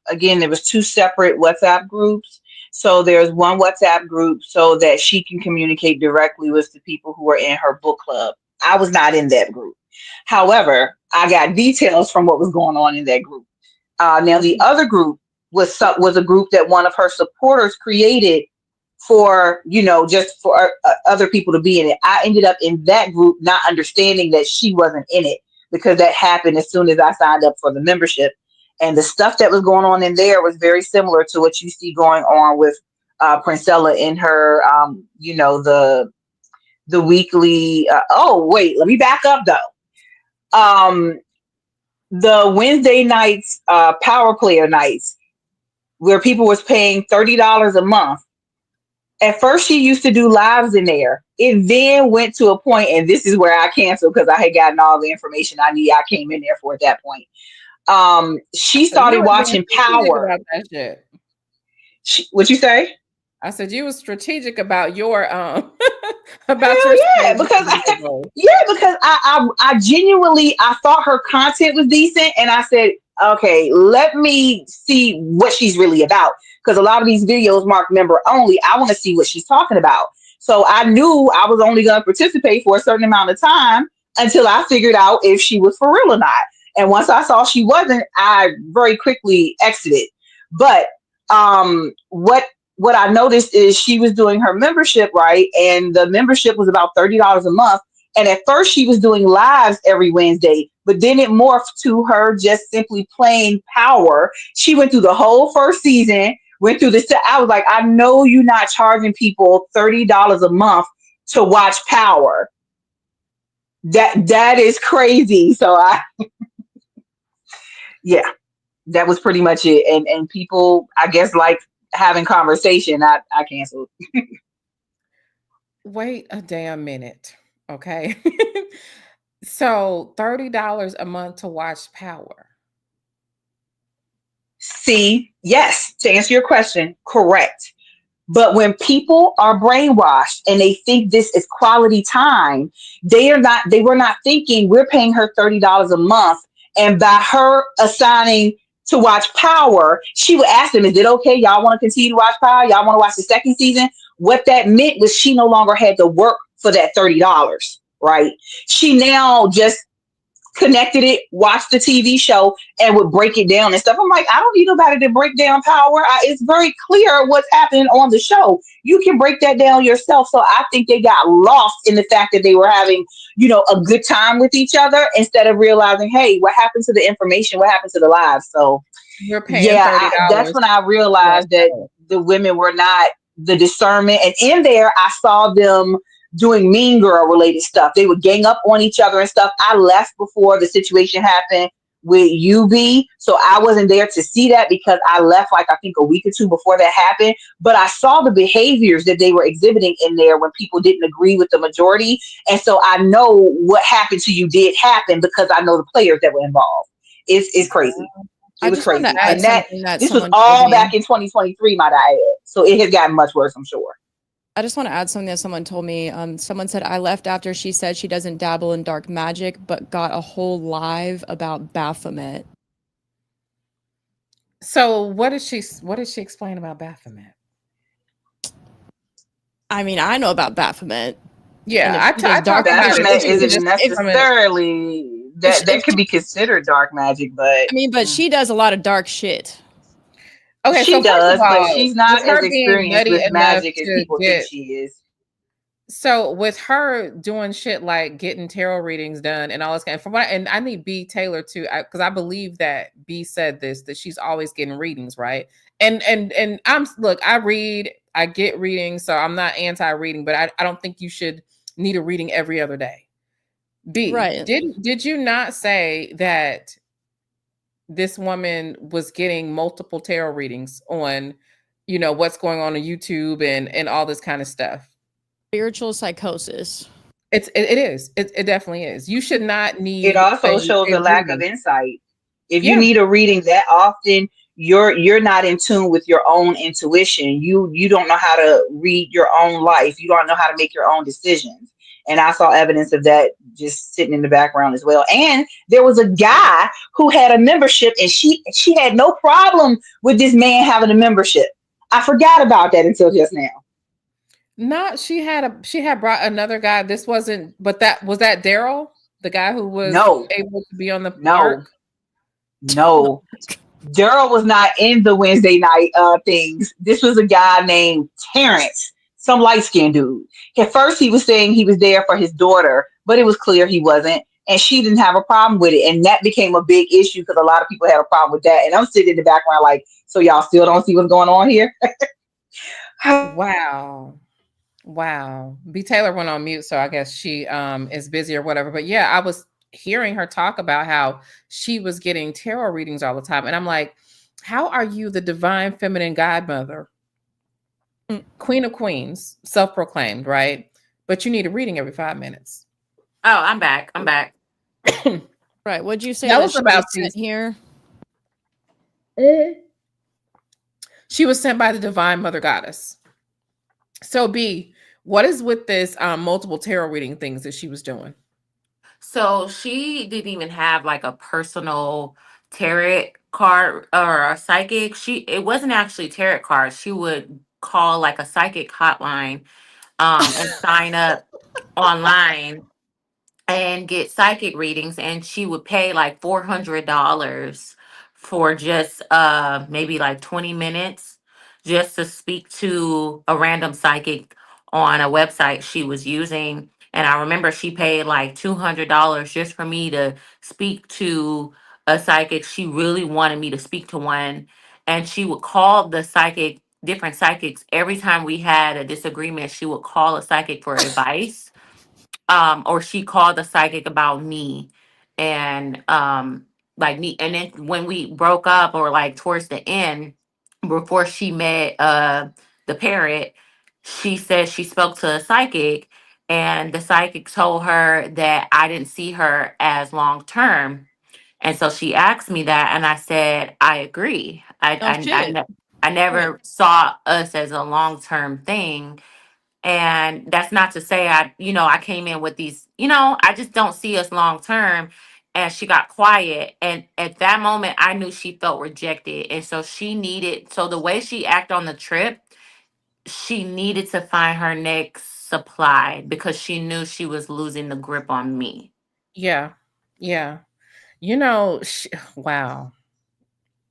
again, there was two separate WhatsApp groups. So there's one WhatsApp group so that she can communicate directly with the people who are in her book club. I was not in that group. However, I got details from what was going on in that group. Now the other group was a group that one of her supporters created for just for other people to be in it. I ended up in that group not understanding that she wasn't in it because that happened as soon as I signed up for the membership, and the stuff that was going on in there was very similar to what you see going on with Princella in her the weekly oh wait, let me back up though. The Wednesday nights power player nights where people was paying $30 a month. At first, she used to do lives in there. It then went to a point, and this is where I canceled because I had gotten all the information I need. I came in there for at that point. She So you started were being watching strategic Power. about that shit. What you say? I said you was strategic about your about Hell your yeah, because I genuinely I thought her content was decent, and I said, okay, let me see what she's really about. Because a lot of these videos mark member only. I want to see what she's talking about. So I knew I was only going to participate for a certain amount of time until I figured out if she was for real or not. And once I saw she wasn't, I very quickly exited. But what I noticed is she was doing her membership right, and the membership was about $30 a month, And at first she was doing lives every Wednesday, but then it morphed to her just simply playing Power. She went through the whole first season, went through this. I was like, I know you're not charging people $30 a month to watch Power. That is crazy. So yeah, that was pretty much it. And people, I guess, like having conversation. I canceled. Wait a damn minute. Okay. So $30 a month to watch Power. See, yes, to answer your question, correct. But when people are brainwashed and they think this is quality time, they were not thinking we're paying her $30 a month. And by her assigning to watch Power, she would ask them, is it okay? Y'all want to continue to watch Power? Y'all want to watch the second season? What that meant was she no longer had to work for that $30, right? She now just connected it, watched the TV show, and would break it down and stuff. I'm like, I don't need nobody to break down Power. It's very clear what's happening on the show. You can break that down yourself. So I think they got lost in the fact that they were having, a good time with each other instead of realizing, hey, what happened to the information? What happened to the lives? So You're paying $30. that's when I realized that the women were not the discernment. And in there, I saw them doing Mean Girl related stuff. They would gang up on each other and stuff. I left before the situation happened with UB, so I wasn't there to see that because I left like I think a week or two before that happened. But I saw the behaviors that they were exhibiting in there when people didn't agree with the majority, and so I know what happened to you did happen because I know the players that were involved. It's crazy. It was crazy, and this was all back in 2023, might I add. So it has gotten much worse, I'm sure. I just want to add something that someone told me. Someone said, I left after she said she doesn't dabble in dark magic, but got a whole live about Baphomet. So what did she explain about Baphomet? I mean, I know about Baphomet. Yeah, I dark Baphomet isn't necessarily that could be considered dark magic, but I mean, but she does a lot of dark shit. Okay, she so does, all, but she's not as experienced with magic as people think she is. So with her doing shit like getting tarot readings done and all this kind of, and I need B Taylor too, because I believe that B said this, that she's always getting readings, right? And I get readings, so I'm not anti-reading, but I don't think you should need a reading every other day. B, right? Did you not say that this woman was getting multiple tarot readings on, what's going on YouTube and all this kind of stuff? Spiritual psychosis. It is. It definitely is. You should not need. It also shows a lack of insight. If you need a reading that often, you're not in tune with your own intuition. You don't know how to read your own life. You don't know how to make your own decisions. And I saw evidence of that just sitting in the background as well. And there was a guy who had a membership, and she had no problem with this man having a membership. I forgot about that until just now. She had brought another guy. This wasn't, but was that Daryl, the guy who was able to be on the arc? No. Daryl was not in the Wednesday night things. This was a guy named Terrence, some light-skinned dude. At first, he was saying he was there for his daughter, but it was clear he wasn't, and she didn't have a problem with it. And that became a big issue because a lot of people had a problem with that. And I'm sitting in the background like, so y'all still don't see what's going on here? Wow. B Taylor went on mute, so I guess she is busy or whatever. But yeah, I was hearing her talk about how she was getting tarot readings all the time. And I'm like, how are you the divine feminine godmother, queen of queens, self-proclaimed, right? But you need a reading every 5 minutes. Oh, I'm back. Right. What'd you say that was about here? She was sent by the divine mother goddess. So B, what is with this multiple tarot reading things that she was doing? So she didn't even have like a personal tarot card or a psychic. It wasn't actually tarot cards. She would call like a psychic hotline and sign up online and get psychic readings, and she would pay like $400 for just maybe like 20 minutes just to speak to a random psychic on a website she was using. And I remember she paid like $200 just for me to speak to a psychic. She really wanted me to speak to one. And she would call the psychic, different psychics, every time we had a disagreement. She would call a psychic for advice, or she called the psychic about me, and like me. And then when we broke up, or like towards the end, before she met the parrot, she said she spoke to a psychic, and the psychic told her that I didn't see her as long term. And so she asked me that, and I said I agree. Oh shit. I Right. never saw us as a long term thing. And that's not to say I came in with these, I just don't see us long term. And she got quiet. And at that moment, I knew she felt rejected. And so so the way she acted on the trip, she needed to find her next supply because she knew she was losing the grip on me. Yeah. Yeah. You know, wow.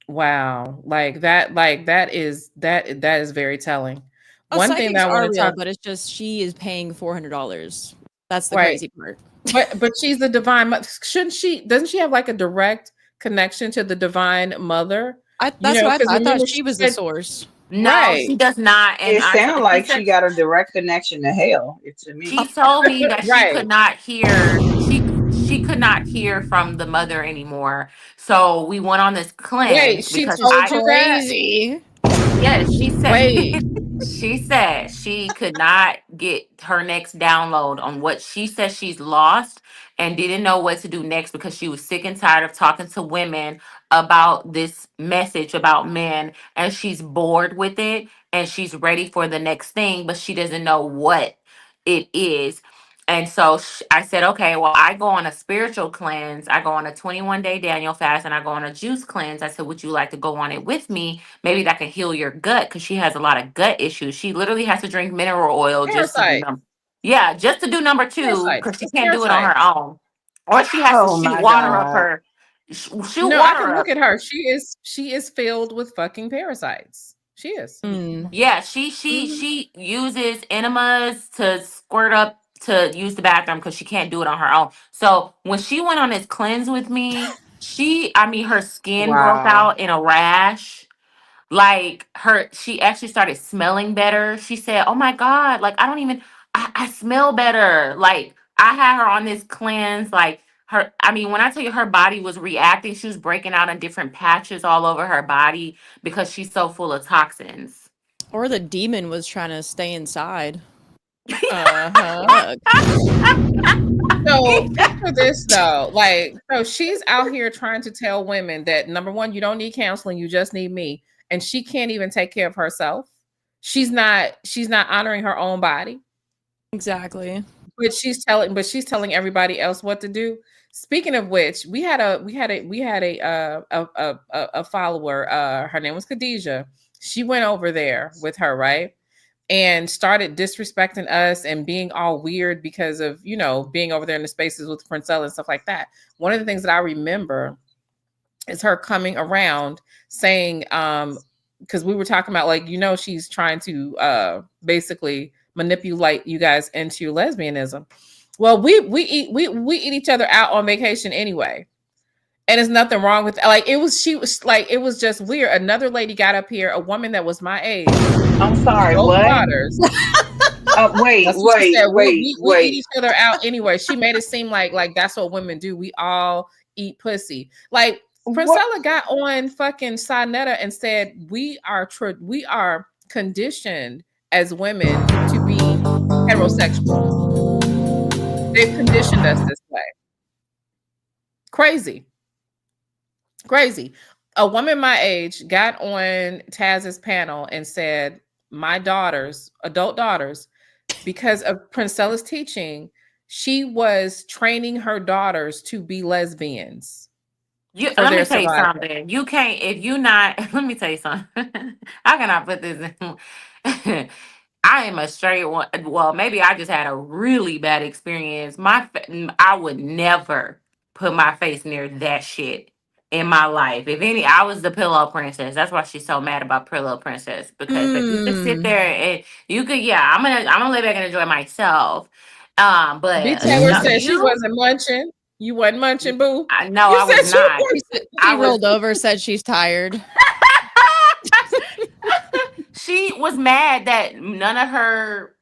Wow. That is very telling. Oh, One thing that psychics I want are to real, talk but it's just she is paying $400. That's the right. crazy part. But she's the divine mother. Shouldn't she? Doesn't she have like a direct connection to the divine mother? You That's know, what I because thought. I thought remember she she was the said source. No, right, she does not. And It sounds she like said she got a direct connection to hell, to me. she told me that she right. could not hear. She could not hear from the mother anymore. So we went on this Wait, cleanse she Which because is told you that? crazy. yes, she said Wait, she said she could not get her next download on what she said she's lost, and didn't know what to do next because she was sick and tired of talking to women about this message about men, and she's bored with it, and she's ready for the next thing, but she doesn't know what it is. And so I said, okay, well, I go on a spiritual cleanse. I go on a 21-day Daniel fast, and I go on a juice cleanse. I said, would you like to go on it with me? Maybe that can heal your gut, because she has a lot of gut issues. She literally has to drink mineral oil just to do parasite, yeah, just to do number two, parasites. because she It's can't do it on parasites. her own. Or she has to Oh shoot my water up God. her shoot No, I water can look up. at her. She is filled with fucking parasites. She is. Mm. Yeah, she Mhm. she uses enemas to squirt up to use the bathroom because she can't do it on her own. So when she went on this cleanse with me, her skin broke Wow. out in a rash. Like she actually started smelling better. She said, oh my God, like I smell better. Like I had her on this cleanse, like when I tell you her body was reacting, she was breaking out in different patches all over her body because she's so full of toxins. Or the demon was trying to stay inside. Uh-huh. Fuck. So picture this though. Like, so she's out here trying to tell women that number one, you don't need counseling, you just need me. And she can't even take care of herself. She's not honoring her own body. Exactly. But she's telling everybody else what to do. Speaking of which, we had a follower. Her name was Khadijah. She went over there with her, right? And started disrespecting us and being all weird because of, being over there in the spaces with Princella and stuff like that. One of the things that I remember is her coming around saying, because we were talking about, like, she's trying to basically manipulate you guys into lesbianism. Well, we eat each other out on vacation anyway. And there's nothing wrong with, like, it was just weird. Another lady got up here, a woman that was my age, I'm sorry, both what? daughters. Wait, That's what she wait, said. wait, We eat wait. each other out anyway. She made it seem like that's what women do. We all eat pussy. Like, What? Princella got on fucking Sinetta and said we are conditioned as women to be heterosexual. They've conditioned us this way. Crazy. Crazy. A woman my age got on Taz's panel and said, my daughters, adult daughters, because of Princella's teaching, she was training her daughters to be lesbians for Let their me tell you survival. something. You can't if you not. Let me tell you something. How can I put this in? I am a straight one. Well, maybe I just had a really bad experience. I would never put my face near that shit in my life. If any, I was the pillow princess. That's why she's so mad about pillow princess, because if you could sit Mm. there and you could, yeah, I'm gonna lay back and enjoy myself. But Taylor no, said she wasn't munching. You wasn't munching, boo. No, I was not. She rolled over, said she's tired. She was mad that none of her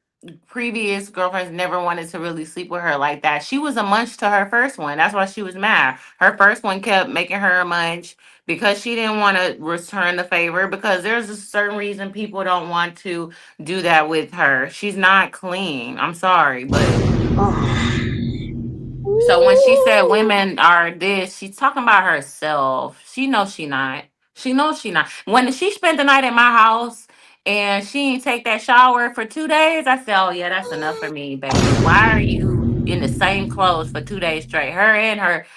previous girlfriends never wanted to really sleep with her like that. She was a munch to her first one. That's why she was mad. Her first one kept making her a munch because she didn't want to return the favor, because there's a certain reason people don't want to do that with her. She's not clean. I'm sorry, but so when she said women are this, she's talking about herself. She knows she not. She knows she not. When she spent the night at my house and she didn't take that shower for 2 days, I said, "Oh yeah, that's enough for me, baby. Why are you in the same clothes for 2 days straight?" Her and her,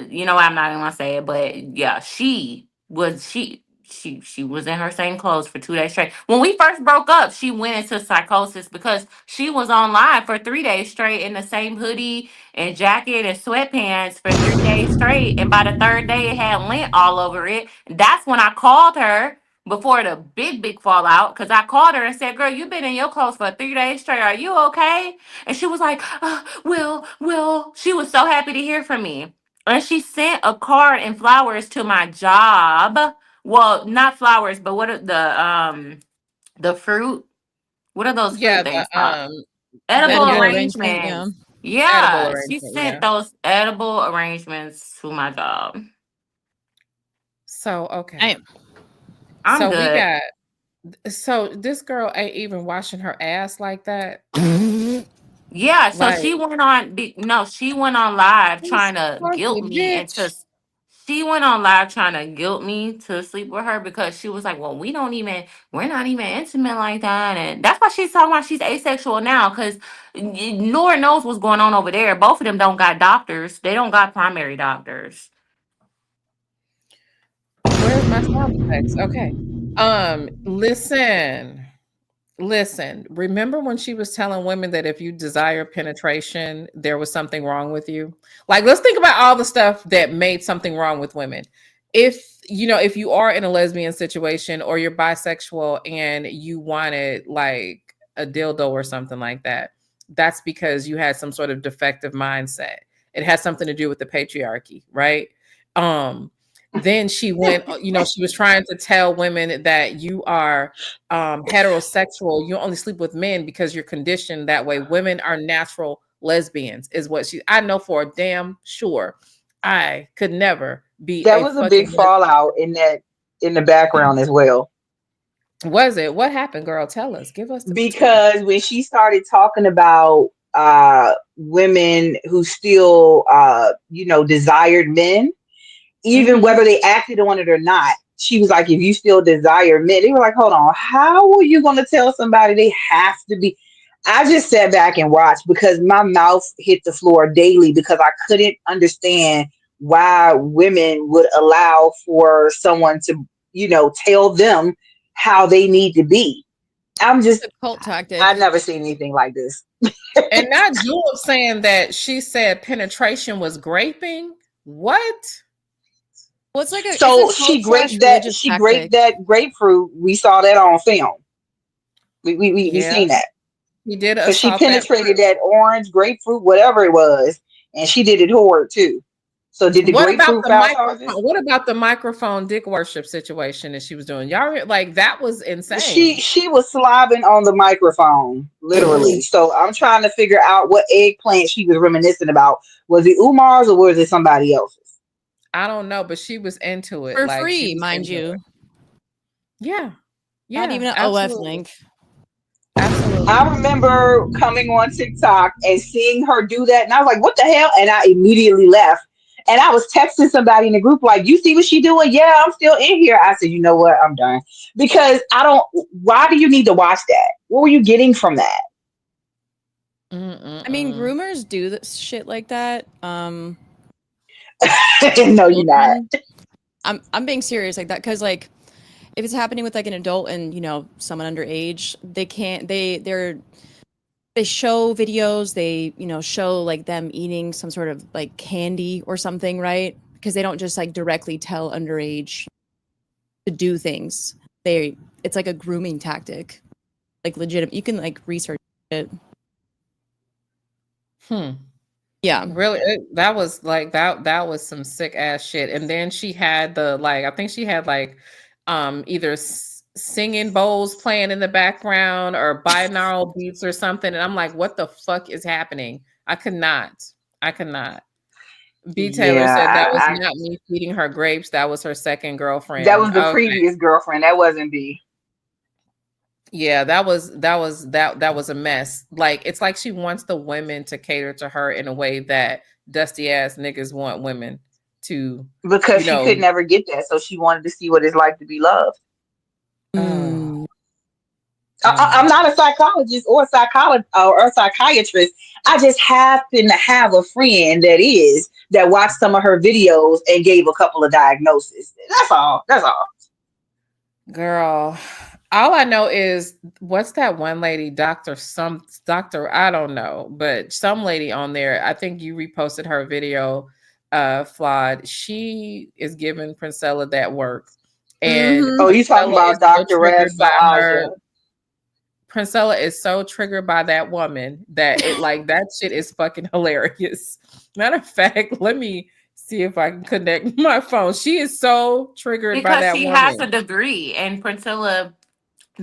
you know, I'm not even gonna say it, but yeah, she was in her same clothes for 2 days straight. When we first broke up, she went into psychosis because she was on live for 3 days straight in the same hoodie and jacket and sweatpants for 3 days straight. And by the third day, it had lint all over it. That's when I called her before the big fallout, because I called her and said, "Girl, you've been in your clothes for 3 days straight. Are you okay?" And she was like, Will. She was so happy to hear from me. And she sent a card and flowers to my job. Well, not flowers, but what are the fruit? What are those Yeah, fruit things called? the Edible Edible yeah, arrangement, yeah. arrangements. edible Yeah, she arrangement. Yeah. sent those edible arrangements to my job. So okay. Damn. I'm So we good. got. So this girl ain't even washing her ass like that. Yeah, so Like, she went on. She went on live this trying to guilt fucking me bitch. into. She went on live trying to guilt me to sleep with her because she was like, "Well, we're not even intimate like that," and that's why she's talking about she's asexual now, because Lord knows what's going on over there. Both of them don't got doctors. They don't got primary doctors. Where's my sound effects? Okay. Listen. Remember when she was telling women that if you desire penetration, there was something wrong with you? Like, let's think about all the stuff that made something wrong with women. If you are in a lesbian situation or you're bisexual and you wanted like a dildo or something like that, that's because you had some sort of defective mindset. It has something to do with the patriarchy, right? Then she went, she was trying to tell women that you are heterosexual. You only sleep with men because you're conditioned that way. Women are natural lesbians, is what I know for a damn sure. I could never be That a was a big fucking fallout in the background as well. Was it? What happened, girl? Tell us. Give us the tea. Because when she started talking about women who still desired men, even Mm-hmm. whether they acted on it or not, she was like, if you still desire men, they were like, hold on, how are you going to tell somebody they have to be? I just sat back and watched because my mouth hit the floor daily because I couldn't understand why women would allow for someone to, tell them how they need to be. It's a cult tactic. I've never seen anything like this. And not Julep saying that she said penetration was graping. What? Well, it's like So it's a cult slash religious she tactic. graped that grapefruit. We saw that on film. We Yeah, seen that he did because she assault that. penetrated that orange grapefruit, whatever it was, and she did it hard too. So did the What about grapefruit the file charges? microphone? What about the microphone dick worship situation that she was doing? Y'all like that was She insane. she was slobbing on the microphone, literally. So I'm trying to figure out what eggplant she was reminiscing about. Was it Umar's or was it somebody else's? I don't know, but she was into it. For Like she free, was mind into you. it. Yeah. Not Yeah. even an OF Absolutely. link. Absolutely. I remember coming on TikTok and seeing her do that, and I was like, "What the hell?" And I immediately left. And I was texting somebody in the group, like, "You see what she doing?" "Yeah, I'm still in here." I said, "You know what? I'm done." Because I don't. Why do you need to watch that? What were you getting from that? I mean, groomers do this shit like that. No, you're not. Children. I'm being serious like that because like if it's happening with like an adult and someone underage, they show videos, they show like them eating some sort of like candy or something, right? Because they don't just like directly tell underage to do things. It's like a grooming tactic, like legitimate. You can like research it. Yeah. Really, that was like that was some sick ass shit. And then she had the like I think she had like either singing bowls playing in the background or binaural beats or something. And I'm like, what the fuck is happening? I could not. I could not. B. Taylor said that was Yeah, not me feeding her grapes. That was her second that girlfriend. was the Okay. previous girlfriend. That wasn't B. Yeah, that was a mess. Like it's like she wants the women to cater to her in a way that dusty ass niggas want women to, Because you she could know. never get that, so she wanted to see what it's like to be loved. Oh, I'm not a psychologist or a psychiatrist. I just happen to have a friend that watched some of her videos and gave a couple of diagnoses. That's all. That's all. girl. All I know is what's that one lady, doctor, I don't know, but some lady on there, I think you reposted her video, Flawed. She is giving Princella that work. And Oh, you talking Princella is about so Dr. Rev triggered by her. Saja? Princella is so triggered by that woman that it like that shit is fucking hilarious. Matter of fact, let me see if I can connect my phone. She is so triggered by Because that she has a woman. degree and Priscilla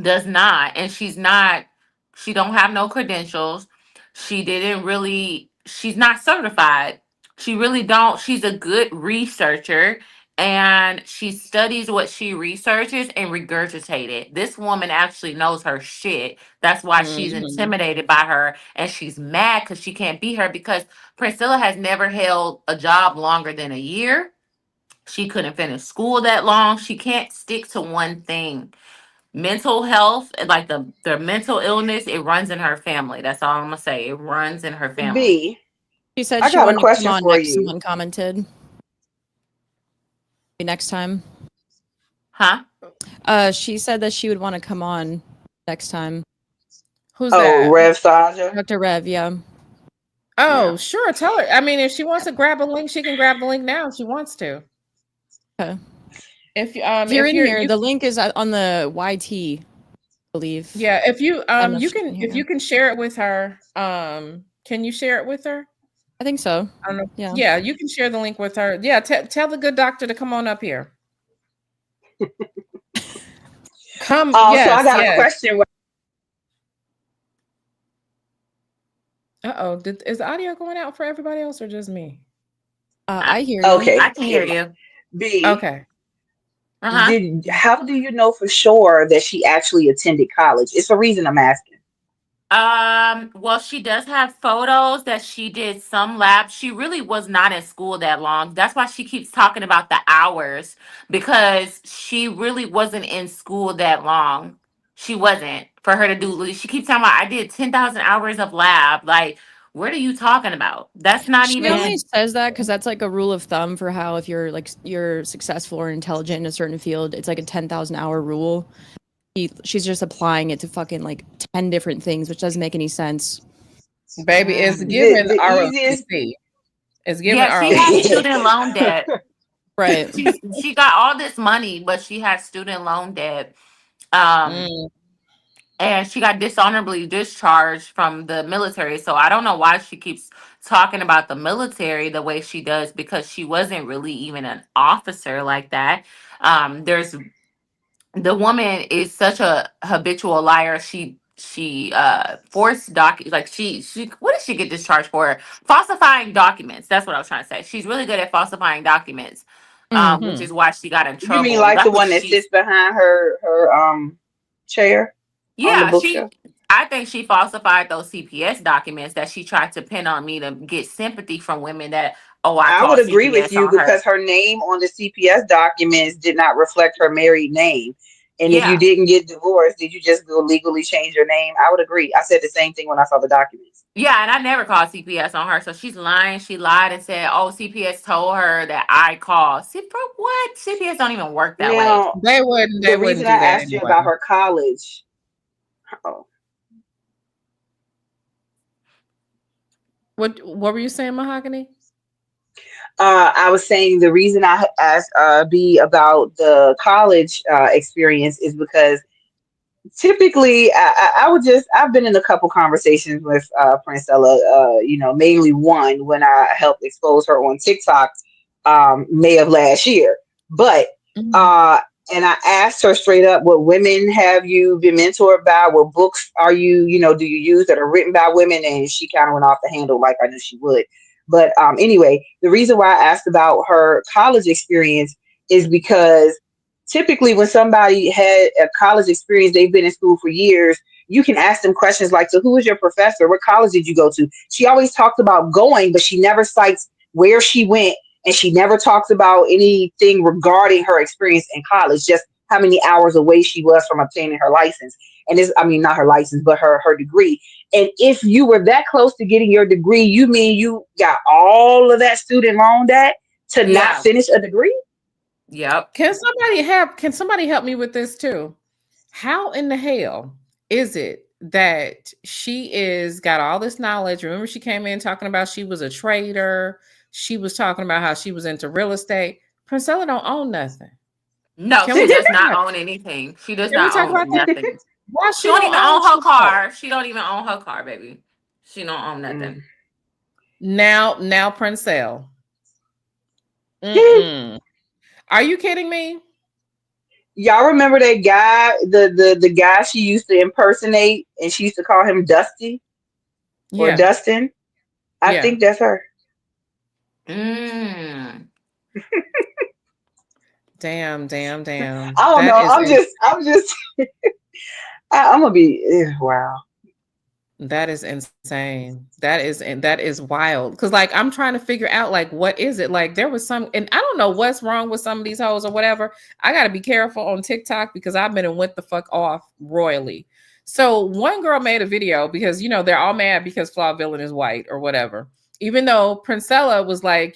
does not, and she don't have no credentials. She's not certified. She really don't. She's a good researcher, and she studies what she researches and regurgitates it. This woman actually knows her shit. That's why she's Mhm. intimidated by her, and she's mad because she can't be her, because Priscilla has never held a job longer than a year. She couldn't finish school that long. She can't stick to one thing. Mental health, like the mental illness, it runs in her family. That's all I'm gonna say. It runs in her family. B, She said I she got a wanted to come question on for next. you. Someone commented. Maybe next time. Huh? She said that she would want to come on next time. Who's Oh, that? Rev Saja. Dr. Rev, yeah. Oh, Yeah. sure. Tell her. I mean, if she wants to grab a link, she can grab the link now if she wants to. Okay. If If you're in here, you the link is on the YT, I believe. yeah, if you I don't know if you she's in can if here. you can share it with her. Can you share it with her? I think so. I don't know. Yeah. Yeah, you can share the link with her. Yeah, tell the good doctor to come on up here. Come, So I yes, got a yes. question. Uh-oh, is the audio going out for everybody else or just me? I hear you. Okay, I can hear you. B, Okay. Uh-huh. how do you know for sure that she actually attended college? It's the reason I'm asking. Well, she does have photos that she did some labs. She really was not in school that long. That's why she keeps talking about the hours, because she really wasn't in school that long. She wasn't. For her to do, she keeps talking about, I did 10,000 hours of lab. Like, what are you talking about? That's not She even. only says that because that's like a rule of thumb for how if you're like you're successful or intelligent in a certain field, it's like a 10,000 hour rule. She's just applying it to fucking like 10 different things, which doesn't make any sense. Baby, it's given The easiest. ROTC. It's given Yeah, she has ROTC. student loan debt. Right. She got all this money, but she has student loan debt. Um, Mm. and she got dishonorably discharged from the military. So I don't know why she keeps talking about the military the way she does, because she wasn't really even an officer like that. There's The woman is such a habitual liar. She forced like she what did she get discharged for? Falsifying documents. That's what I was trying to say. She's really good at falsifying documents. Which Hmm. is why she got in You mean trouble. like the That's what one that she. sits behind her chair on the Yeah, bookshelf? I think she falsified those CPS documents that she tried to pin on me to get sympathy from women that, oh, I I would called agree with CPS you on her. because her name on the CPS documents did not reflect her married name. And if you Yeah. didn't get divorced, did you just go legally change your name? I would agree. I said the same thing when I saw the documents. Yeah, and I never called CPS on her. So she's lying. She lied and said, oh, CPS told her that I called. See, bro, what? CPS don't even work that way. Now, They wouldn't the reason I do that asked you anyway. about her college, oh, What were you saying, Mahogany? I was saying the reason I asked B about the college experience is because typically I've been in a couple conversations with Princella, mainly one when I helped expose her on TikTok May of last year. But Mhm. uh and I asked her straight up, what women have you been mentored by? What books are do you use that are written by women? And she kind of went off the handle like I knew she would. But anyway, the reason why I asked about her college experience is because typically when somebody had a college experience, they've been in school for years, you can ask them questions like, so who is your professor? What college did you go to? She always talks about going, but she never cites where she went, and she never talks about anything regarding her experience in college, just how many hours away she was from obtaining her license. And this, I mean, not her license, but her degree. And if you were that close to getting your degree, you mean you got all of that student loan debt to not Yeah. finish a degree? Yep. Can somebody help me with this too? How in the hell is it that she is got all this knowledge? Remember, she came in talking about she was a trader. She was talking about how she was into real estate. Princella don't own nothing. No, Can we she talk does about not that? own anything. She does Can we not talk about own that? nothing. Why She she don't don't even own own her shit though? car. She don't even own her car, baby. She don't own nothing. Mm. Now, Princell. Mm-mm. Are you kidding me? Y'all remember that guy, the guy she used to impersonate, and she used to call him Dusty or Yeah, Dustin? I yeah. think that's her. Mm. Damn. I don't That know. is I'm gonna be wow. that is insane. That is wild. Cause like I'm trying to figure out like what is it? Like there was some, and I don't know what's wrong with some of these hoes or whatever. I gotta be careful on TikTok because I've been and went the fuck off royally. So one girl made a video because they're all mad because Flawed Villain is white or whatever. Even though Princella was like,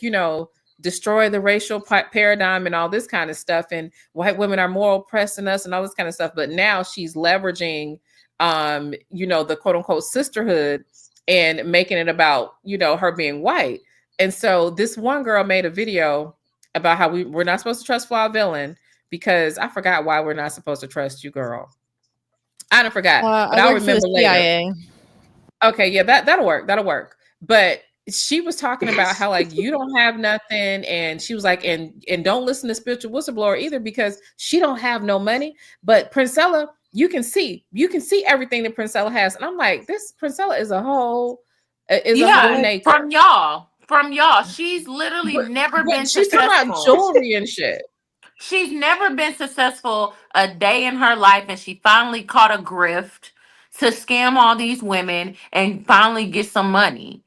destroy the racial paradigm and all this kind of stuff, and white women are more oppressed than us and all this kind of stuff. But now she's leveraging the quote unquote sisterhood and making it about, her being white. And so this one girl made a video about how we're not supposed to trust Flawed Villain because I forgot why we're not supposed to trust you, girl. I don't forgot, but I I'll worked for the remember later. CIA. Okay, yeah, that'll work. That'll work. But she was talking about how like you don't have nothing, and she was like, and don't listen to spiritual whistleblower either because she don't have no money. But Princella, you can see everything that Princella has, and I'm like, this Princella is a whole Yeah, nature. from y'all. She's literally But, never but been she's talking about successful. jewelry and shit. She's never been successful a day in her life, and she finally caught a grift to scam all these women and finally get some money.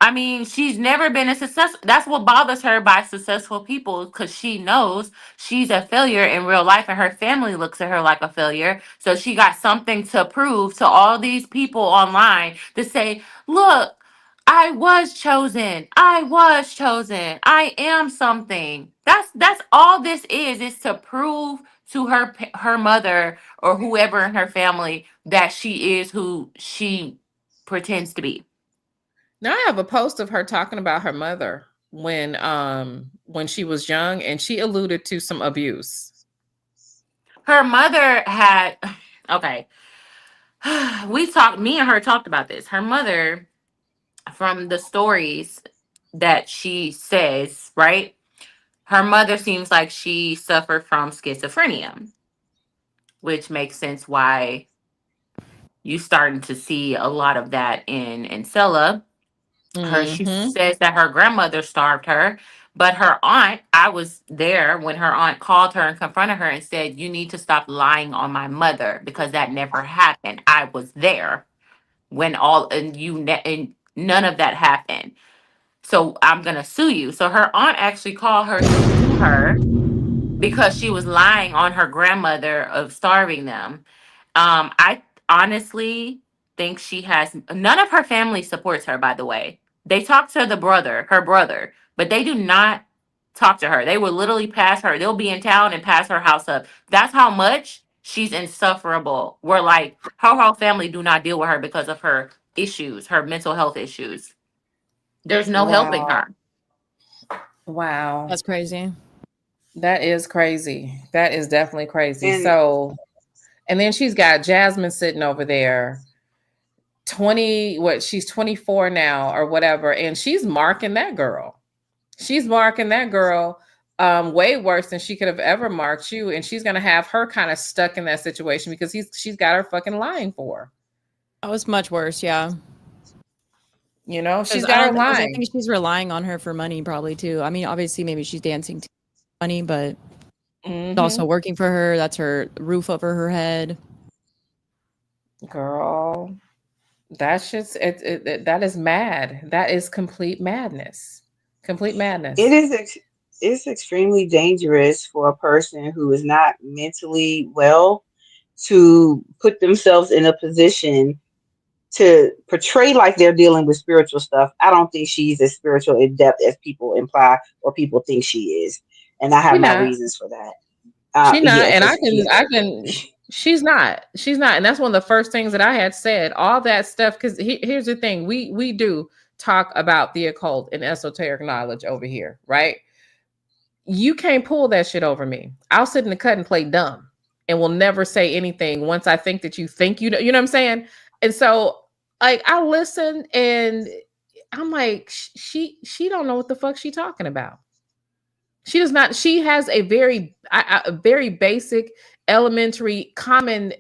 I mean, she's never been a success. That's what bothers her by successful people, because she knows she's a failure in real life and her family looks at her like a failure. So she got something to prove to all these people online to say, look, I was chosen. I was chosen. I am something. That's all this is to prove to her mother or whoever in her family that she is who she pretends to be. Now I have a post of her talking about her mother when she was young, and she alluded to some abuse. Her mother had okay. Me and her talked about this. Her mother, from the stories that she says, right? Her mother seems like she suffered from schizophrenia, which makes sense why you starting to see a lot of that in Sella. She Mm-hmm. says that her grandmother starved her, but her aunt, I was there when her aunt called her and confronted her and said, you need to stop lying on my mother because that never happened. I was there when all and and none of that happened. So I'm gonna sue you. So her aunt actually called her to sue her because she was lying on her grandmother of starving them. I honestly think she has none of her family supports her, by the way. They talk to her brother, but they do not talk to her. They will literally pass her. They'll be in town and pass her house up. That's how much she's insufferable. We're like her whole family do not deal with her because of her issues, her mental health issues. There's no helping Wow. her. Wow. That's crazy. That is crazy. That is definitely crazy. And So And then she's got Jasmine sitting over there, 20, she's 24 now or whatever. And she's marking that girl. She's marking that girl way worse than she could have ever marked you. And she's going to have her kind of stuck in that situation because she's got her fucking lying for her. Oh, it's much worse. Yeah. You know, she's got her lying. I think she's relying on her for money probably too. I mean, obviously maybe she's dancing to money, but it's also working for her. That's her roof over her head. Girl, that's just that is mad. That is complete madness. Complete madness. It's extremely dangerous for a person who is not mentally well to put themselves in a position to portray like they're dealing with spiritual stuff. I don't think she's as spiritual in depth as people imply or people think she is, and I have my reasons for that. She's not, and I can. She's not, and that's one of the first things that I had said. All that stuff, because here's the thing: we do talk about the occult and esoteric knowledge over here, right? You can't pull that shit over me. I'll sit in the cut and play dumb, and will never say anything once I think that you think you know. You know what I'm saying? And so, like, I listen, and I'm like, she don't know what the fuck she talking about. She does not. She has a very basic, elementary, common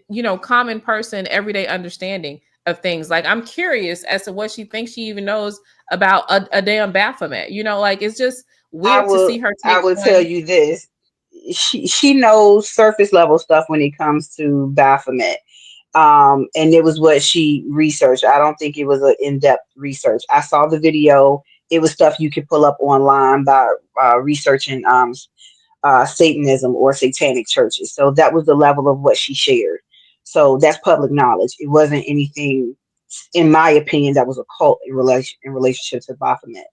person, everyday understanding of things. Like, I'm curious as to what she thinks she even knows about a damn Baphomet. You know, like, it's just weird to see her. I will tell you this: she knows surface level stuff when it comes to Baphomet. And it was what she researched. I don't think it was an in-depth research. I saw the video. It was stuff you could pull up online by researching Satanism or satanic churches. So that was the level of what she shared. So that's public knowledge. It wasn't anything, in my opinion, that was occult in relationship to Baphomet.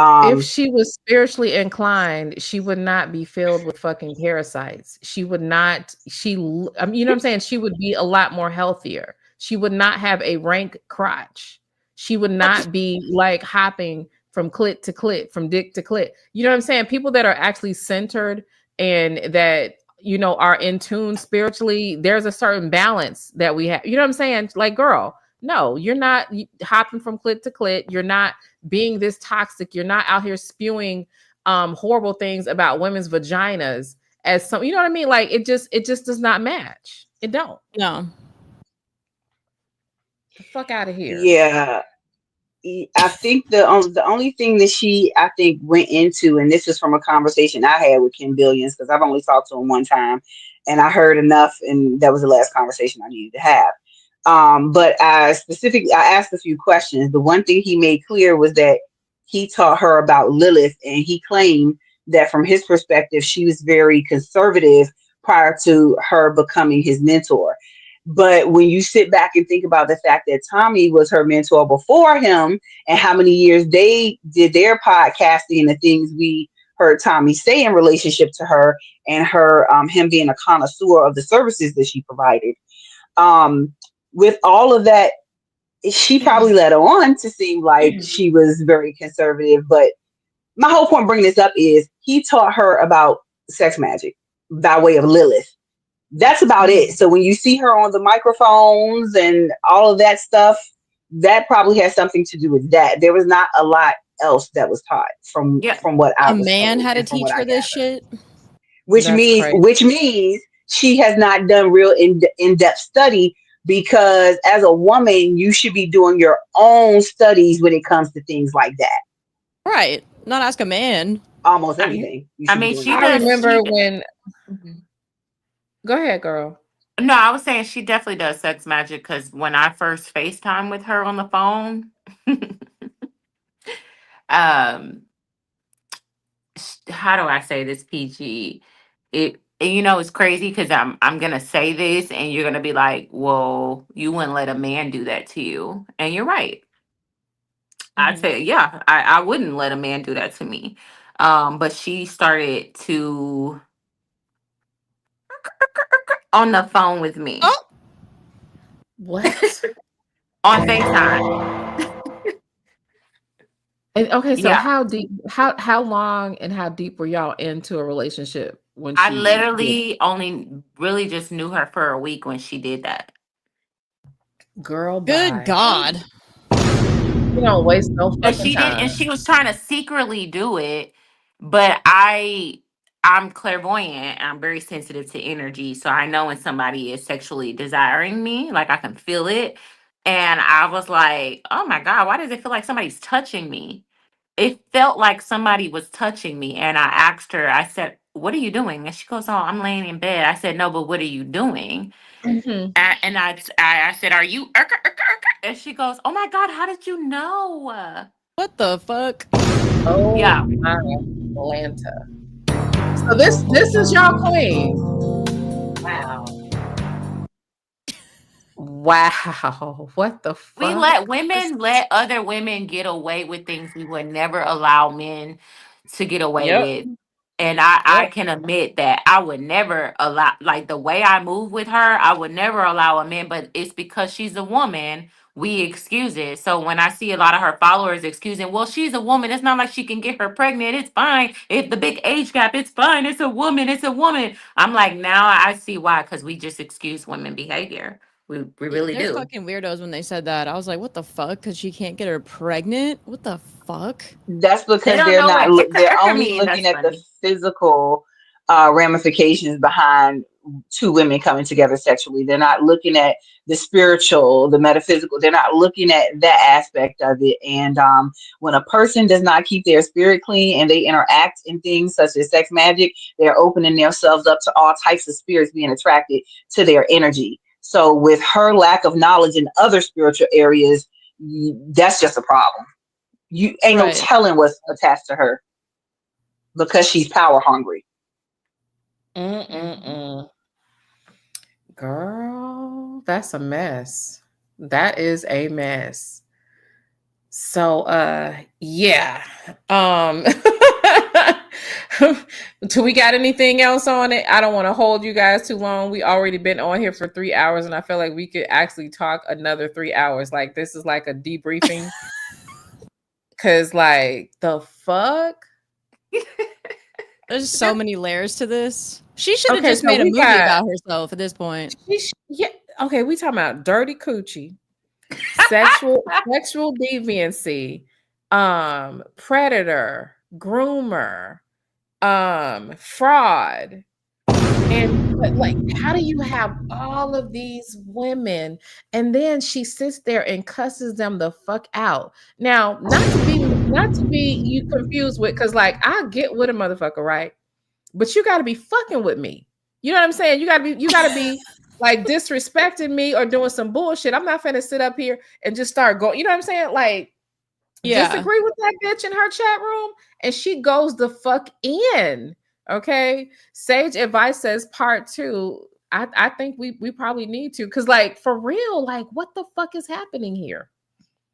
If she was spiritually inclined, she would not be filled with fucking parasites. She would not, you know what I'm saying? She would be a lot more healthier. She would not have a rank crotch. She would not be like hopping from clit to clit, from dick to clit. You know what I'm saying? People that are actually centered and that, you know, are in tune spiritually, there's a certain balance that we have. You know what I'm saying? Like, girl, no, you're not hopping from clit to clit. You're not being this toxic. You're not out here spewing horrible things about women's vaginas as some, you know what I mean? Like, it just does not match. It don't. No. The fuck out of here. Yeah. I think the only thing that she, I think, went into, and this is from a conversation I had with Ken Billions, because I've only talked to him one time, and I heard enough, and that was the last conversation I needed to have. But I asked a few questions. The one thing he made clear was that he taught her about Lilith, and he claimed that from his perspective, she was very conservative prior to her becoming his mentor. But when you sit back and think about the fact that Tommy was her mentor before him, and how many years they did their podcasting and the things we heard Tommy say in relationship to her, and her him being a connoisseur of the services that she provided. With all of that, she probably led on to seem like she was very conservative. But my whole point bringing this up is he taught her about sex magic by way of Lilith. That's about it. So when you see her on the microphones and all of that stuff, that probably has something to do with that. There was not a lot else that was taught from what I was told. A man had to teach her this shit. Which means she has not done real in-depth study, because as a woman, you should be doing your own studies when it comes to things like that. Right. Not ask a man. Almost anything. I mean, I remember when. Go ahead, girl. No, I was saying she definitely does sex magic, because when I first FaceTime with her on the phone, how do I say this PG? It's crazy, because I'm gonna say this and you're gonna be like, well, you wouldn't let a man do that to you. And you're right. I'd say, yeah, I wouldn't let a man do that to me. But she started to on the phone with me. Oh. What? On FaceTime. And okay, so how deep, how long and how deep were y'all into a relationship when I she did. literally only really just knew her for a week when she did that. Girl, Good bye. God. You don't waste no And fucking she did, and time. she was trying to secretly do it, but I'm clairvoyant. I'm very sensitive to energy, so I know when somebody is sexually desiring me, like I can feel it. And I was like, "Oh my God, why does it feel like somebody's touching me?" It felt like somebody was touching me, and I asked her. I said, "What are you doing?" And she goes, "Oh, I'm laying in bed." I said, "No, but what are you doing?" Mhm. And I said, "Are you?" And she goes, "Oh my God, how did you know?" What the fuck? Oh Yeah. my Atlanta. So this is y'all queen. Wow. Wow. What the We fuck? let women let other women get away with things we would never allow men to get away Yep. with. And I Yep. can admit that I would never allow, like the way I move with her, I would never allow a man, but it's because she's a woman, we excuse it. So when I see a lot of her followers excusing, well, she's a woman, it's not like she can get her pregnant, it's fine. If the big age gap, it's fine, it's a woman, it's a woman. I'm like, now I see why, because we just excuse women behavior. We really They're do. fucking weirdos when they said that. I was like, what the fuck? Because she can't get her pregnant? What the fuck? That's They because don't they're know not. what They're only mean. looking That's at the funny. physical ramifications behind two women coming together sexually. They're not looking at the spiritual, the metaphysical. They're not looking at that aspect of it. And when a person does not keep their spirit clean and they interact in things such as sex magic, they're opening themselves up to all types of spirits being attracted to their energy. So, with her lack of knowledge in other spiritual areas, that's just a problem. You ain't no Right. telling what's attached to her because she's power hungry. Mm-mm-mm. Girl, that's a mess. That is a mess. So yeah. Um do we got anything else on it? I don't want to hold you guys too long. We already been on here for 3 hours and I feel like we could actually talk another 3 hours. Like this is like a debriefing. Cause like the fuck? There's so many layers to this. She should have Okay, just so made a we movie got about herself at this point. yeah, okay, we talking about dirty coochie, sexual deviancy, predator, groomer, fraud. And but like, how do you have all of these women and then she sits there and cusses them the fuck out? Now, not to be you confused with, because like I get with a motherfucker, right? But you gotta be fucking with me. You know what I'm saying? You gotta be like disrespecting me or doing some bullshit. I'm not finna sit up here and just start going. You know what I'm saying? Like Yeah. disagree with that bitch in her chat room and she goes the fuck in. Okay. Sage advice says part two. I think we probably need to, because like for real, like what the fuck is happening here?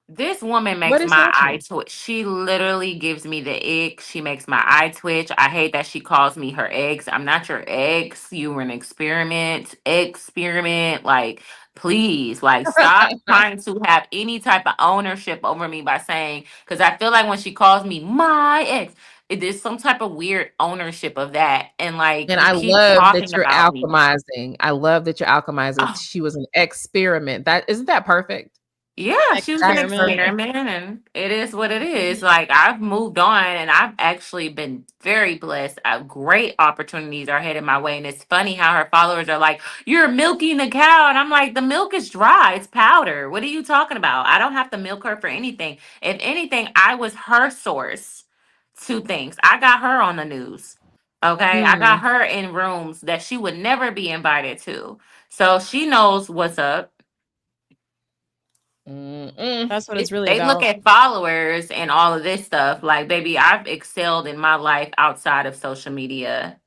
This woman What makes is my eye happening? twitch. She literally gives me the ick. She makes my eye twitch. I hate that she calls me her ex. I'm not your ex. You were an experiment. Experiment. Like, please, like, stop trying to have any type of ownership over me by saying, because I feel like when she calls me my ex, there's some type of weird ownership of that. And like, And you I keep love that talking you're about me. alchemizing. I love that you're alchemizing. Oh, She was an experiment. That isn't that perfect? yeah, she was an That's Experiment. perfect. experiment, and it is what it is. Like, I've moved on, and I've actually been very blessed. Great opportunities are headed my way, and it's funny how her followers are like, "You're milking the cow," and I'm like, "The milk is dry. It's powder. What are you talking about? I don't have to milk her for anything. If anything, I was her source to things. I got her on the news. Okay, I got Mm, her in rooms that she would never be invited to, so she knows what's up. mm. That's what it's really They look about. at followers and all of this stuff. Like, baby, I've excelled in my life outside of social media.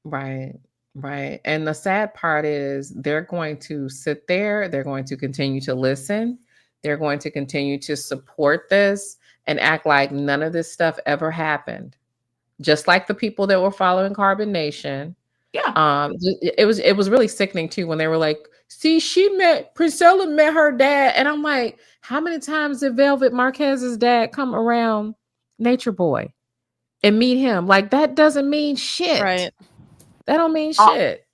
Right, right. And the sad part is they're going to sit there, they're going to continue to listen, they're going to continue to support this and act like none of this stuff ever happened. Just like the people that were following Carbon Nation. Yeah. It was really sickening too when they were like, see, Princella met her dad. And I'm like, how many times did Velvet Marquez's dad come around Nature Boy and meet him? Like that doesn't mean shit. Right. That don't mean shit.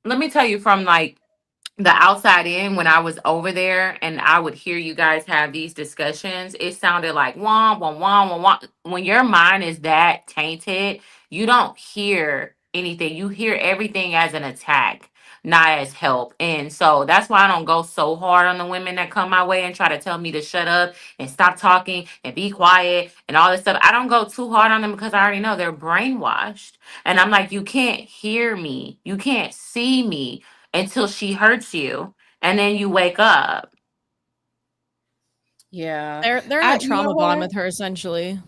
Let me tell you from like the outside in, when I was over there and I would hear you guys have these discussions, it sounded like wah, wah, wah, wah, wah. When your mind is that tainted, you don't hear anything. You hear everything as an attack, not as help. And so that's why I don't go so hard on the women that come my way and try to tell me to shut up and stop talking and be quiet and all this stuff. I don't go too hard on them because I already know they're brainwashed. And I'm like, you can't hear me. You can't see me until she hurts you, and then you wake up. Yeah. They're in a trauma bond with her, essentially.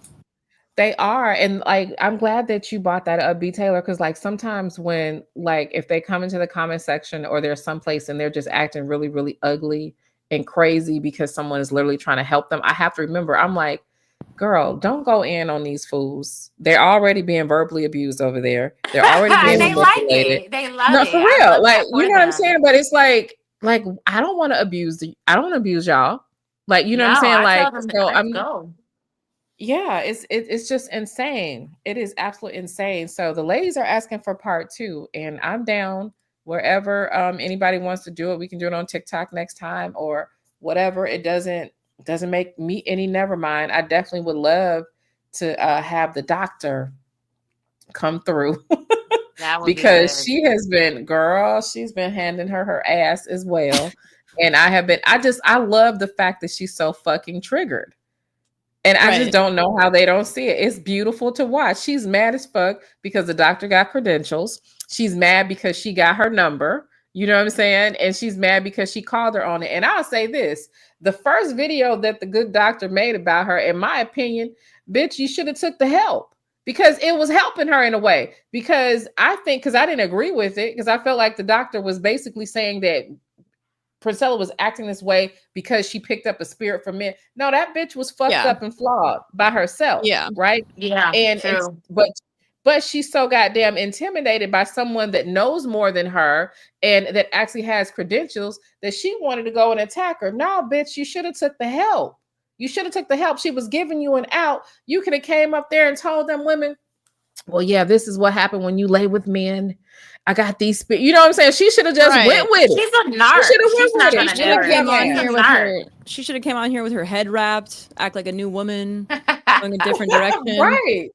They are. And like, I'm glad that you brought that up, B. Taylor, because like sometimes when, like, if they come into the comment section or they're someplace and they're just acting really, really ugly and crazy because someone is literally trying to help them, I have to remember, I'm like, girl, don't go in on these fools. They're already being verbally abused over there. They're already being They like manipulated. it. They love No, it. for I real. love Like, that for you know what I'm them. saying? But it's like I don't want to abuse I don't want to abuse y'all. Like, you know what I'm saying? I Like, tell them, so let's go. yeah, it's just insane. It is absolutely insane. So the ladies are asking for part 2, and I'm down wherever anybody wants to do it. We can do it on TikTok next time or whatever. It doesn't make me any never mind. I definitely would love to have the doctor come through That would because be good. she's been handing her ass as well. And I love the fact that she's so fucking triggered. And I just don't know how they don't see it. It's beautiful to watch. She's mad as fuck because the doctor got credentials. She's mad because she got her number. You know what I'm saying? And she's mad because she called her on it. And I'll say this, the first video that the good doctor made about her, in my opinion, bitch, you should have took the help because it was helping her in a way. Because I didn't agree with it because I felt like the doctor was basically saying that Princella was acting this way because she picked up a spirit from men. No, that bitch was fucked up and flawed by herself. Yeah. Right. Yeah. And true. but she's so goddamn intimidated by someone that knows more than her and that actually has credentials that she wanted to go and attack her. No, bitch, you should have took the help. You should have took the help. She was giving you an out. You could have came up there and told them women, well, yeah, this is what happened when you lay with men. I got these, you know what I'm saying? She should have just went with it. She's a narc. She's not gonna never came on She's here a with narc. she should have came on here with her head wrapped, act like a new woman, going a different direction. Right.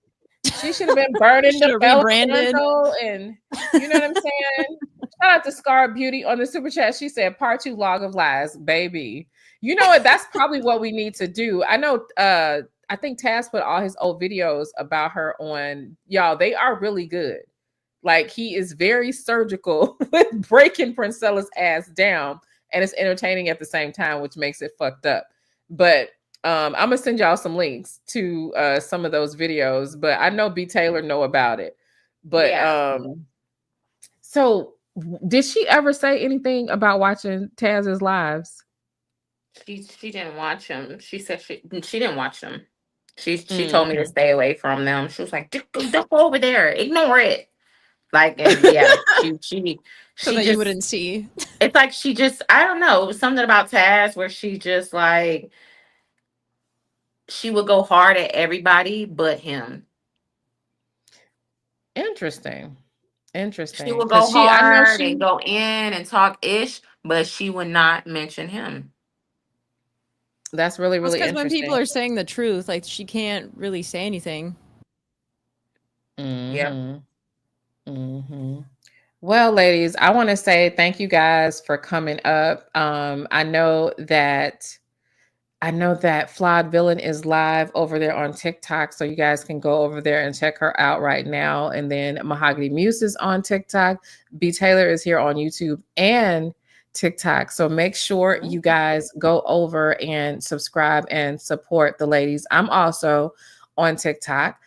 She should have been burning the rebranded. And you know what I'm saying? Shout out to Scar Beauty on the super chat. She said part 2 log of lies, baby. You know what? That's probably what we need to do. I know I think Taz put all his old videos about her on, y'all. They are really good. Like, he is very surgical with breaking Princella's ass down, and it's entertaining at the same time, which makes it fucked up. But I'm gonna send y'all some links to some of those videos, but I know B. Taylor know about it. But so did she ever say anything about watching Taz's lives? She didn't watch them. She said she didn't watch them. She told me to stay away from them. She was like, don't go over there, ignore it. Like, and yeah, she so that just, you wouldn't see. It's like she just, I don't know, it was something about Taz where she just like, she would go hard at everybody but him. Interesting. She would go hard and go in and talk ish, but she would not mention him. That's really, really interesting. Because when people are saying the truth, like, she can't really say anything. Yeah. Well, ladies, I want to say thank you guys for coming up. I know that Flawed Villain is live over there on TikTok, so you guys can go over there and check her out right now. And then Mahogany Muse is on TikTok. B. Taylor is here on YouTube and TikTok. So make sure you guys go over and subscribe and support the ladies. I'm also on TikTok.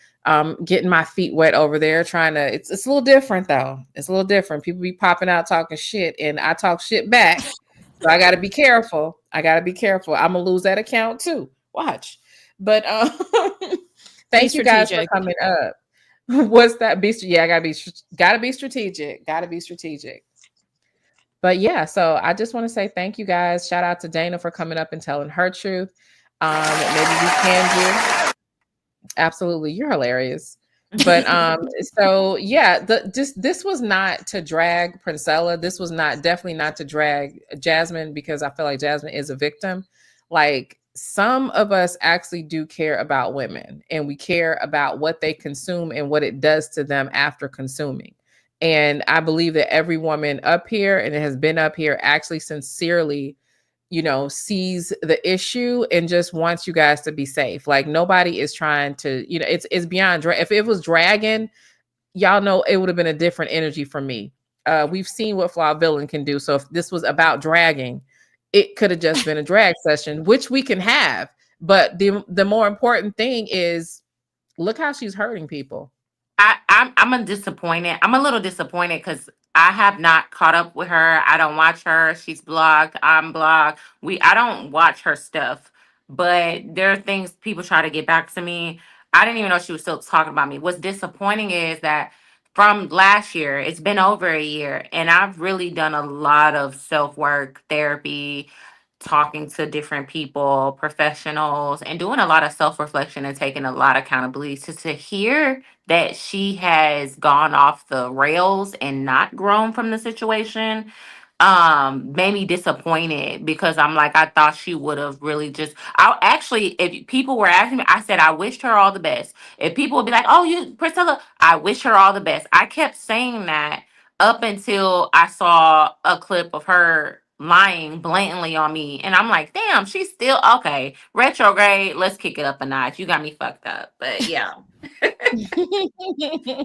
Getting my feet wet over there, trying to, it's a little different though. It's a little different. People be popping out talking shit and I talk shit back. So I got to be careful. I'm going to lose that account too. Watch. But thank you guys for coming up. What's that? Yeah, gotta be strategic. Gotta be strategic. But yeah, so I just want to say thank you guys. Shout out to Dana for coming up and telling her truth. Maybe we can do. Absolutely. You're hilarious. But so yeah, this was not to drag Princella. This was definitely not to drag Jasmine, because I feel like Jasmine is a victim. Like, some of us actually do care about women, and we care about what they consume and what it does to them after consuming. And I believe that every woman up here, and it has been up here, actually sincerely, sees the issue and just wants you guys to be safe. Like, nobody is trying to, it's beyond if it was dragging, y'all know it would have been a different energy for me. We've seen what Flawed Villain can do. So if this was about dragging, it could have just been a drag session, which we can have. But the more important thing is, look how she's hurting people. I'm a little disappointed because I have not caught up with her. I don't watch her. She's blocked. I'm blocked. I don't watch her stuff. But there are things people try to get back to me. I didn't even know she was still talking about me. What's disappointing is that from last year, it's been over a year, and I've really done a lot of self-work, therapy, talking to different people, professionals, and doing a lot of self-reflection and taking a lot of accountability to hear that she has gone off the rails and not grown from the situation made me disappointed, because I'm like, I thought she would have really just, I actually, if people were asking me, I said I wished her all the best. If people would be like, oh, you Priscilla, I wish her all the best, I kept saying that up until I saw a clip of her lying blatantly on me, and I'm like, damn, she's still okay. Retrograde, let's kick it up a notch. You got me fucked up. But yeah. And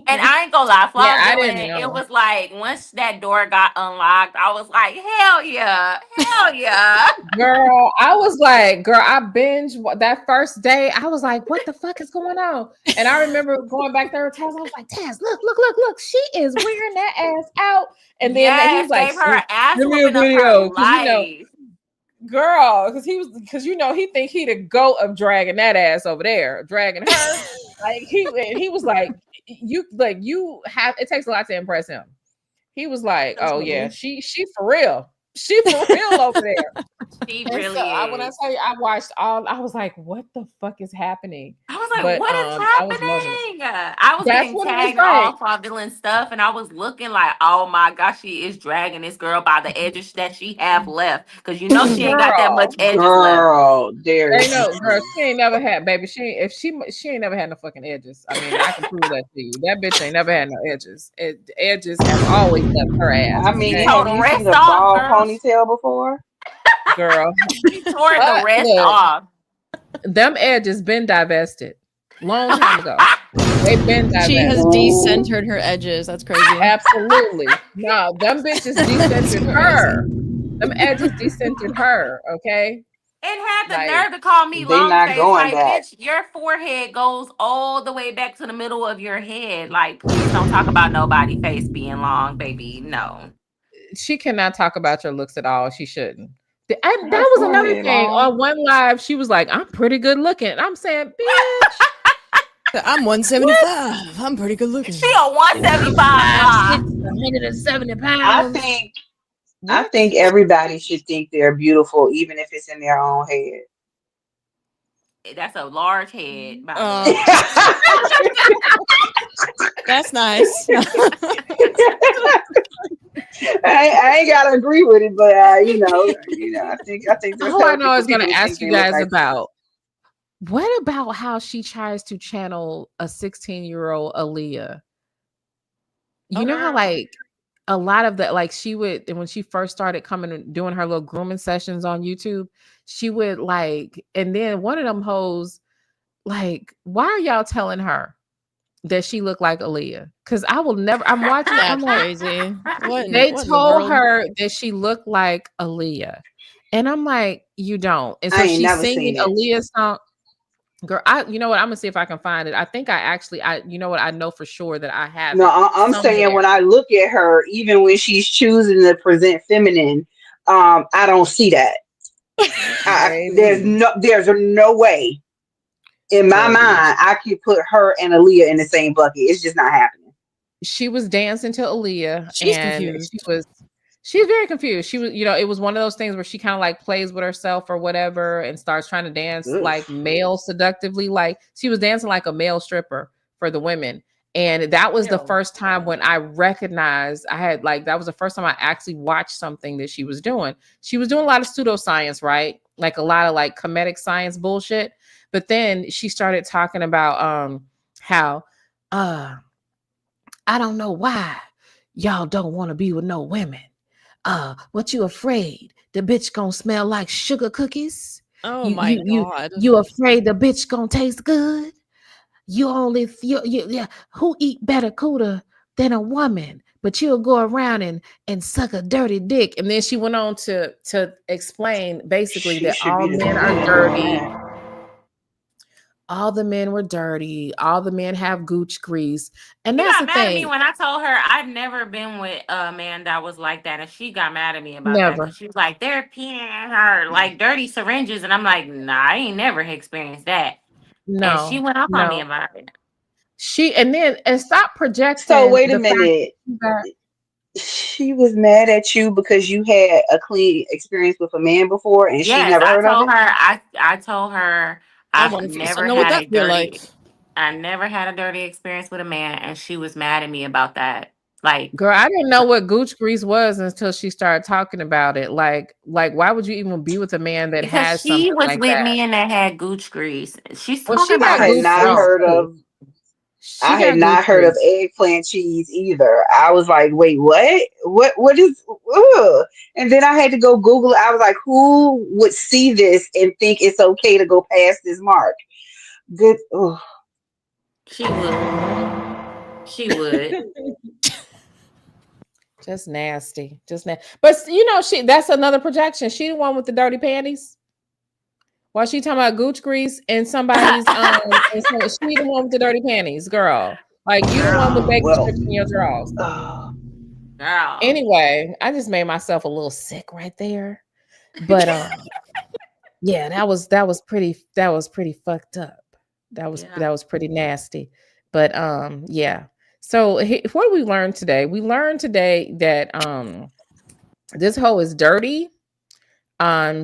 I ain't gonna lie, Flawed I Villain, didn't it know. was like once that door got unlocked, I was like, hell yeah, hell yeah. Girl, I was like, I binged that first day. I was like, what the fuck is going on? And I remember going back there with Taz. I was like, Taz, look. She is wearing that ass out. And then he was Yes, like, gave her an ass give me a whooping of her video. life. Girl, because he think he the goat of dragging that ass over there, dragging her. Like he was like, you have, it takes a lot to impress him. He was like, oh yeah, she for real. She for real over there. She And really so is. when I tell you, I watched I was like, what the fuck is happening? I was like, But what is I was loving it. happening? I was That's getting what it was tagged like. all Flawed Villain stuff, and I was looking like, oh my gosh, she is dragging this girl by the edges that she have left. Because you know she ain't got that much edges left. Girl, there's Ain't no girl. She ain't never had, baby. She ain't never had no fucking edges. I mean, I can prove that to you. That bitch ain't never had no edges. Edges have always left her ass. I mean, Okay? have The you rest seen a off, bald girl. ponytail before? Girl, She tore the rest look, off. them edges been divested long time ago. They've been divested. She has decentered her edges. That's crazy. Absolutely. No, them bitches decentered her. Them edges decentered her. Okay. And had the Like, nerve to call me They long not face. going Like, back. bitch, your forehead goes all the way back to the middle of your head. Like, please don't talk about nobody face being long, baby. No. she cannot talk about your looks at all. She shouldn't. That Her was another forehead thing. long. On one live, she was like, I'm pretty good looking. I'm saying, bitch. I'm 175. I'm pretty good looking. She a 175. 170 I pounds. think everybody should think they're beautiful, even if it's in their own head. That's a large head, by the way. That's nice. I ain't gotta agree with it, but I think there's All I know healthy is going to people who ask think you they look guys like about, what about how she tries to channel a 16-year-old Aaliyah? You know how, like, a lot of the, like, she would, when she first started coming and doing her little grooming sessions on YouTube, she would, like, and then one of them hoes, like, why are y'all telling her that she looked like Aaliyah? Because I will never, I'm watching, I'm That's like, crazy. they What in the told world? her that she looked like Aaliyah. And I'm like, you don't. And so I ain't she's never singing seen it. Aaliyah's song. Girl, you know what? I'm gonna see if I can find it. I think you know what? I know for sure that I have No, it I'm saying somewhere. when I look at her, even when she's choosing to present feminine, I don't see that. Baby. There's no way in my Baby. mind I could put her and Aaliyah in the same bucket. It's just not happening. She was dancing to Aaliyah, She's and confused. she's very confused. She was, it was one of those things where she kind of like plays with herself or whatever and starts trying to dance Ugh. like male seductively. Like, she was dancing like a male stripper for the women. And that was the Ew. first time when I recognized that was the first time I actually watched something that she was doing. She was doing a lot of pseudoscience, right? Like a lot of like comedic science bullshit. But then she started talking about how I don't know why y'all don't want to be with no women. What you afraid? The bitch gonna smell like sugar cookies? Oh You my you you god. you afraid the bitch gonna taste good? Yeah, who eat better cooter than a woman? But you'll go around and suck a dirty dick. And then she went on to explain basically She that should all be men are disappointed doing dirty. that. All the men were dirty. All the men have gooch grease. And She that's got the mad at me thing. when I told her I've never been with a man that was like that, and she got mad at me about that because Never. she was like, "They're peeing her like dirty syringes," and I'm like, "Nah, I ain't never experienced that." And she No, went off on me no. about it. And stop So projecting wait a the fact minute. that you got She was mad at you because you had a clean experience with a man before and she Yes, never heard of it? I told her I I've want to never know what had a that feel like. dirty I never had a dirty experience with a man, and she was mad at me about that. Like, girl, I didn't know what gooch grease was until she started talking about it. Like why would you even be with a man that because has she something was like with that? men that had gooch grease. She's Well, talking she about I got had gooch not grease herself. heard too. of She I had got gooch not heard of grease. eggplant cheese either. I was like, wait, what? What is ugh. And then I had to go Google it. I was like, who would see this and think it's okay to go past this mark? Good. Ugh. She would. She would. Just nasty. Just nasty. But that's another projection. She the one with the dirty panties. While she talking about gooch grease and somebody's and so she the one with the dirty panties, girl. Like you the one with Girl. bacon Well, strips in your drawers. ugh. Girl. Anyway, I just made myself a little sick right there. But yeah, that was pretty fucked up. Yeah. That was pretty nasty. But yeah. So what did we learn today? We learned today that this hoe is dirty.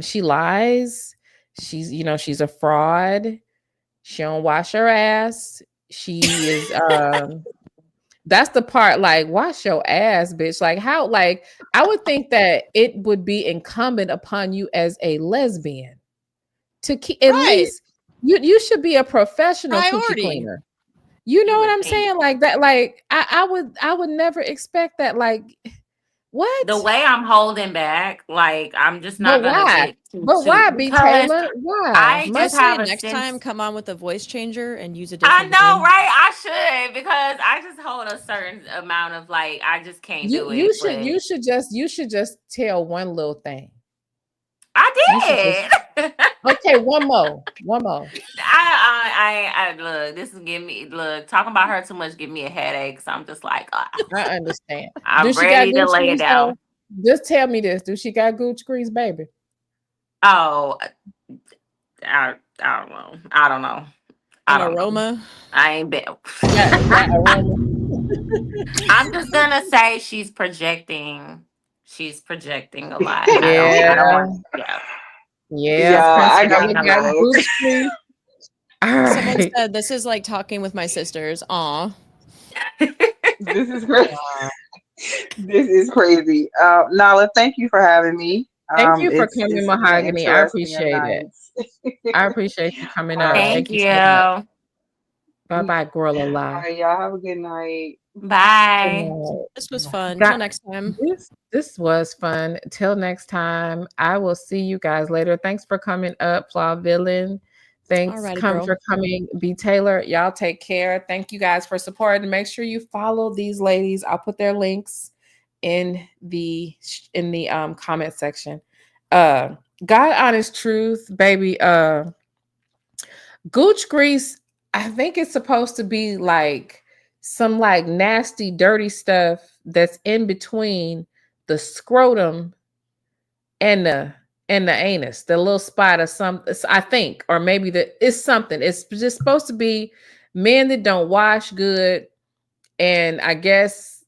She lies. She's a fraud. She don't wash her ass. She is that's the part, like, wash your ass, bitch. Like, how, like, I would think that it would be incumbent upon you as a lesbian to keep at Right. least you should be a professional coochie Priority. cleaner. You know You what would I'm think. saying? Like that, like I would never expect that. Like, The what? way I'm holding back, like, I'm just But not gonna why? get But too why, B because Taylor? Why? I I just Muffin? say have a next time sense. come on with a voice changer and use a I different know, name. right? I should, because I just hold a certain amount of, like, I just can't You do you it. should But you should just tell one little thing. You should just I did. okay, one more. One more. I look. This is giving me look. Talking about her too much give me a headache. So I'm just like, I understand. Do I'm she got ready to gooch lay it grease though? down. Just tell me this. Do she got gooch grease, baby? Oh, I don't know. I don't know. I An don't know. aroma. I ain't been. Got aroma. I'm just gonna say she's projecting. She's projecting a lot. I don't Yeah. want. Yeah. Yeah. Y'all, I Projecting Princella gotta a got lot. go. gooch grease. All Someone right. said this is like talking with my sisters. Aw. This is crazy. Uh, This is crazy. Nala, thank you for having me. Thank you for It's coming, been Mahogany. I interesting and appreciate it. nice. I appreciate you coming All up. right. Thank Thank you so much. you. Bye bye, girl All alive. right, y'all have a good night. Good Bye. night. This was fun. Got Till next time. this was fun. Till next time, I will see you guys later. Thanks for coming up, Flawed Villain. Thanks Alrighty, girl. for coming, B Taylor. Y'all take care. Thank you guys for supporting. Make sure you follow these ladies. I'll put their links in the comment section. God honest truth, baby. Gooch grease, I think it's supposed to be like some like nasty, dirty stuff that's in between the scrotum and the anus, the little spot of some, I think, or maybe it's something. It's just supposed to be men that don't wash good, and I guess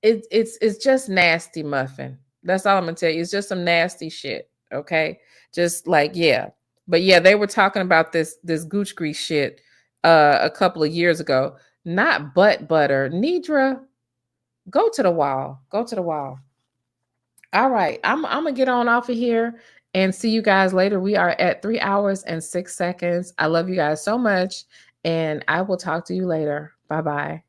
it's just nasty muffin. That's all I'm gonna tell you. It's just some nasty shit. Okay, just like yeah. But yeah, they were talking about this gooch grease shit a couple of years ago. not butt butter. Nidra, go to the wall. Go to the wall. All right. I'm gonna get on off of here and see you guys later. We are at 3 hours and 6 seconds. I love you guys so much, and I will talk to you later. Bye-bye.